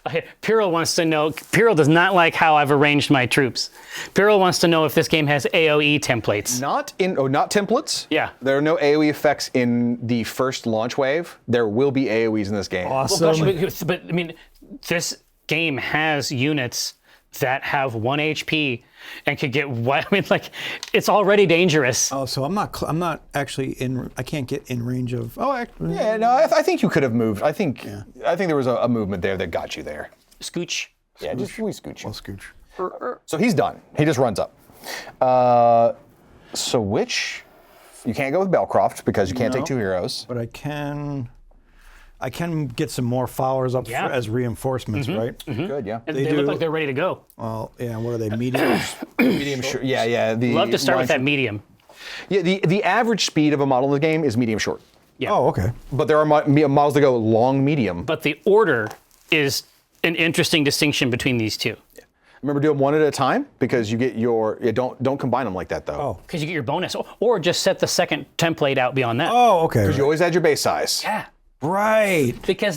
Okay, Piril wants to know. Piril does not like how I've arranged my troops. Piril wants to know if this game has AOE templates. Not templates. Yeah. There are no AoE effects in the first launch wave. There will be AoEs in this game. Awesome. Well, gosh, but I mean, this game has units that have 1 HP and could get what? I mean, like, it's already dangerous. Oh, so I'm not actually in. I can't get in range of. Oh, actually. Yeah, no, I think you could have moved. I think there was a movement there that got you there. Scooch. Yeah, just we scooch you. I'll scooch. So he's done. He just runs up. So which you can't go with Belcroft because you can't take 2 heroes. But I can get some more followers up Yeah. as reinforcements, right? Good, yeah. And They they look do. like they're ready to go. Well, yeah. What are they? Mediums. Medium short. Yeah. Love to start with that line- medium. Yeah, the average speed of a model in the game is medium short. Yeah. Oh, okay. But there are models that go long medium. But the order is an interesting distinction between these two. Remember, do them one at a time because you get your. Yeah, don't combine them like that though. Oh. Because you get your bonus, or just set the second template out beyond that. Oh, okay. Because you always add your base size. Yeah. Right. Because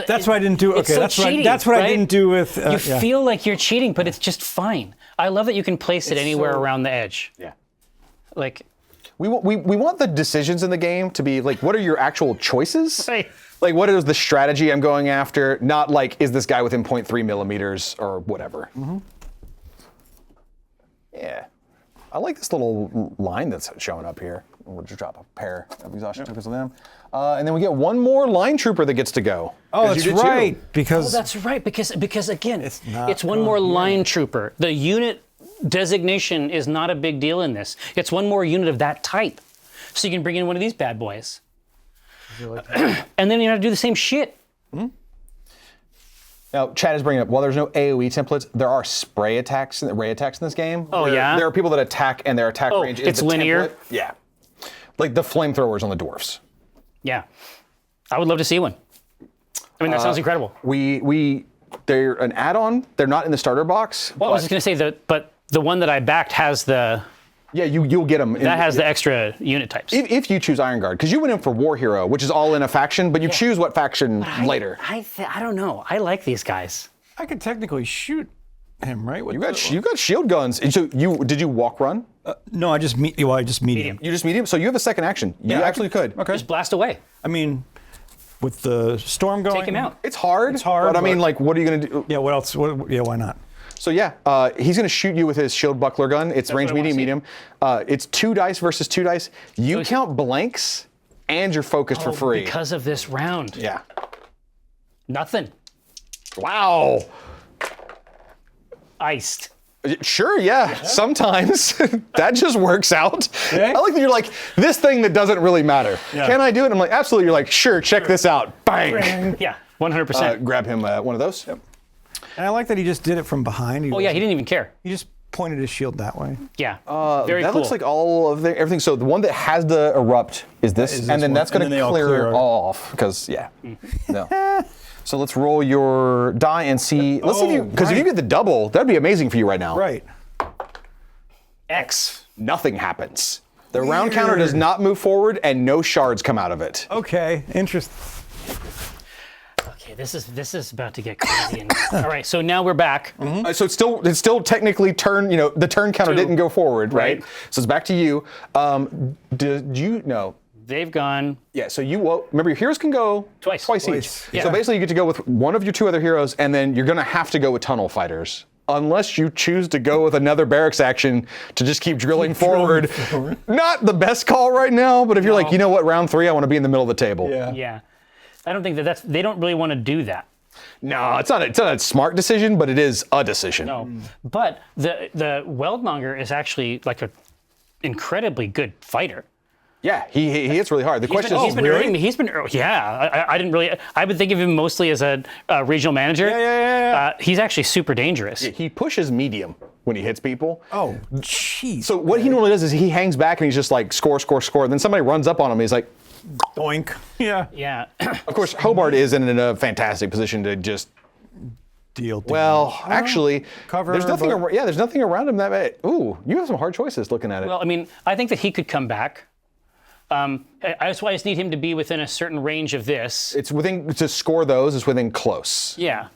That's what I didn't do. it's Okay, so that's what cheating, that's what I right? didn't do with. You feel like you're cheating, but it's just fine. I love that you can place it anywhere around the edge. Yeah. Like, We want the decisions in the game to be like, what are your actual choices? Right. Like, what is the strategy I'm going after? Not like, is this guy within 0.3 millimeters or whatever. Mm-hmm. Yeah. I like this little line that's showing up here. we'll just drop a pair of exhaustion tokens on them. And then we get one more line trooper that gets to go. Oh, 'Cause that's you did right. two. Because That's right, because again, not it's one more line trooper. The unit designation is not a big deal in this. It's one more unit of that type. So you can bring in one of these bad boys. And then you have to do the same shit. Now, Chad is bringing up, while there's no AoE templates, there are ray attacks in this game. Oh, where yeah? There are people that attack and their attack range is it's the linear? template. Yeah. Like the flamethrowers on the dwarfs. Yeah. I would love to see one. I mean, that sounds incredible. They're an add-on. They're not in the starter box. Well, I was just going to say but the one that I backed has the you'll get them. that has the extra unit types. If you choose Iron Guard, because you went in for War Hero, which is all in a faction, but you choose what faction later. I don't know. I like these guys. I could technically shoot him, right? You got shield guns. And so did you walk run? No, I just medium. You just medium. So you have a second action. You actually could. Okay. Just blast away. I mean, with the storm going, Take him out. It's hard. But I mean, like, what are you gonna do? Yeah. What else? Why not? So he's gonna shoot you with his shield buckler gun. It's range what I wanna medium. It's 2 dice versus 2 dice. You count blanks, and you're focused for free. Because of this round. Yeah. Nothing. Wow. Iced. Sure, yeah. Sometimes that just works out. I like that you're like, this thing that doesn't really matter. Yeah. Can I do it? I'm like, absolutely. You're like, sure, check this out. Bang. Yeah, 100%. Grab him one of those. Yep. And I like that he just did it from behind. Oh yeah, he didn't even care. He just pointed his shield that way. Yeah, very that cool. looks like all of everything. So the one that has the erupt is this, and then one. that's going And then to they all clear clear off because no. So let's roll your die and see. Let's see if you, because if you get the double, that'd be amazing for you right now. Right. X. Nothing happens. The round counter does not move forward, and no shards come out of it. Okay. Interesting. Okay, this is about to get crazy. All right, so now we're back. So it's still technically turn. The turn counter didn't go forward, right? So it's back to you. Did you know? They've gone. Yeah. So remember your heroes can go Twice. each. Yeah. So basically, you get to go with one of your 2 other heroes, and then you're gonna have to go with tunnel fighters. Unless you choose to go with another barracks action to just keep drilling forward. Not the best call right now, but if you're like, you know what, round 3, I want to be in the middle of the table. Yeah, I don't think they don't really want to do that. No, it's not a smart decision, but it is a decision. No, but the Weldmonger is actually like a incredibly good fighter. Yeah, he hits really hard. The question He's is, been earning me. I didn't really. I would think of him mostly as a regional manager. Yeah. He's actually super dangerous. he pushes medium when he hits people. Oh, jeez. So what he normally does is he hangs back and he's just like score. And then somebody runs up on him and he's like, Doink. Yeah. Yeah. of course, Hobart is in a fantastic position to just. Deal. Well, actually, cover, there's nothing. but- There's nothing around him that bad. Ooh, you have some hard choices looking at it. Well, I mean, I think that he could come back. That's why I just need him to be within a certain range of this. It's within to score those. It's within close. Yeah.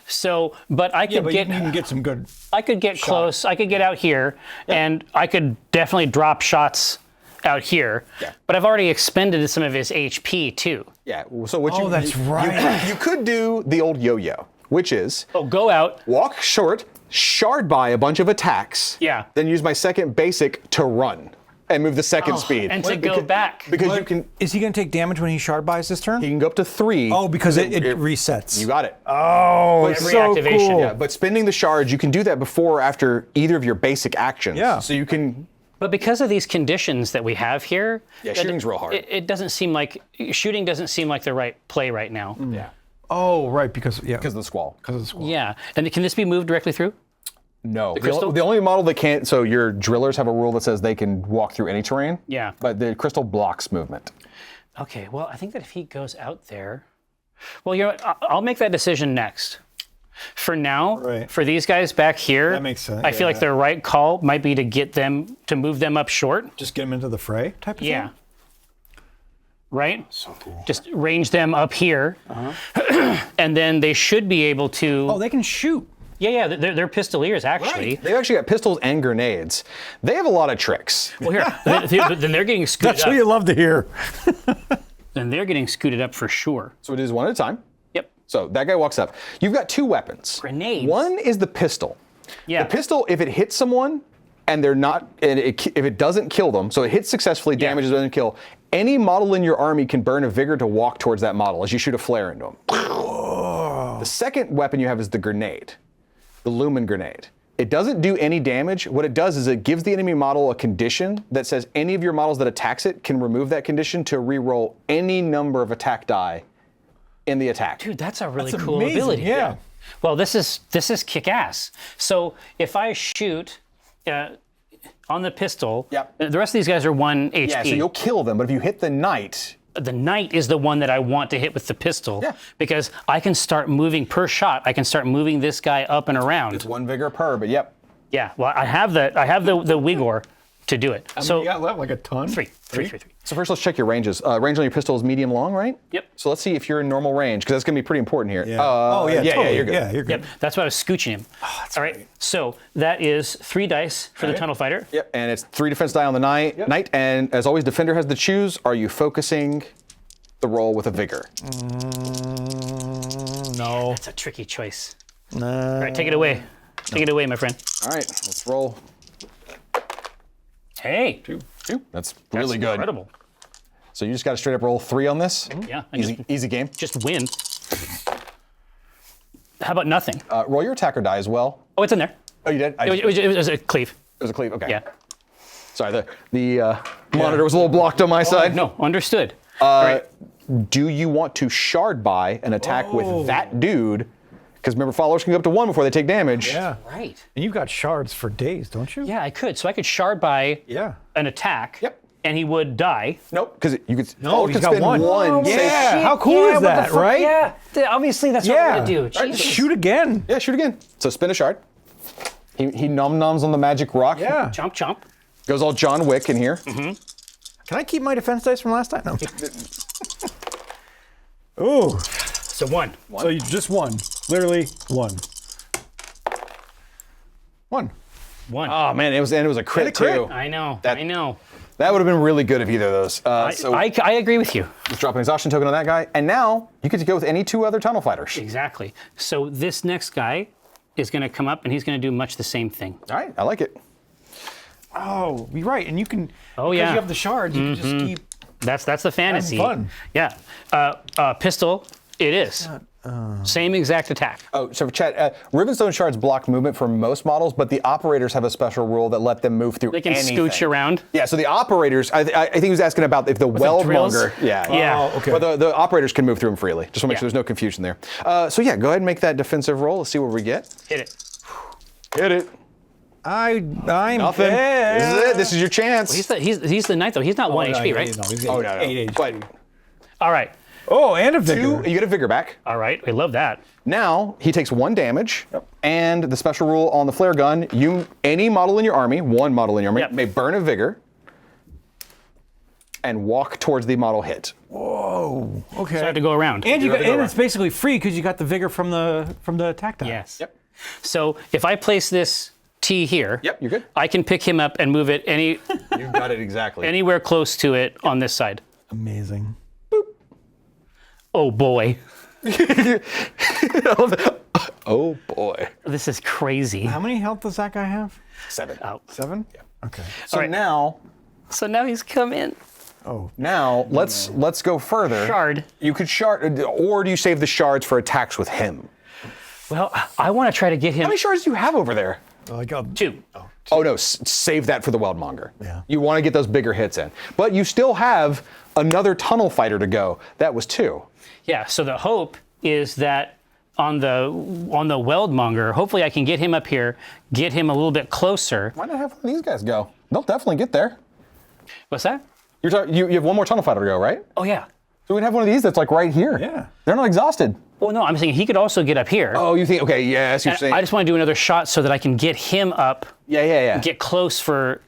So, but I could But get. you can get some good. I could get close. I could get out here, and I could definitely drop shots out here. Yeah. But I've already expended some of his HP too. Yeah. So what Oh, that's right. You could do the old yo-yo, which is Oh, go out. walk short, shard by a bunch of attacks. Yeah. Then use my second basic to run and move the second speed. And to go back. Because you can Is he going to take damage when he shard buys this turn? you can go up to 3. Oh, because it resets. You got it. Oh, it's Every so activation. cool. Yeah, but spending the shards, you can do that before or after either of your basic actions. Yeah. So you can. But because of these conditions that we have here, Yeah, shooting's real hard. It doesn't seem like shooting doesn't seem like the right play right now. Yeah. Oh, right, because Because of the squall. of the squall. Yeah, and can this be moved directly through? No. crystal? The only model that can't. So your drillers have a rule that says they can walk through any terrain. Yeah. But the crystal blocks movement. Okay, well, I think that if he goes out there, well, you know what, I'll make that decision next. For now, Right. for these guys back here, That makes sense, I feel like yeah. the right call might be to move them up short. Just get him into the fray type of Yeah. thing? Right? So cool. Just range them up here, and then they should be able to. Oh, they can shoot. Yeah, they're pistoliers actually. They've actually got pistols and grenades. They have a lot of tricks. Well, here, then they're getting scooted That's what you up. love to hear. Then they're getting scooted up for sure. So it is one at a time. Yep. So that guy walks up. You've got 2 weapons. Grenades. One is the pistol. Yeah. The pistol, if it hits someone, and they're not, and if it doesn't kill them, so it hits successfully, damages, doesn't kill, any model in your army can burn a vigor to walk towards that model as you shoot a flare into them. The second weapon you have is the grenade, the lumen grenade. It doesn't do any damage. What it does is it gives the enemy model a condition that says any of your models that attacks it can remove that condition to re-roll any number of attack die in the attack. Dude, that's a really cool amazing, ability. yeah. Well, this is kick-ass. So if I shoot on the pistol, Yep. the rest of these guys are 1 HP. Yeah, so you'll kill them, but if you hit the knight, The knight is the one that I want to hit with the pistol, because I can start moving per shot. I can start moving this guy up and around. it's 1 vigor per, but yep. Yeah, well, I have the Wigor to do it. So you got left like a ton. three. So first let's check your ranges. Range on your pistol is medium long, right? Yep. So let's see if you're in normal range, because that's going to be pretty important here. Yeah. Totally. you're good. Yeah, you're good. Yep, that's why I was scooching him. All right, so that is 3 dice for the tunnel fighter. Yep, and it's 3 defense die on the knight, and as always, defender has to choose. Are you focusing the roll with a vigor? No. That's a tricky choice. All right, take it away. Take it away, my friend. All right, let's roll. Hey, 2. That's really good. incredible. So you just got to straight up roll 3 on this? Yeah, I Easy game. just win. How about nothing? Roll your attacker die as well. Oh, it's in there. Oh, you did? It was a cleave. It was a cleave, okay. Yeah. Sorry, the monitor was a little blocked on my side. No, understood. All right. Do you want to shard by an attack with that dude? Because remember, followers can go up to 1 before they take damage. Yeah. Right. And you've got shards for days, don't you? Yeah, I could. So I could shard by Yeah. an attack. Yep. And he would die. Nope, because you could. No, followers he's could got spend 1. one. Yeah. Save- How cool is what the that, fuck? right? Yeah. Obviously, that's what we're Yeah. gonna do. Right, Jesus. Shoot again. Yeah, shoot again. So spin a shard. He nom-noms on the magic rock. Yeah. Chomp, chomp. Goes all John Wick in here. Can I keep my defense dice from last time? No. Ooh. So 1. So you just 1. Literally 1. 1. 1. Oh man, it was a crit, a crit. too. I know. That- I know. That would have been really good if either of those. So I agree with you. just drop an exhaustion token on that guy, and now you get to go with any 2 other tunnel fighters. Exactly. So this next guy is going to come up, and he's going to do much the same thing. All right, I like it. Oh, you're right. And you can. Oh, because yeah. you have the shards. You can just keep. That's the fantasy. fun. Yeah. Pistol. It is. Same exact attack. Oh, so for chat, Rivenstone shards block movement for most models, but the operators have a special rule that let them move through They can anything. scooch around. Yeah, so the operators, I think he was asking about if the weld drills? monger. Yeah. Yeah. Oh, okay. But the operators can move through them freely. Just want to make Yeah. sure there's no confusion there. So yeah, go ahead and make that defensive roll. Let's see what we get. Hit it. Hit it. I'm Nothing. dead. This is it. This is your chance. He's the knight though. He's not 1 no, HP, right? No, he's Oh, no. 8 HP. But All right. Oh, and a vigor. 2, you get a vigor back. All right. I love that. Now he takes 1 damage, and the special rule on the flare gun: any model in your army, 1 model in your army, Yep. may burn a vigor and walk towards the model hit. Whoa. Okay. So I have to go around. And have to go it's basically free because you got the vigor from the attack die. Yes. Yep. So if I place this T here, Yep, you're good. I can pick him up and move it You got it exactly. anywhere close to it on this side. Amazing. Oh boy. Oh boy. This is crazy. How many health does that guy have? 7. 7? Yeah. Okay. So right. now So now he's come in. Oh. Now let's go further. Shard. You could shard, or do you save the shards for attacks with him? Well, I want to try to get him How many shards do you have over there? I got 2. Oh no, save that for the Weldmonger. Yeah. You want to get those bigger hits in, but you still have another tunnel fighter to go. That was 2. Yeah, so the hope is that on the Weldmonger, hopefully I can get him up here, get him a little bit closer. Why not have one of these guys go? They'll definitely get there. What's that? You have 1 more tunnel fighter to go, right? Oh yeah. So we'd have one of these that's like right here. Yeah. They're not exhausted. Well, no, I'm saying he could also get up here. Oh, you think? Okay, yes, you're And saying. I just want to do another shot so that I can get him up, yeah. get close for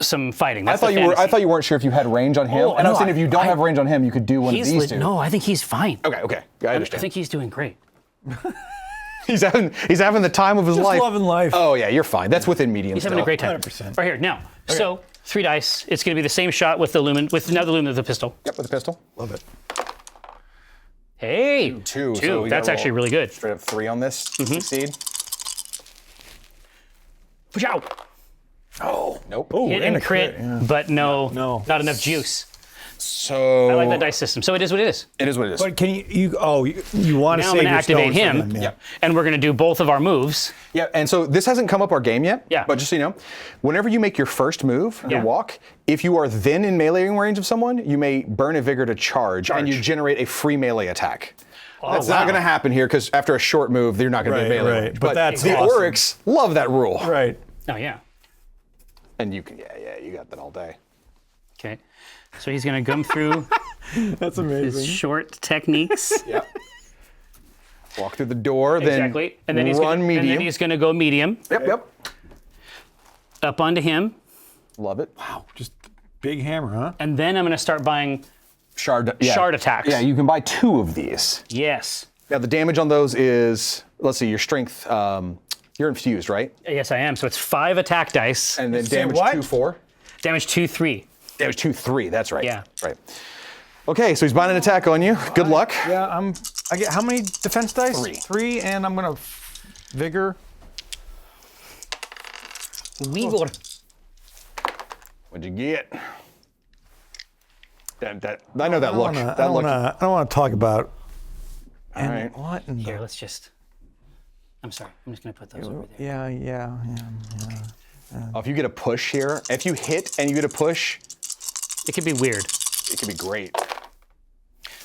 some fighting. I That's thought the you were. I fantasy. thought you weren't sure if you had range on him. Oh, and I was no, saying if you don't have range on him, you could do one of He's these 2. no, I think he's fine. Okay. I I understand. think he's doing great. he's having the time of his just life. loving life. Oh yeah, you're fine. That's within medium. He's having a great time. 100%. Right here now. So 3 dice. It's going to be the same shot with the lumen, with now the lumen of the pistol. Yep, with the pistol. Love it. Hey, 2. So we That's gotta actually roll really good. Straight up 3 on this. Succeed. Push out. Oh, nope. Hit and crit, but no, not enough juice. So I like that dice system. So it is what it is. it is what it is. But can you want to Now I'm save going to your activate stones for him, them, yeah. and we're going to do both of our moves. Yeah, and so this hasn't come up our game yet. Yeah. But just so you know, whenever you make your first move, Yeah. your walk, if you are then in melee range of someone, you may burn a vigor to charge, and you generate a free melee attack. That's not wow. going to happen here because after a short move, they're not going to be in Right, melee right. range. But that's the awesome. Oryx love that rule. Right. Oh, yeah. And you can, you got that all day. Okay. So he's going to come through That's his amazing. short techniques. Yep. Walk through the door, then Exactly. And then he's run gonna, medium. And then he's going to go medium Yep. up onto him. Love it. Wow, just big hammer, huh? And then I'm going to start buying Shard attacks. Yeah, you can buy 2 of these. Yes. Now the damage on those is, let's see, your strength. You're infused, right? Yes, I am. So it's 5 attack dice. And then Say damage what? 2, 4. Damage 2, 3. Damage 2, 3. That's right. Yeah. Right. Okay, so he's buying an attack on you. Good luck. Yeah, I get how many defense dice? 3. 3, and I'm gonna vigor. Vigor. What'd you get? That I know that look. I don't want to talk about. All right. What? In Here, the, let's just. I'm sorry. I'm just going to put those over there. yeah. Oh, if you get a push here, if you hit and you get a push, It could be weird. it could be great.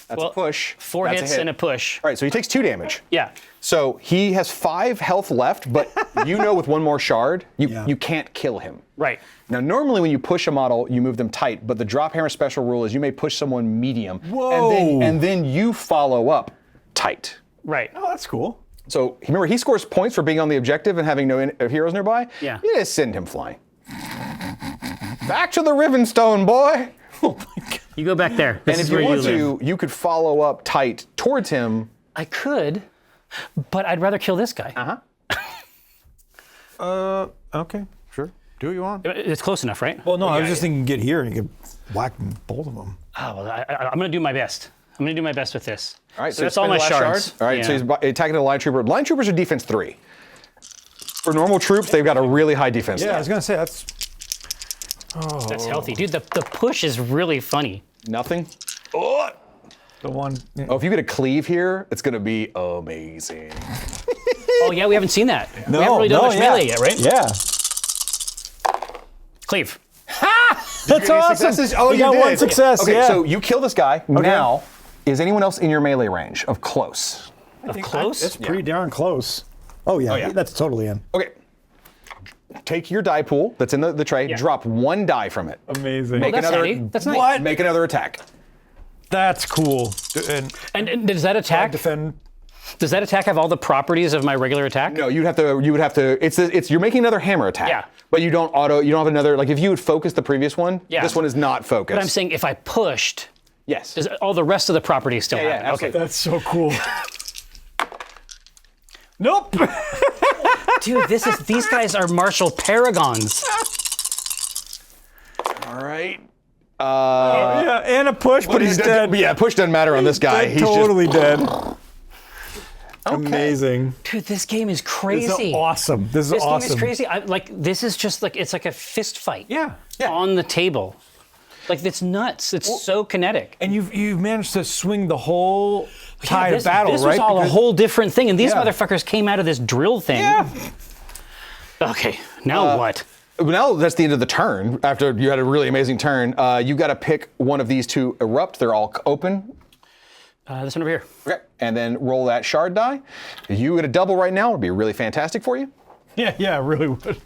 That's Well, a push. 4 That's hits hit. and a push. All right, so he takes 2 damage. Yeah. So he has 5 health left, but you know with one more shard, Yeah. you can't kill him. Right. Now, normally when you push a model, you move them tight, but the drop hammer special rule is you may push someone medium, Whoa. and then you follow up tight. Right. Oh, that's cool. So remember, he scores points for being on the objective and having no heroes nearby. Yeah. You just send him flying. Back to the Rivenstone, boy. You go back there. This And is if you where want live. to, you could follow up tight towards him. I could, but I'd rather kill this guy. Okay, sure. Do what you want. It's close enough, right? Well, no, I was just thinking get here and you can whack both of them. Oh, well, I'm going to do my best. I'm going to do my best with this. All right, so that's you all my spend the last shards. shard. All right, Yeah. so he's attacking the line trooper. Line troopers are defense 3. For normal troops, they've got a really high defense. Yeah, I stat. was gonna say that's. That's healthy. Dude, the push is really funny. Nothing. Oh. The one. Oh, if you get a cleave here, it's gonna be amazing. Oh, yeah, we haven't seen that. No, we haven't really done no, much yeah. melee yet, right? Yeah. Cleave. That's awesome. Successes? Oh, we you got did. one success. Okay, yeah. so you kill this guy. Now, is anyone else in your melee range of close? Of close? It's pretty darn close. Oh yeah, yeah. that's totally in. Okay. Take your die pool that's in the tray. Yeah. Drop 1 die from it. Amazing. Make That's another. handy. That's nice. What? Make another attack. That's cool. And does that attack? Defend. Does that attack have all the properties of my regular attack? No, you would have to. It's you're making another hammer attack. Yeah. But you don't have another. Like if you would focus the previous one, Yeah. this one is not focused. But I'm saying if I pushed, yes. does all the rest of the properties still Yeah, happen? absolutely. That's so cool. Nope. Dude, these guys are martial paragons. All right. Yeah, and a push, but he's dead. Yeah, push doesn't matter on this guy. He's totally dead. Okay. Amazing. Dude, this game is This crazy. is awesome. This is This awesome. game is crazy. This is just like it's like a fist fight. Yeah. On the table. Like it's nuts. It's so kinetic. And you've managed to swing the whole tide this, of battle, this right? was all a Because- whole different thing, and these Yeah. motherfuckers came out of this drill thing. Yeah. Okay, now what? Now that's the end of the turn. After you had a really amazing turn, you got to pick one of these to erupt. They're all open. This one over here. Okay. And then roll that shard die. You get a double right now. It'd be really fantastic for you. Yeah, it really would.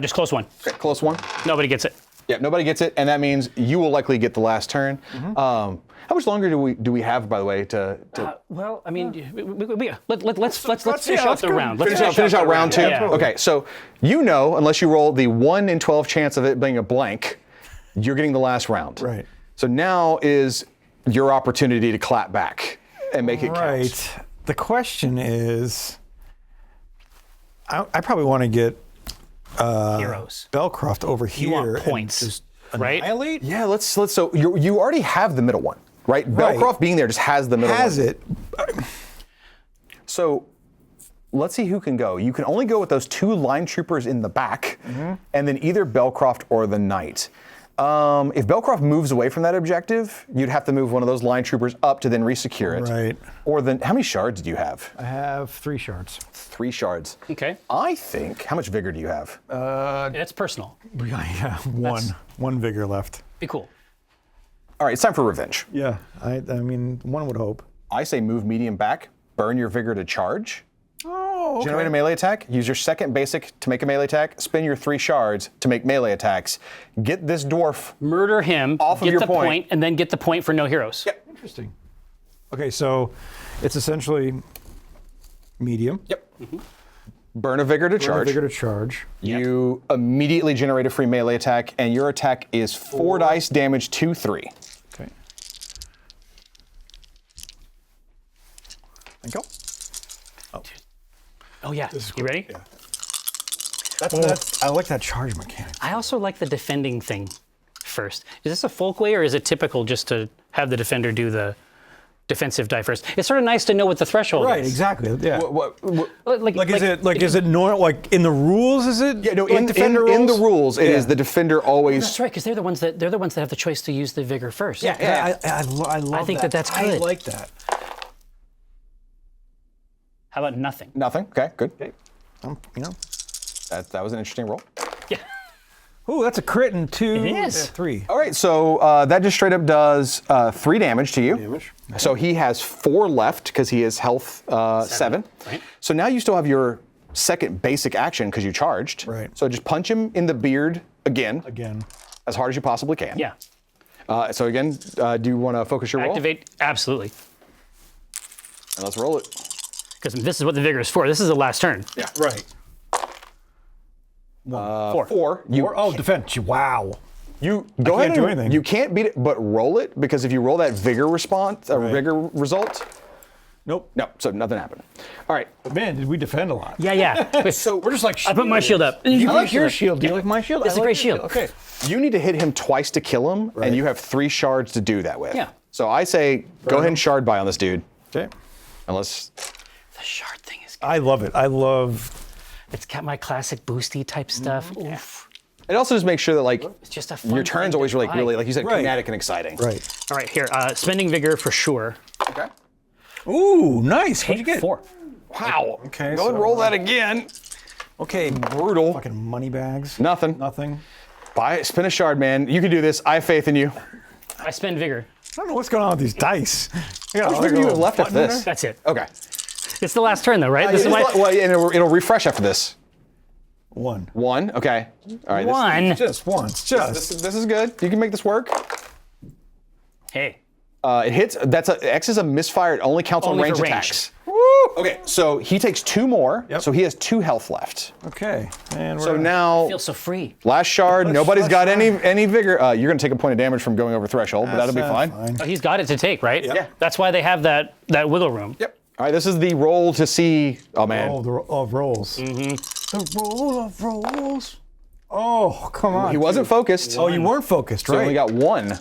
Just close one. Okay, close one. Nobody gets it. Yeah, nobody gets it, and that means you will likely get the last turn. How much longer do we have, by the way, to Well, I mean, let's finish out the round. Let's finish out round 2? Yeah. Okay, so unless you roll the 1 in 12 chance of it being a blank, you're getting the last round. Right. So now is your opportunity to clap back and make it count. Right. The question is, I probably want to get Heroes. Belcroft over here. You want and points, just right? annihilate? Yeah, let's. So you already have the middle one, right? Right. Belcroft being there just has the middle one. Has it? So let's see who can go. You can only go with those 2 line troopers in the back, and then either Belcroft or the knight. If Belcroft moves away from that objective, you'd have to move one of those line troopers up to then resecure it. Right. Or then, how many shards do you have? I have 3 shards. 3 shards. Okay. I think, how much vigor do you have? It's personal. Yeah, one vigor left. Be cool. All right, it's time for revenge. Yeah, I mean, one would hope. I say move medium back, burn your vigor to charge. Oh, okay. Generate a melee attack, use your second basic to make a melee attack, spend your 3 shards to make melee attacks. Get this dwarf. Murder him, Off of get your the point. and then get the point for no heroes. Yep. Interesting. Okay, so it's essentially medium. Yep. Burn a vigor to charge. Vigor to charge. You immediately generate a free melee attack, and your attack is 4 dice damage, 2/3. Okay. Thank you. Oh yeah. You ready? Yeah. That's I like that charge mechanic. I also like the defending thing first. Is this a folk way or is it typical just to have the defender do the defensive die first? It's sort of nice to know what the threshold Right, is. exactly. Yeah. Like, Is it normal? Like in the rules? Is it? Yeah, no. Like In defender the rules? rules, it is Yeah. the defender always. That's right, because they're the ones that have the choice to use the vigor first. Yeah, I love I think that. that's I good. like that. How about nothing? Nothing. Okay, good. You know. That was an interesting roll. Yeah. Ooh, that's a crit and 2. It is. 3. All right, so that just straight up does 3 damage to you. Damage. So he has 4 left because he is health 7. Right. So now you still have your second basic action because you charged. Right. So just punch him in the beard again, Again. as hard as you possibly can. Yeah. So again, do you want to focus your roll? Activate. Absolutely. And let's roll it. Because this is what the vigor is for. This is the last turn. Yeah. Right. 4. 4. Defense. Wow. You go can't ahead do and anything. you can't beat it, but roll it because if you roll that vigor response, vigor result, Nope. no, so nothing happened. All right. But man, did we defend a lot? Yeah, yeah. So we're just like. I put my shield up. I like your shield. Do you like my shield? It's I a like great your shield. Okay. You need to hit him twice to kill him, and you have 3 shards to do that with. Yeah. So I say go ahead and shard by on this dude. Okay. Unless The shard thing is good. I love it. I love. It's got my classic boosty type stuff. Oof. it also just makes sure that like It's just a fun your turn's thing always to like buy. really like you said Right. kinetic and exciting. Right. All right, here. Spending vigor for sure. Okay. Ooh, nice. What'd you Take get? 4. Wow. Okay, Go ahead and so- roll that again. Okay. Brutal. Fucking money bags. Nothing. Nothing. Spin a shard, man. You can do this. I have faith in you. I spend vigor. I don't know what's going on with these dice. How much vigor do you have left after this? That's it. Okay. It's the last turn, though, right? This is why. Well, and it'll refresh after this. 1. 1. Okay. All right. One. Just once. Just. This is good. You can make this work. Hey. It hits. X is a misfire. It only counts Only on for range range. attacks. Woo! Okay, so he takes 2 more. Yep. So he has 2 health left. Okay. And we're So now, Feel so free. last shard. Nobody's flush got that. any vigor. You're gonna take a point of damage from going over threshold, but that'll be fine. Oh, he's got it to take, right? Yeah. That's why they have that wiggle room. Yep. All right. This is the roll to see. Oh man. Oh, the of rolls. The roll of rolls. Oh, come on. He wasn't focused. Oh, you weren't focused, So he right? only got 1.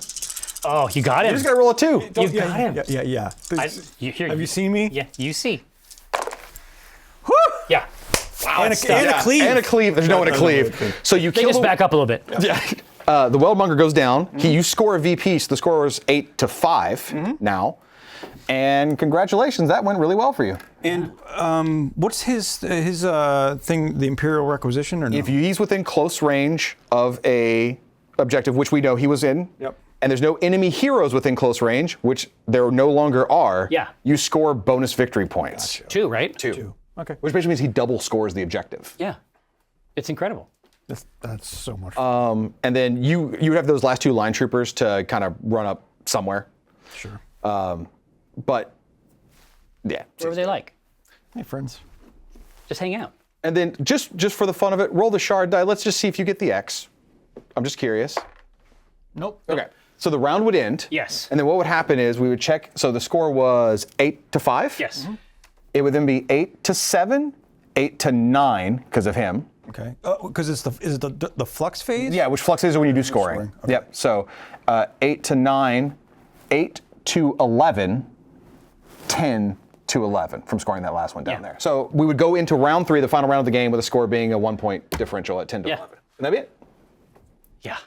Oh, you got him. You just gotta roll a 2. You got him. Yeah. Have you seen me? Yeah, you see. Whew! Yeah. And a cleave. And a cleave. There's no one to cleave. So you They kill just the- back up a little bit. Yeah. The Weldmonger goes down. You score a VP, so the score is 8 to 5 now. And congratulations, that went really well for you. And what's his thing? The Imperial Requisition, or no? If he's within close range of a objective, which we know he was in, Yep. and there's no enemy heroes within close range, which there no longer are, Yeah. you score bonus victory points. 2, right? 2. Okay. Which basically means he double scores the objective. Yeah. It's incredible. That's so much fun. And then you have those last 2 line troopers to kind of run up somewhere. Sure. But yeah. Whatever they like. Hey, friends. Just hang out. And then just for the fun of it, roll the shard die. Let's just see if you get the X. I'm just curious. Nope. Okay. So the round would end. Yes. And then what would happen is we would check. So the score was 8 to 5. Yes. It would then be 8 to 7, 8 to 9 because of him. Okay. Because is it the flux phase? Yeah, which flux is when you do scoring. scoring, okay. Yep. So 8 to 9, 8 to 11, 10 to 11 from scoring that last one down Yeah. there. So we would go into round 3, the final round of the game, with a score being a 1-point differential at 10 to 11. And that'd be it. Yeah,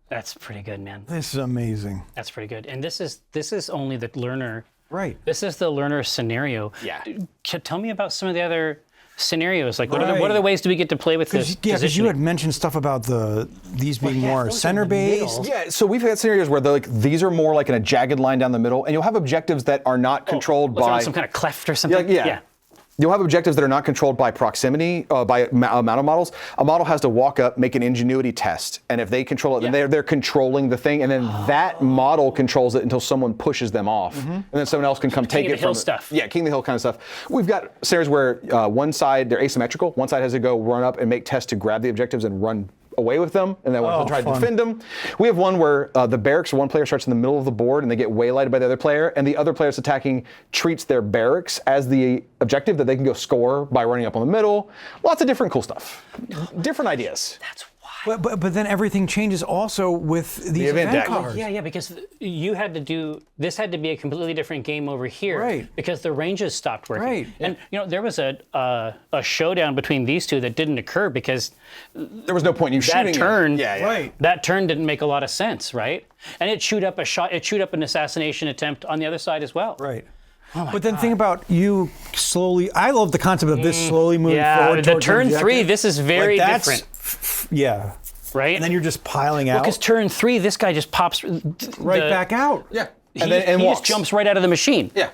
that's pretty good, man. This is amazing. That's pretty good. And this is only the learner. Right. This is the learner scenario. Yeah. Tell me about some of the other scenarios. Like, what are Right. the ways do we get to play with this? Yeah, because you positioning? had mentioned stuff about these being more those are center in the middle. based. Yeah, so we've had scenarios where these are more like in a jagged line down the middle, and you'll have objectives that are not controlled What's by some kind of cleft or something? yeah. You'll have objectives that are not controlled by proximity, by amount of models. A model has to walk up, make an ingenuity test, and if they control it, then they're controlling the thing, and then that model controls it until someone pushes them off, and then someone else can come take King of it the Hill from stuff. Yeah, King of the Hill kind of stuff. We've got scenarios where one side they're asymmetrical. One side has to go run up and make tests to grab the objectives and run away with them, and then one will try to defend them. We have one where the barracks, one player starts in the middle of the board and they get waylaid by the other player, and the other player that's attacking treats their barracks as the objective that they can go score by running up on the middle. Lots of different cool stuff. Different ideas. That's wild. But then everything changes also with these event event deck. cards. Yeah, because you had to do this had to be a completely different game over here, Right. Because the ranges stopped working. Right. And there was a showdown between these two that didn't occur because There was no point in you shooting that it. turn, Right. that turn didn't make a lot of sense, right? And it chewed up an assassination attempt on the other side as well. Right. But then think about you slowly. I love the concept of this slowly moving Yeah, forward. the towards your turn 3, objective. this is very Like, that's- different, Yeah. right? And then you're just piling out. because turn 3, this guy just pops right back out. Yeah. He, And then he walks. just jumps right out of the machine. Yeah.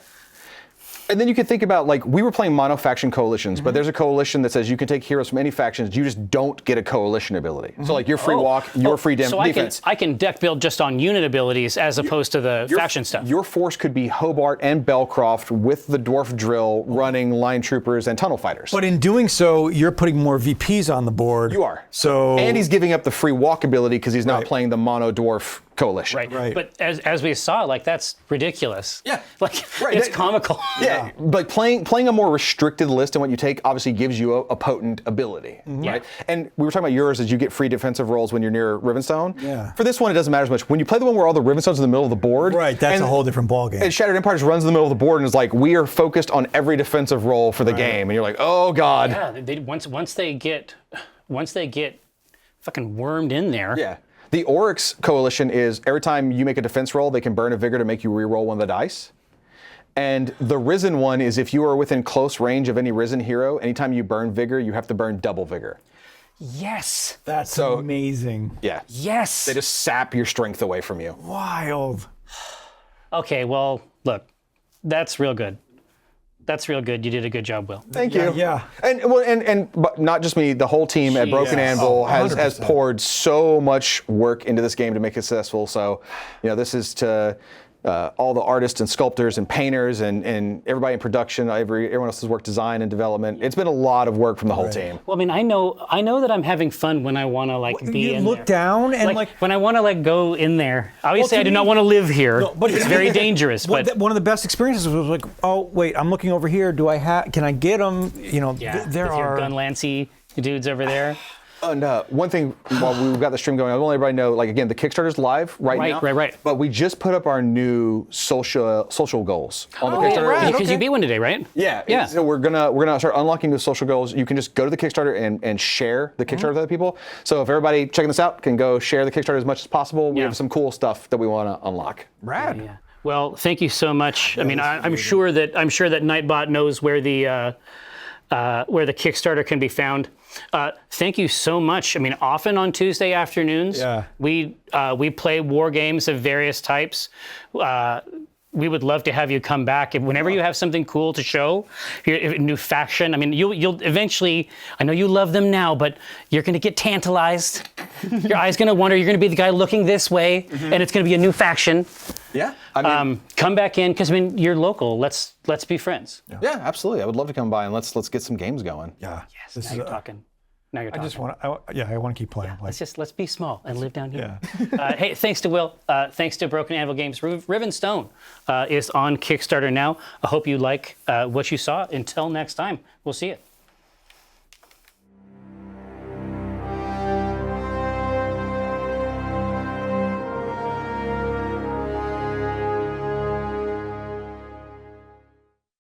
And then you could think about, like, we were playing mono-faction coalitions, but there's a coalition that says you can take heroes from any factions, you just don't get a coalition ability. So, like, your free walk, your free So defense. I can deck build just on unit abilities as opposed to the faction stuff. Your force could be Hobart and Belcroft with the dwarf drill running line troopers and tunnel fighters. But in doing so, you're putting more VPs on the board. You are. So And he's giving up the free walk ability because he's not Right. playing the mono dwarf coalition. Right. But as we saw, like, that's ridiculous. Yeah. Like, Right. it's That- comical. Yeah, but playing a more restricted list than what you take obviously gives you a potent ability, right? And we were talking about yours as you get free defensive rolls when you're near Rivenstone. Yeah. For this one, it doesn't matter as much. When you play the one where all the Rivenstone's in the middle of the board, Right, that's and- a whole different ballgame. And Shattered Empire just runs in the middle of the board and is like, we are focused on every defensive roll for the game, and you're like, oh god. Yeah, once they get fucking wormed in there. Yeah. The Oryx coalition is every time you make a defense roll, they can burn a vigor to make you re-roll one of the dice. And the Risen one is if you are within close range of any Risen hero, anytime you burn vigor, you have to burn double vigor. Yes. that's amazing. Yeah. Yes. They just sap your strength away from you. Wild. Okay, well, look, that's real good. That's real good. You did a good job, Will. Thank you. Yeah. And but not just me, the whole team at Broken Yes. Anvil has 100%. poured so much work into this game to make it successful. So, this is to all the artists and sculptors and painters and everybody in production, everyone else's work, design and development. It's been a lot of work from the whole team. Well, I mean, I know that I'm having fun when I want to be You in look there. down and Like when I want to go in there. Obviously, to I do me- not want to live here. but It's very dangerous. Well, But one of the best experiences was like, oh wait, I'm looking over here. Can I get them? yeah, there with are. your gun lancy dudes over there. And one thing, while we've got the stream going, I want everybody to know, like, again, the Kickstarter's live right now. Right. But we just put up our new social goals on the Kickstarter. right. Because okay. you beat one today, right? Yeah. So we're gonna start unlocking the social goals. You can just go to the Kickstarter and share the Kickstarter with other people. So if everybody checking this out can go share the Kickstarter as much as possible, we Yeah. have some cool stuff that we want to unlock. Rad. Yeah. Well, thank you so much. I mean, I'm sure that Nightbot knows where the Kickstarter can be found. Thank you so much. I mean, often on Tuesday afternoons, Yeah. we play war games of various types. We would love to have you come back. Whenever you have something cool to show, a new faction. I mean, you'll eventually. I know you love them now, but you're going to get tantalized. Your eye's going to wander. You're going to be the guy looking this way, and it's going to be a new faction. Yeah. I mean, Come back in because you're local. Let's be friends. yeah, absolutely. I would love to come by and let's get some games going. Yeah. Yes. Now you're talking. Now you're talking. I just want. I want to keep playing. Let's be small and live down here. Yeah. Hey, thanks to Will. Thanks to Broken Anvil Games. Rivenstone is on Kickstarter now. I hope you like what you saw. Until next time, we'll see you.